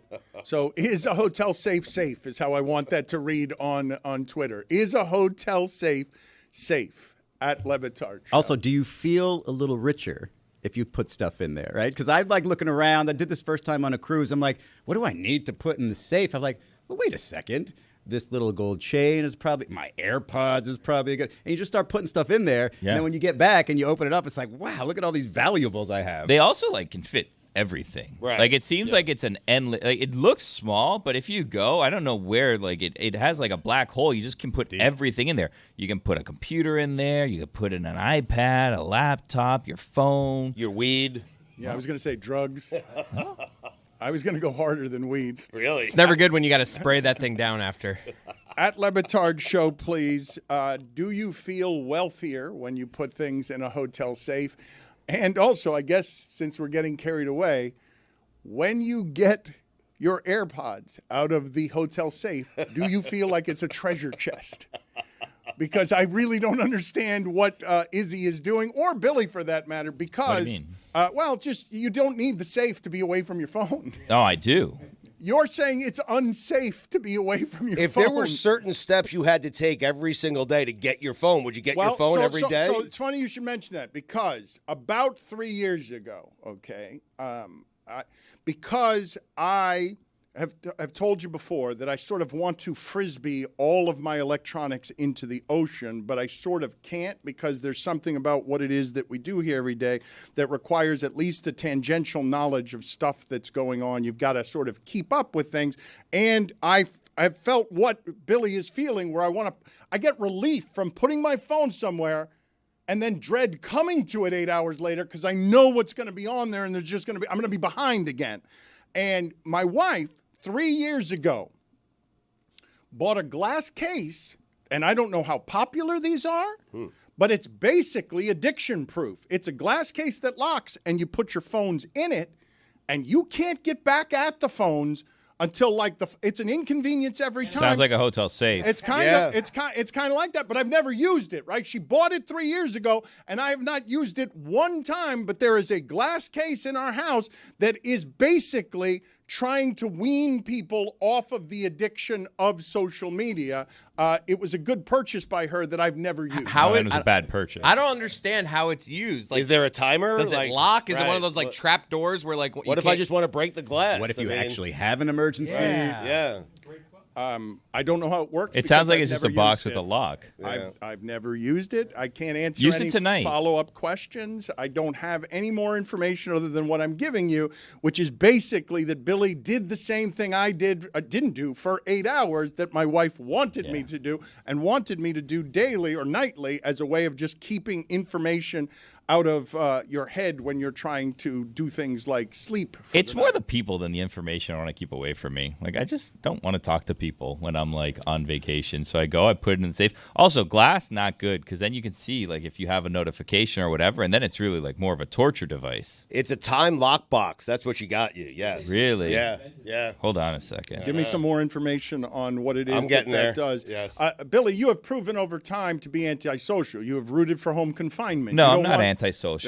So is a hotel safe safe is how I want that to read on Twitter. Is a hotel safe at Le Batard Show? Also, do you feel a little richer if you put stuff in there, right? Because I like looking around. I did this first time on a cruise. I'm like, what do I need to put in the safe? I'm like, well, wait a second. This little gold chain is probably, my AirPods is probably good. And you just start putting stuff in there. Yeah. And then when you get back and you open it up, it's like, wow, look at all these valuables I have. They also can fit everything. Right. Like it seems like it's an endless. Like it looks small, but if you go, I don't know where. It has like a black hole. You just can put everything in there. You can put a computer in there. You can put in an iPad, a laptop, your phone, your weed. Yeah, I was going to say drugs. I was going to go harder than weed. Really? It's never good when you got to spray that thing down after. At Le Batard Show, please. Do you feel wealthier when you put things in a hotel safe? And also, I guess since we're getting carried away, when you get your AirPods out of the hotel safe, do you feel like it's a treasure chest? Because I really don't understand what Izzy is doing, or Billy for that matter, because, What do you mean? just you don't need the safe to be away from your phone. Oh, I do. You're saying it's unsafe to be away from your phone. If there were certain steps you had to take every single day to get your phone, would you get your phone every day? So it's funny you should mention that, because about 3 years ago, okay, because I have told you before that I sort of want to frisbee all of my electronics into the ocean, but I sort of can't because there's something about what it is that we do here every day that requires at least a tangential knowledge of stuff that's going on. You've got to sort of keep up with things. And I've felt what Billy is feeling, where I get relief from putting my phone somewhere and then dread coming to it 8 hours later because I know what's going to be on there and I'm going to be behind again. And my wife, 3 years ago, bought a glass case, and I don't know how popular these are, but it's basically addiction proof. It's a glass case that locks, and you put your phones in it, and you can't get back at the phones until it's an inconvenience every time. Sounds like a hotel safe. It's kind of like that, but I've never used it, right? She bought it 3 years ago, and I have not used it one time, but there is a glass case in our house that is basically trying to wean people off of the addiction of social media. It was a good purchase by her that I've never used. It was a bad purchase. I don't understand how it's used. Like, is there a timer? Does it lock? Is it one of those trap doors where what if I just want to break the glass? What if you actually have an emergency? Yeah. I don't know how it works. It sounds like it's just a box with a lock. I've never used it. I can't answer Use it any tonight. follow-up questions. I don't have any more information other than what I'm giving you, which is basically that Billy did the same thing I didn't do for 8 hours that my wife wanted me to do and wanted me to do daily or nightly as a way of just keeping information out of your head when you're trying to do things like sleep. It's more the people than the information I want to keep away from me. Like, I just don't want to talk to people when I'm, like, on vacation. So I put it in the safe. Also, glass, not good, because then you can see, like, if you have a notification or whatever, and then it's really, like, more of a torture device. It's a time lockbox. That's what you got you, yes. Really? Yeah. Hold on a second. Give me some more information on what it is I'm getting that there. does. Yes. Billy, you have proven over time to be antisocial. You have rooted for home confinement. No, I'm not antisocial.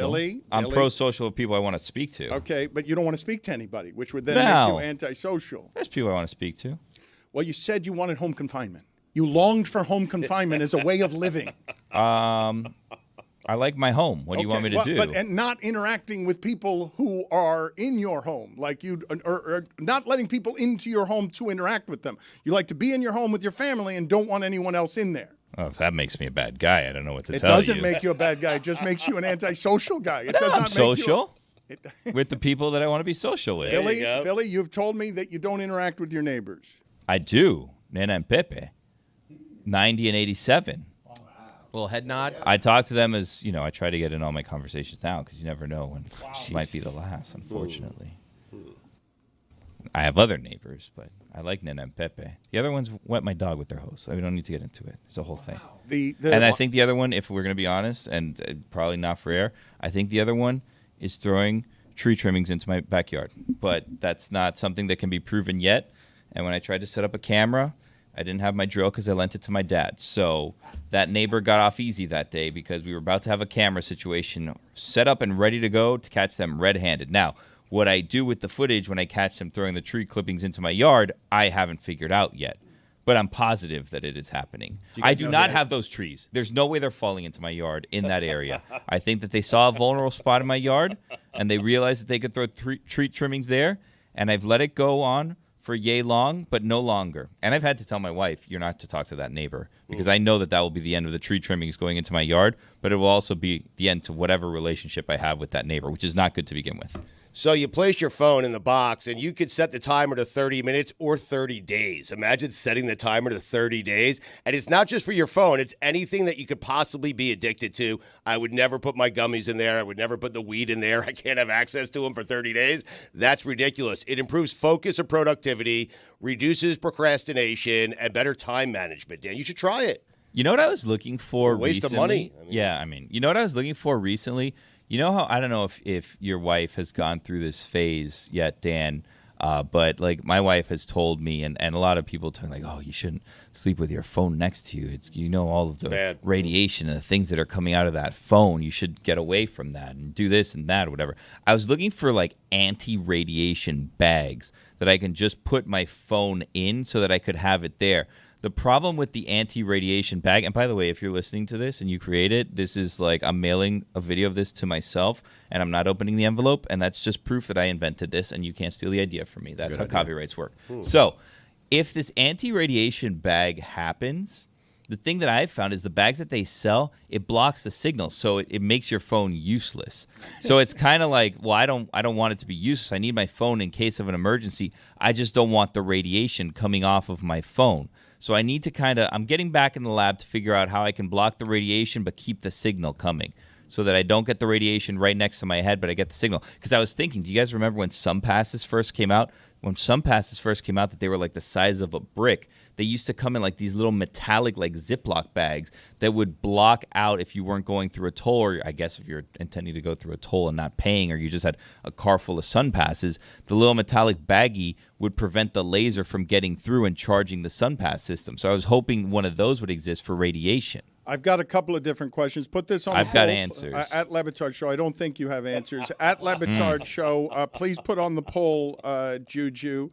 Billy? I'm pro-social with people I want to speak to. Okay, but you don't want to speak to anybody, which would then make you antisocial. There's people I want to speak to. Well, you said you wanted home confinement. You longed for home confinement as a way of living. I like my home. What do you want me to do? And not interacting with people who are in your home, like you, or not letting people into your home to interact with them. You like to be in your home with your family and don't want anyone else in there. Oh, if that makes me a bad guy, I don't know what to tell you. It doesn't make you a bad guy. It just makes you an antisocial guy. It does not make social with the people that I want to be social with. Billy, you've told me that you don't interact with your neighbors. I do. Nana and Pepe, 90 and 87. Little head nod. I talk to them as, I try to get in all my conversations now because you never know when it might be the last, unfortunately. I have other neighbors, but I like Nana and Pepe. The other ones wet my dog with their hose, so we don't need to get into it. It's a whole thing. And I think the other one, if we're going to be honest, and probably not for air, I think the other one is throwing tree trimmings into my backyard. But that's not something that can be proven yet. And when I tried to set up a camera, I didn't have my drill because I lent it to my dad. So that neighbor got off easy that day because we were about to have a camera situation set up and ready to go to catch them red-handed. Now, what I do with the footage when I catch them throwing the tree clippings into my yard, I haven't figured out yet. But I'm positive that it is happening. I do not have those trees. There's no way they're falling into my yard in that area. I think that they saw a vulnerable spot in my yard, and they realized that they could throw tree trimmings there, and I've let it go on for yay long, but no longer. And I've had to tell my wife, you're not to talk to that neighbor, because I know that will be the end of the tree trimmings going into my yard, but it will also be the end to whatever relationship I have with that neighbor, which is not good to begin with. So you place your phone in the box, and you could set the timer to 30 minutes or 30 days. Imagine setting the timer to 30 days. And it's not just for your phone. It's anything that you could possibly be addicted to. I would never put my gummies in there. I would never put the weed in there. I can't have access to them for 30 days. That's ridiculous. It improves focus and productivity, reduces procrastination, and better time management. Dan, you should try it. You know what I was looking for recently? Waste of money. You know what I was looking for recently? You know how, I don't know if your wife has gone through this phase yet, Dan, but like my wife has told me, and a lot of people tell me, like, oh, you shouldn't sleep with your phone next to you. It's, all of the radiation and the things that are coming out of that phone. You should get away from that and do this and that or whatever. I was looking for like anti-radiation bags that I can just put my phone in so that I could have it there. The problem with the anti-radiation bag, and by the way, if you're listening to this and you create it, this is like I'm mailing a video of this to myself, and I'm not opening the envelope, and that's just proof that I invented this, and you can't steal the idea from me. That's how copyrights work. So if this anti-radiation bag happens, the thing that I've found is the bags that they sell, it blocks the signal, so it makes your phone useless. So it's kind of like, well, I don't want it to be useless. I need my phone in case of an emergency. I just don't want the radiation coming off of my phone. So I need to I'm getting back in the lab to figure out how I can block the radiation but keep the signal coming so that I don't get the radiation right next to my head, but I get the signal. Because I was thinking, do you guys remember when SunPasses first came out? When SunPasses first came out, that they were like the size of a brick. They used to come in like these little metallic like Ziploc bags that would block out if you weren't going through a toll, or I guess if you're intending to go through a toll and not paying, or you just had a car full of SunPasses, the little metallic baggie would prevent the laser from getting through and charging the SunPass system. So I was hoping one of those would exist for radiation. I've got a couple of different questions. Put this on the I've got poll, answers. At Le Batard Show. I don't think you have answers. At Le Batard Show, please put on the poll, Juju.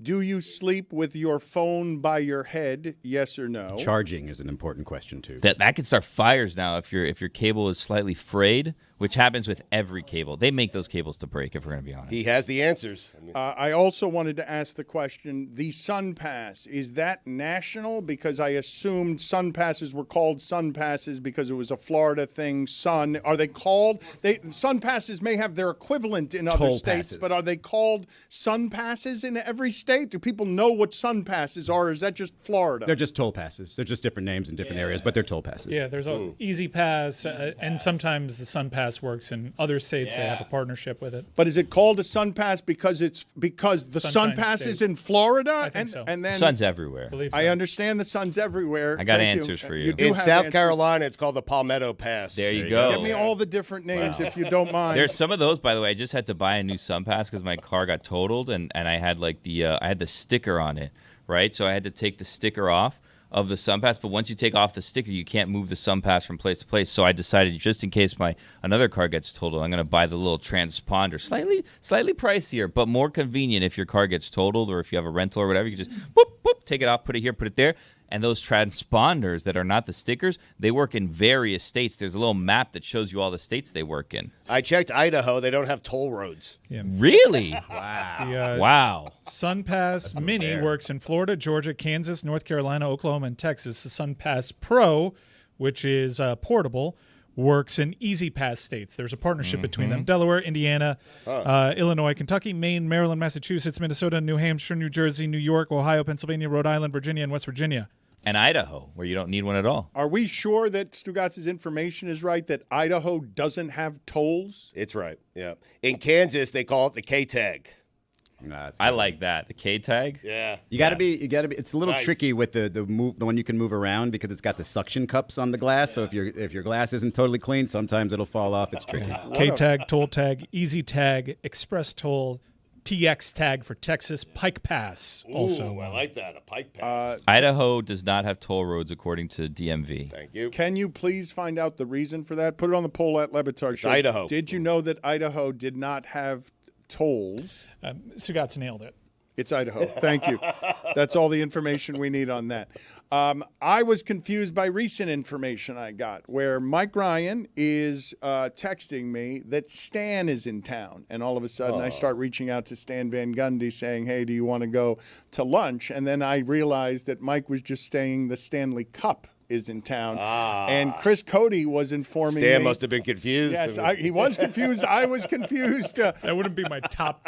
Do you sleep with your phone by your head? Yes or no? Charging is an important question too. That could start fires now if your cable is slightly frayed, which happens with every cable. They make those cables to break, if we're going to be honest. He has the answers. I also wanted to ask the question, the SunPass, is that national? Because I assumed SunPasses were called SunPasses because it was a Florida thing. Are they called? SunPasses may have their equivalent in other Toll states, passes. but are they called SunPasses in every state? Do people know what SunPasses are, or is that just Florida? They're just toll passes. They're just different names in different areas, but they're toll passes. Yeah, there's a Easy Pass, and sometimes the SunPass works in other states. They have a partnership with it. But is it called a SunPass because the Sunshine SunPass State. is in Florida? I think so. And then Sun's everywhere. I understand the sun's everywhere. I got Thank answers for you. do In have South answers. Carolina, it's called the Palmetto Pass. There you go. Give me all the different names if you don't mind. There's some of those, by the way. I just had to buy a new SunPass because my car got totaled, and I had like I had the sticker on it, right? So I had to take the sticker off of the SunPass, but once you take off the sticker, you can't move the SunPass from place to place. So I decided, just in case my another car gets totaled, I'm going to buy the little transponder, slightly pricier, but more convenient if your car gets totaled or if you have a rental or whatever. You can just whoop, take it off, put it here, put it there. And those transponders that are not the stickers, they work in various states. There's a little map that shows you all the states they work in. I checked Idaho. They don't have toll roads. Yeah. Really? Wow. Wow. SunPass Mini works in Florida, Georgia, Kansas, North Carolina, Oklahoma, and Texas. The SunPass Pro, which is portable, works in Easy Pass states. There's a partnership between them. Delaware, Indiana, Illinois, Kentucky, Maine, Maryland, Massachusetts, Minnesota, New Hampshire, New Jersey, New York, Ohio, Pennsylvania, Rhode Island, Virginia, and West Virginia. And Idaho, where you don't need one at all. Are we sure that Stugotz's information is right, that Idaho doesn't have tolls? It's right, yeah. In Kansas, they call it the K-tag. I like that. The K-tag? Yeah. You gotta be. It's a little Nice. tricky with the one you can move around because it's got the suction cups on the glass. So if your glass isn't totally clean, sometimes it'll fall off. It's tricky. K-Tag, Toll Tag, Easy Tag, Express Toll, TX Tag for Texas, Pike Pass also. Ooh, I like that, a Pike Pass. Idaho does not have toll roads according to DMV. Thank you. Can you please find out the reason for that? Put it on the poll at Le Batard Show. Idaho. Did you know that Idaho did not have tolls? Stugotz nailed it. It's Idaho. Thank you. That's all the information we need on that. I was confused by recent information I got where Mike Ryan is texting me that Stan is in town. And all of a sudden I start reaching out to Stan Van Gundy saying, hey, do you want to go to lunch? And then I realized that Mike was just saying the Stanley Cup is in town. And Chris Cody was informing me. Stan must have been confused. Yes, he was confused. I was confused. That wouldn't be my top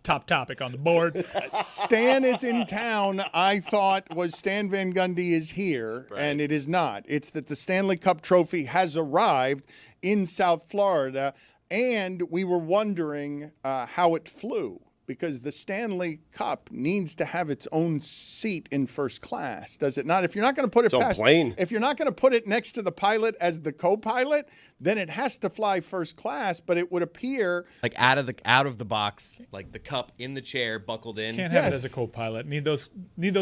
topic on the board. Stan is in town. I thought was Stan Van Gundy is here, and it is not. It's that the Stanley Cup trophy has arrived in South Florida, and we were wondering how it flew. Because the Stanley Cup needs to have its own seat in first class, does it not? If you're not going to put it if you're not going to put it next to the pilot as the co-pilot, then it has to fly first class. But it would appear like out of the box, like the cup in the chair, buckled in. Can't have it as a co-pilot. Need those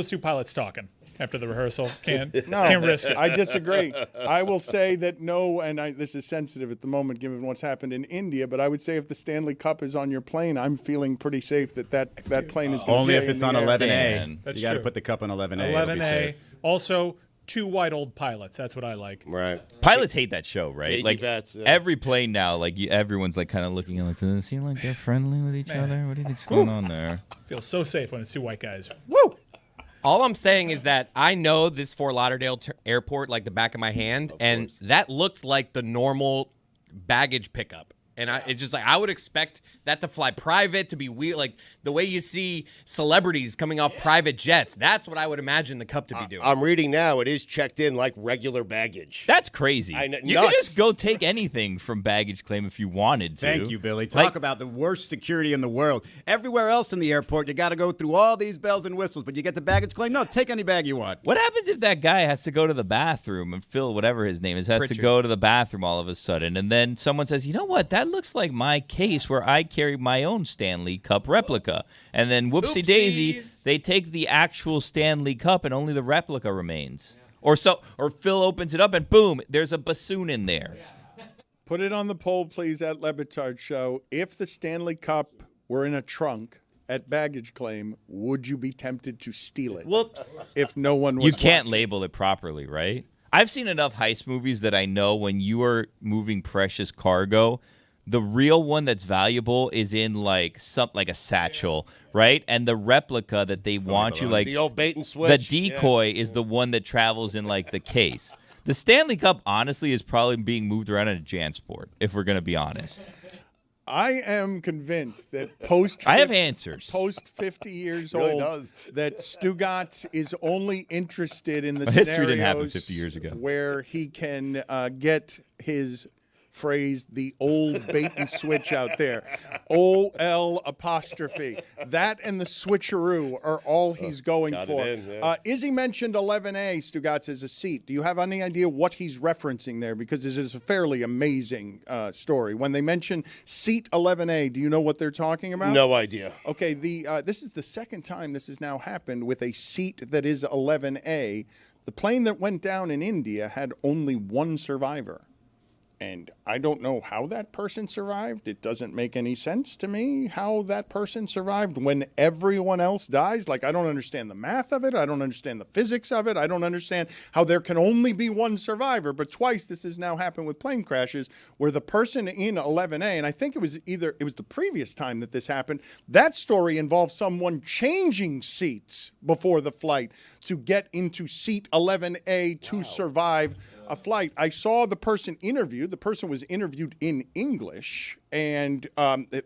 two pilots talking. after the rehearsal. Can't risk it. I disagree. I will say that no, and this is sensitive at the moment given what's happened in India, but I would say if the Stanley Cup is on your plane, I'm feeling pretty safe that plane is going to only if it's on 11A. That's you got to true. put the cup on 11A. 11A. Also, 2 white old pilots. That's what I like. Right. Pilots hate that show, right? Cagey Like vets, yeah. every plane now, like everyone's like kind of looking at like, does it seem like they're friendly with each other? What do you think's going on there? Feel so safe when it's 2 white guys. Woo! All I'm saying is that I know this Fort Lauderdale airport like the back of my hand, and that looked like the normal baggage pickup. And it's just like I would expect that to fly private, to be weird, like the way you see celebrities coming off private jets. That's what I would imagine the Cup to be doing. I'm reading now. It is checked in like regular baggage. That's crazy. I know, You nuts. could just go take anything from baggage claim if you wanted to. Thank you, Billy. Talk about the worst security in the world. Everywhere else in the airport, you got to go through all these bells and whistles, but you get the baggage claim. No, take any bag you want. What happens if that guy has to go to the bathroom and Phil, whatever his name is, has to Pritchard. go to the bathroom all of a sudden, and then someone says, you know what, that looks like my case where I carry my own Stanley Cup replica. And then whoopsie-daisy, they take the actual Stanley Cup and only the replica remains. Or Phil opens it up and boom, there's a bassoon in there. Put it on the poll, please, at Le Batard Show. If the Stanley Cup were in a trunk at baggage claim, would you be tempted to steal it? Whoops. If no one was You can't watching? label it properly, right? I've seen enough heist movies that I know when you are moving precious cargo, the real one that's valuable is in like a satchel, right? And the replica that they want you like the old bait and switch. The decoy is the one that travels in like the case. The Stanley Cup, honestly, is probably being moved around in a JanSport, if we're going to be honest. I am convinced that post I have answers. Post 50 years Really old, does. that Stugotz is only interested in the History scenarios didn't happen 50 years ago. where he can get his phrase, the old bait and switch out there. OL apostrophe. That and the switcheroo are all he's going got it for. in, yeah. Izzy mentioned 11A, Stugotz, as a seat. Do you have any idea what he's referencing there? Because this is a fairly amazing story. When they mention seat 11A, do you know what they're talking about? No idea. Okay, this is the second time this has now happened with a seat that is 11A. The plane that went down in India had only one survivor. And I don't know how that person survived. It doesn't make any sense to me how that person survived when everyone else dies. Like, I don't understand the math of it. I don't understand the physics of it. I don't understand how there can only be one survivor. But twice this has now happened with plane crashes where the person in 11A, and I think it was the previous time that this happened, that story involved someone changing seats before the flight to get into seat 11A to survive a flight. I saw the person interviewed. The person was interviewed in English, and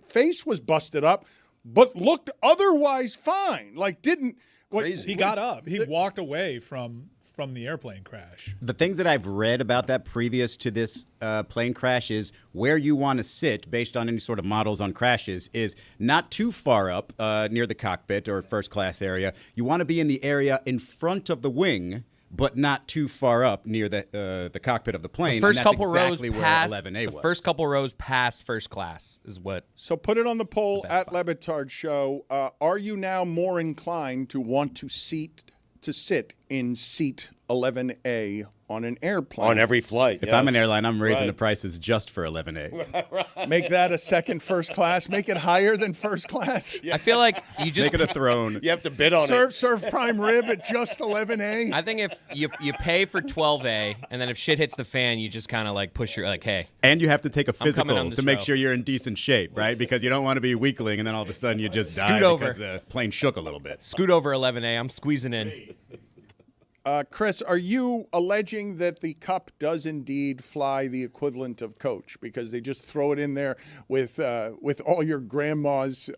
face was busted up, but looked otherwise fine. Like, didn't... He got up. He walked away from the airplane crash. The things that I've read about that previous to this plane crash is where you want to sit based on any sort of models on crashes is not too far up near the cockpit or first class area. You want to be in the area in front of the wing, but not too far up near the cockpit of the plane. The first and that's couple exactly rows where past 11A the was. first couple rows past first class is what. So put it on the poll at Le Batard Show. Are you now more inclined to want to sit in seat 11A on an airplane? On every flight. If I'm an airline, I'm raising the prices just for 11A. Make that a second first class. Make it higher than first class. I feel like you just make it a throne. You have to bid on it. Serve prime rib at just 11A. I think if you pay for 12A, and then if shit hits the fan, you just kind of like push your hey. And you have to take a I'm coming on physical the to make show. sure you're in decent shape, right? Because you don't want to be weakling and then all of a sudden you just die Scoot over. because the plane shook a little bit. Scoot over 11A. I'm squeezing in. Chris, are you alleging that the cup does indeed fly the equivalent of Coach because they just throw it in there with all your grandma's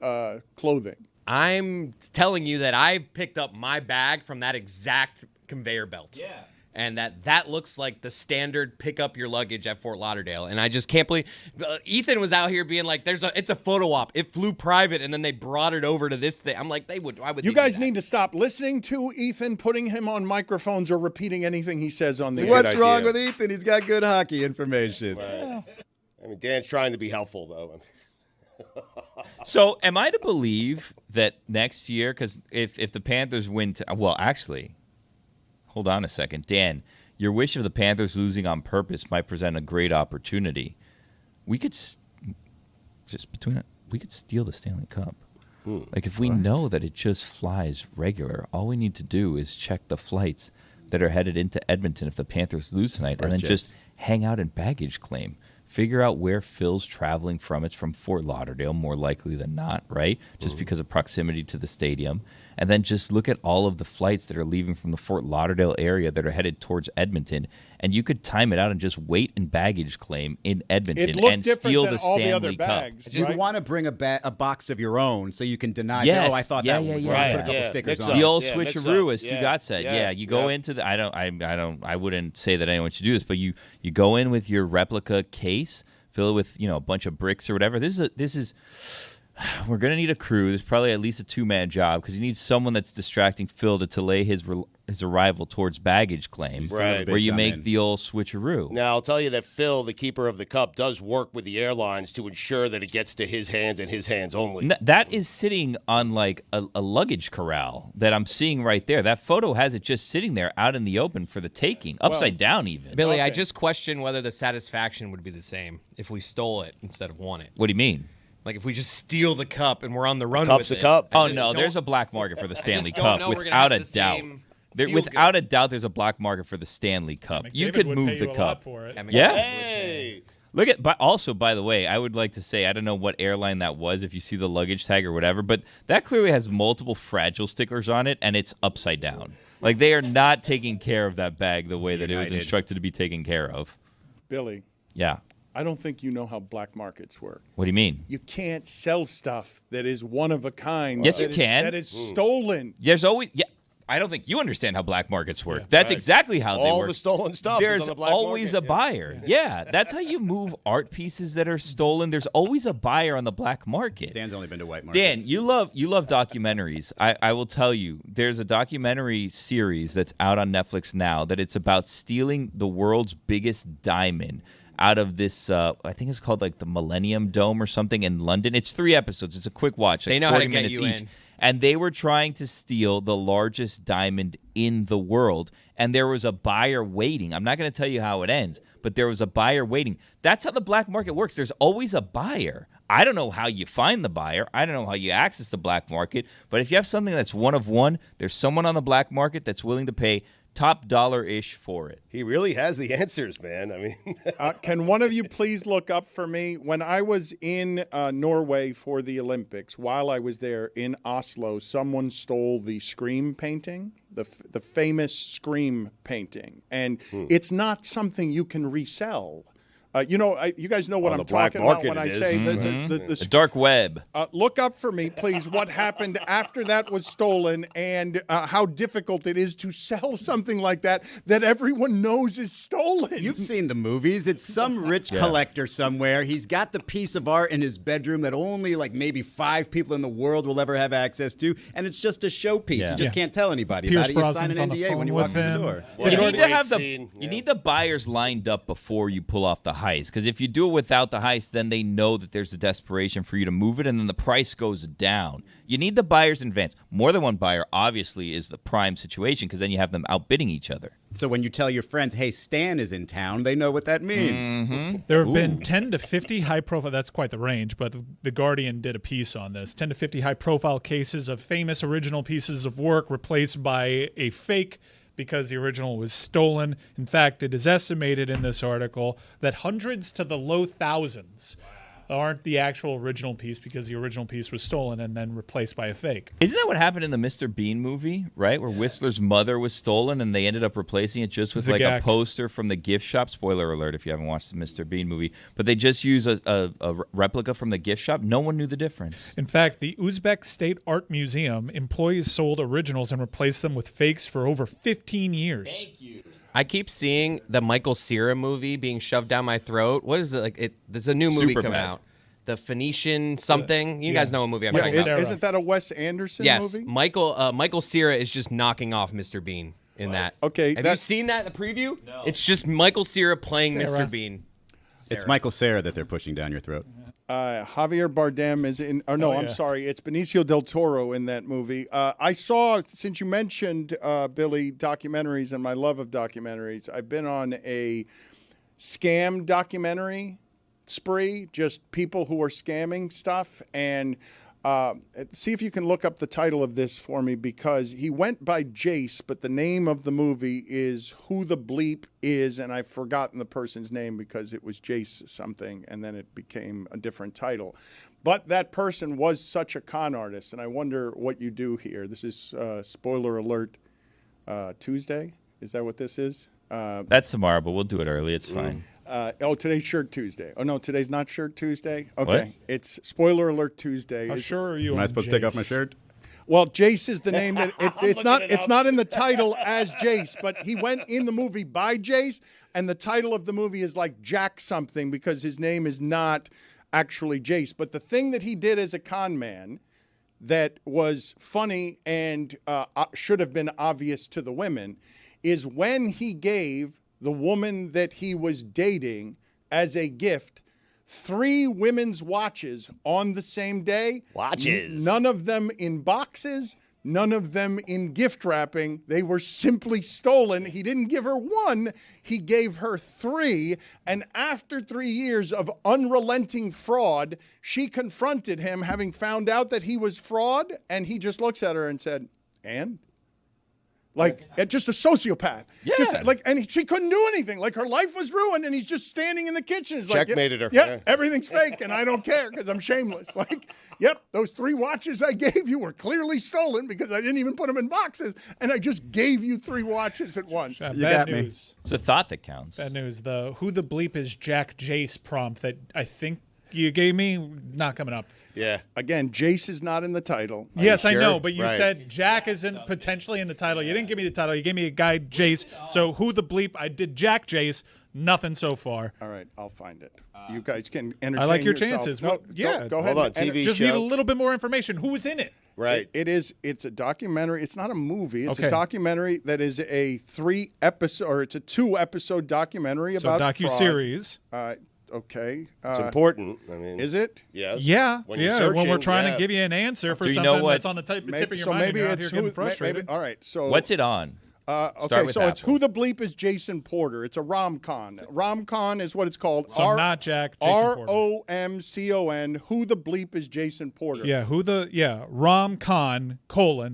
clothing? I'm telling you that I've picked up my bag from that exact conveyor belt. Yeah. And that looks like the standard pick up your luggage at Fort Lauderdale. And I just can't believe Ethan was out here being like, it's a photo op. It flew private, and then they brought it over to this thing. I'm like, why would you guys need to stop listening to Ethan, putting him on microphones or repeating anything he says on the air. What's wrong with Ethan? He's got good hockey information. Right. I mean, Dan's trying to be helpful, though. So am I to believe that next year, because if the Panthers win, actually, Hold on a second. Dan, your wish of the Panthers losing on purpose might present a great opportunity. We could we could steal the Stanley Cup. Like, if we know that it just flies regular, all we need to do is check the flights that are headed into Edmonton if the Panthers lose tonight, and then just hang out in baggage claim. Figure out where Phil's traveling from. It's from Fort Lauderdale, more likely than not, right? Just because of proximity to the stadium. And then just look at all of the flights that are leaving from the Fort Lauderdale area that are headed towards Edmonton. And you could time it out and just wait in baggage claim in Edmonton and steal the Stanley Cup. You want to bring a box of your own so you can deny. Oh, I thought that was right. Put a couple stickers on. The old switcheroo, as Stugotz said. Yeah, you go into the. I wouldn't say that anyone should do this, but you go in with your replica case, fill it with a bunch of bricks or whatever. This is. We're going to need a crew. There's probably at least a 2-man job because you need someone that's distracting Phil to delay his arrival towards baggage claim, Right. where you make the old switcheroo. Now, I'll tell you that Phil, the keeper of the cup, does work with the airlines to ensure that it gets to his hands and his hands only. That is sitting on like a luggage corral that I'm seeing right there. That photo has it just sitting there out in the open for the taking, upside down even. Billy, I just question whether the satisfaction would be the same if we stole it instead of won it. What do you mean? Like if we just steal the cup and we're on the run Cup's with a it. cup. Oh, no, there's a black market for the Stanley Cup, without a doubt. Without a doubt, there's a black market for the Stanley Cup. You could move the cup. Yeah. Hey. Look at, but also, by the way, I would like to say, I don't know what airline that was, if you see the luggage tag or whatever, but that clearly has multiple fragile stickers on it, and it's upside down. Like, they are not taking care of that bag the way that it was instructed to be taken care of. Billy. Yeah. I don't think you know how black markets work. What do you mean? You can't sell stuff that is one of a kind. Yes, you can. That is stolen. There's always, I don't think you understand how black markets work. That's exactly how they work. All the stolen stuff is There's on the black always market. a buyer. Yeah, that's how you move art pieces that are stolen. There's always a buyer on the black market. Dan's only been to white markets. Dan, you love documentaries. I will tell you, there's a documentary series that's out on Netflix now that it's about stealing the world's biggest diamond out of this, I think it's called like the Millennium Dome or something in London. It's 3 episodes. It's a quick watch. Like they know 40 how to get minutes you each. in. And they were trying to steal the largest diamond in the world. And there was a buyer waiting. I'm not going to tell you how it ends, but there was a buyer waiting. That's how the black market works. There's always a buyer. I don't know how you find the buyer. I don't know how you access the black market. But if you have something that's one of one, there's someone on the black market that's willing to pay top dollar-ish for it. He really has the answers, man. I mean, can one of you please look up for me? When I was in Norway for the Olympics, while I was there in Oslo, someone stole the Scream painting, the famous Scream painting. And it's not something you can resell. You guys know what I'm talking about when I say the dark web. Look up for me, please, what happened after that was stolen and how difficult it is to sell something like that everyone knows is stolen. You've seen the movies. It's some rich collector somewhere. He's got the piece of art in his bedroom that only like maybe 5 people in the world will ever have access to, and it's just a showpiece. You just can't tell anybody Pierce about it. You sign an Brosnan's NDA when you walk in the door. You need to have you need the buyers lined up before you pull off the heist, because if you do it without the heist, then they know that there's a desperation for you to move it, and then the price goes down. You need the buyers in advance. More than one buyer, obviously, is the prime situation, because then you have them outbidding each other. So when you tell your friends, hey, Stan is in town, they know what that means. Mm-hmm. There have been 10 to 50 high-profile, that's quite the range, but The Guardian did a piece on this, 10 to 50 high-profile cases of famous original pieces of work replaced by a fake because the original was stolen. In fact, it is estimated in this article that hundreds to the low thousands aren't the actual original piece because the original piece was stolen and then replaced by a fake. Isn't that what happened in the Mr. Bean movie, right? Where Whistler's mother was stolen and they ended up replacing it just with like a poster from the gift shop. Spoiler alert if you haven't watched the Mr. Bean movie. But they just use a replica from the gift shop. No one knew the difference. In fact, the Uzbek State Art Museum employees sold originals and replaced them with fakes for over 15 years. Thank you. I keep seeing the Michael Cera movie being shoved down my throat. What is it like? There's a new movie coming out. The Phoenician something. You guys know what movie I'm talking about. Isn't that a Wes Anderson movie? movie? Michael Cera is just knocking off Mr. Bean in that. Okay. Have you seen that in the preview? No. It's just Michael Cera playing Mr. Bean. It's Michael Cera that they're pushing down your throat. Javier Bardem is in. Or no, I'm sorry. It's Benicio del Toro in that movie. I saw, since you mentioned, Billy, documentaries and my love of documentaries, I've been on a scam documentary spree, just people who are scamming stuff. And see if you can look up the title of this for me, because he went by Jace, but the name of the movie is Who the Bleep Is, and I've forgotten the person's name because it was Jace something, and then it became a different title. But that person was such a con artist, and I wonder what you do here. This is spoiler alert Tuesday. Is that what this is? That's tomorrow, but we'll do it early. It's fine. Today's Shirt Tuesday. Oh, no, today's not Shirt Tuesday. Okay. What? It's Spoiler Alert Tuesday. How sure are you? Am I supposed to take off my shirt? Well, Jace is the name that it's not in the title as Jace, but he went in the movie by Jace, and the title of the movie is like Jack something because his name is not actually Jace. But the thing that he did as a con man that was funny and should have been obvious to the women is when he gave the woman that he was dating as a gift 3 women's watches on the same day. Watches. None of them in boxes, none of them in gift wrapping. They were simply stolen. He didn't give her 1, he gave her 3. And after 3 years of unrelenting fraud, she confronted him, having found out that he was fraud, and he just looks at her and said, "And?" Like, just a sociopath. Yeah. Just like, and she couldn't do anything. Like, her life was ruined, and he's just standing in the kitchen. He's like, Checkmated her. Yeah, Yeah. everything's fake, and I don't care because I'm shameless. Like, yep, those 3 watches I gave you were clearly stolen because I didn't even put them in boxes, and I just gave you 3 watches at once. Bad got me. news. It's a thought that counts. Bad news. The Who the Bleep Is Jack Jace prompt that I think you gave me, not coming up. Yeah. Again, Jace is not in the title. Yes, I sure? know, but you Right. said Jack isn't potentially in the title. You didn't give me the title. You gave me a guy, Jace. So who the bleep? I did Jack Jace. Nothing so far. All right, I'll find it. You guys can entertain I like your yourself. chances. No, Well, yeah. Go ahead. Hold on, and TV Just show. need a little bit more information. Who was in it? Right. It's a documentary. It's not a movie. It's Okay. a documentary that is a 3-episode, or it's a 2-episode documentary So about docu-series. fraud. Okay. It's important. I mean, Is it? Yes. Yeah, When you're yeah. When we're searching, trying yeah. to give you an answer for Do you something know what- that's on the tip of your so mind, maybe and you're out it's here getting who. frustrated. All right. So What's it on? Okay, Start with so it's Apple. Who the Bleep Is Jason Porter. It's a rom-con. Rom-con is what it's called. So not Jack, Jason Porter. ROMCON. Who the Bleep Is Jason Porter. Yeah, Rom-con,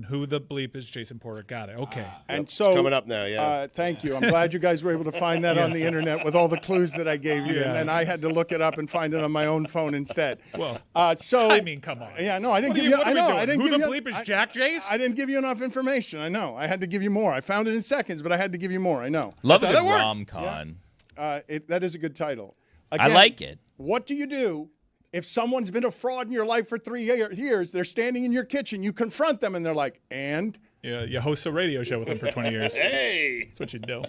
Who the Bleep Is Jason Porter. Got it. Okay. And so coming up now, yeah. Thank you. I'm glad you guys were able to find that on the internet with all the clues that I gave you, and then I had to look it up and find it on my own phone instead. Well, so I mean, come on. Yeah, no, I didn't What are give you- you. what I are we know. doing? I didn't Who give the you. bleep is Jack Jace? I didn't give you enough information. I know. I had to give you more. I found it in seconds, but I had to give you more. I know. Love a That's good how that works. rom-con. That is a good title. I Again, like it. What do you do if someone's been a fraud in your life for 3 years? They're standing in your kitchen. You confront them, and they're like, "And?" Yeah, you host a radio show with him for 20 years. Hey. That's what you do.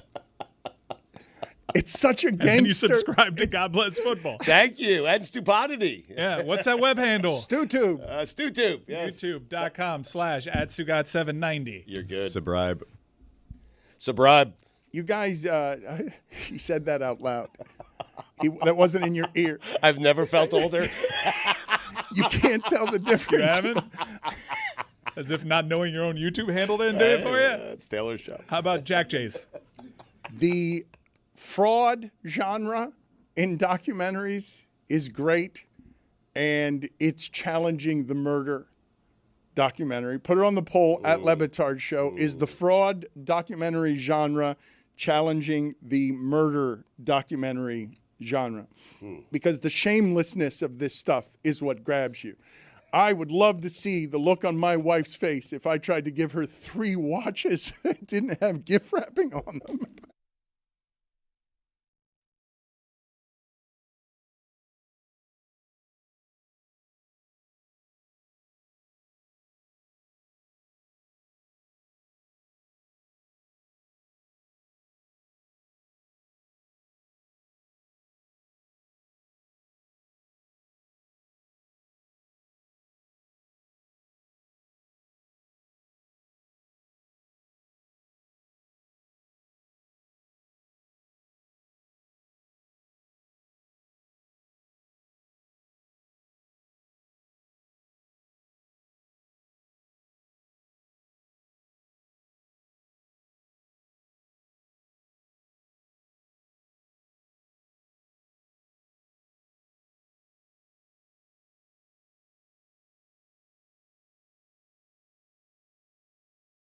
It's such a And then you gangster. subscribe to God Bless Football. Thank you. And stupidity. Yeah, what's that web handle? StuTube. StuTube. Yes. YouTube.com/@Stugotz790. You're good. Subribe. Subribe. You guys, he said that out loud. That wasn't in your ear. I've never felt older. You can't tell the difference. You haven't? As if not knowing your own YouTube handle didn't do it for you? It's Taylor's show. How about Jack Jace? The fraud genre in documentaries is great, and it's challenging the murder documentary. Put it on the poll at Le Batard Show. Is the fraud documentary genre challenging the murder documentary genre? Because the shamelessness of this stuff is what grabs you. I would love to see the look on my wife's face if I tried to give her 3 watches that didn't have gift wrapping on them.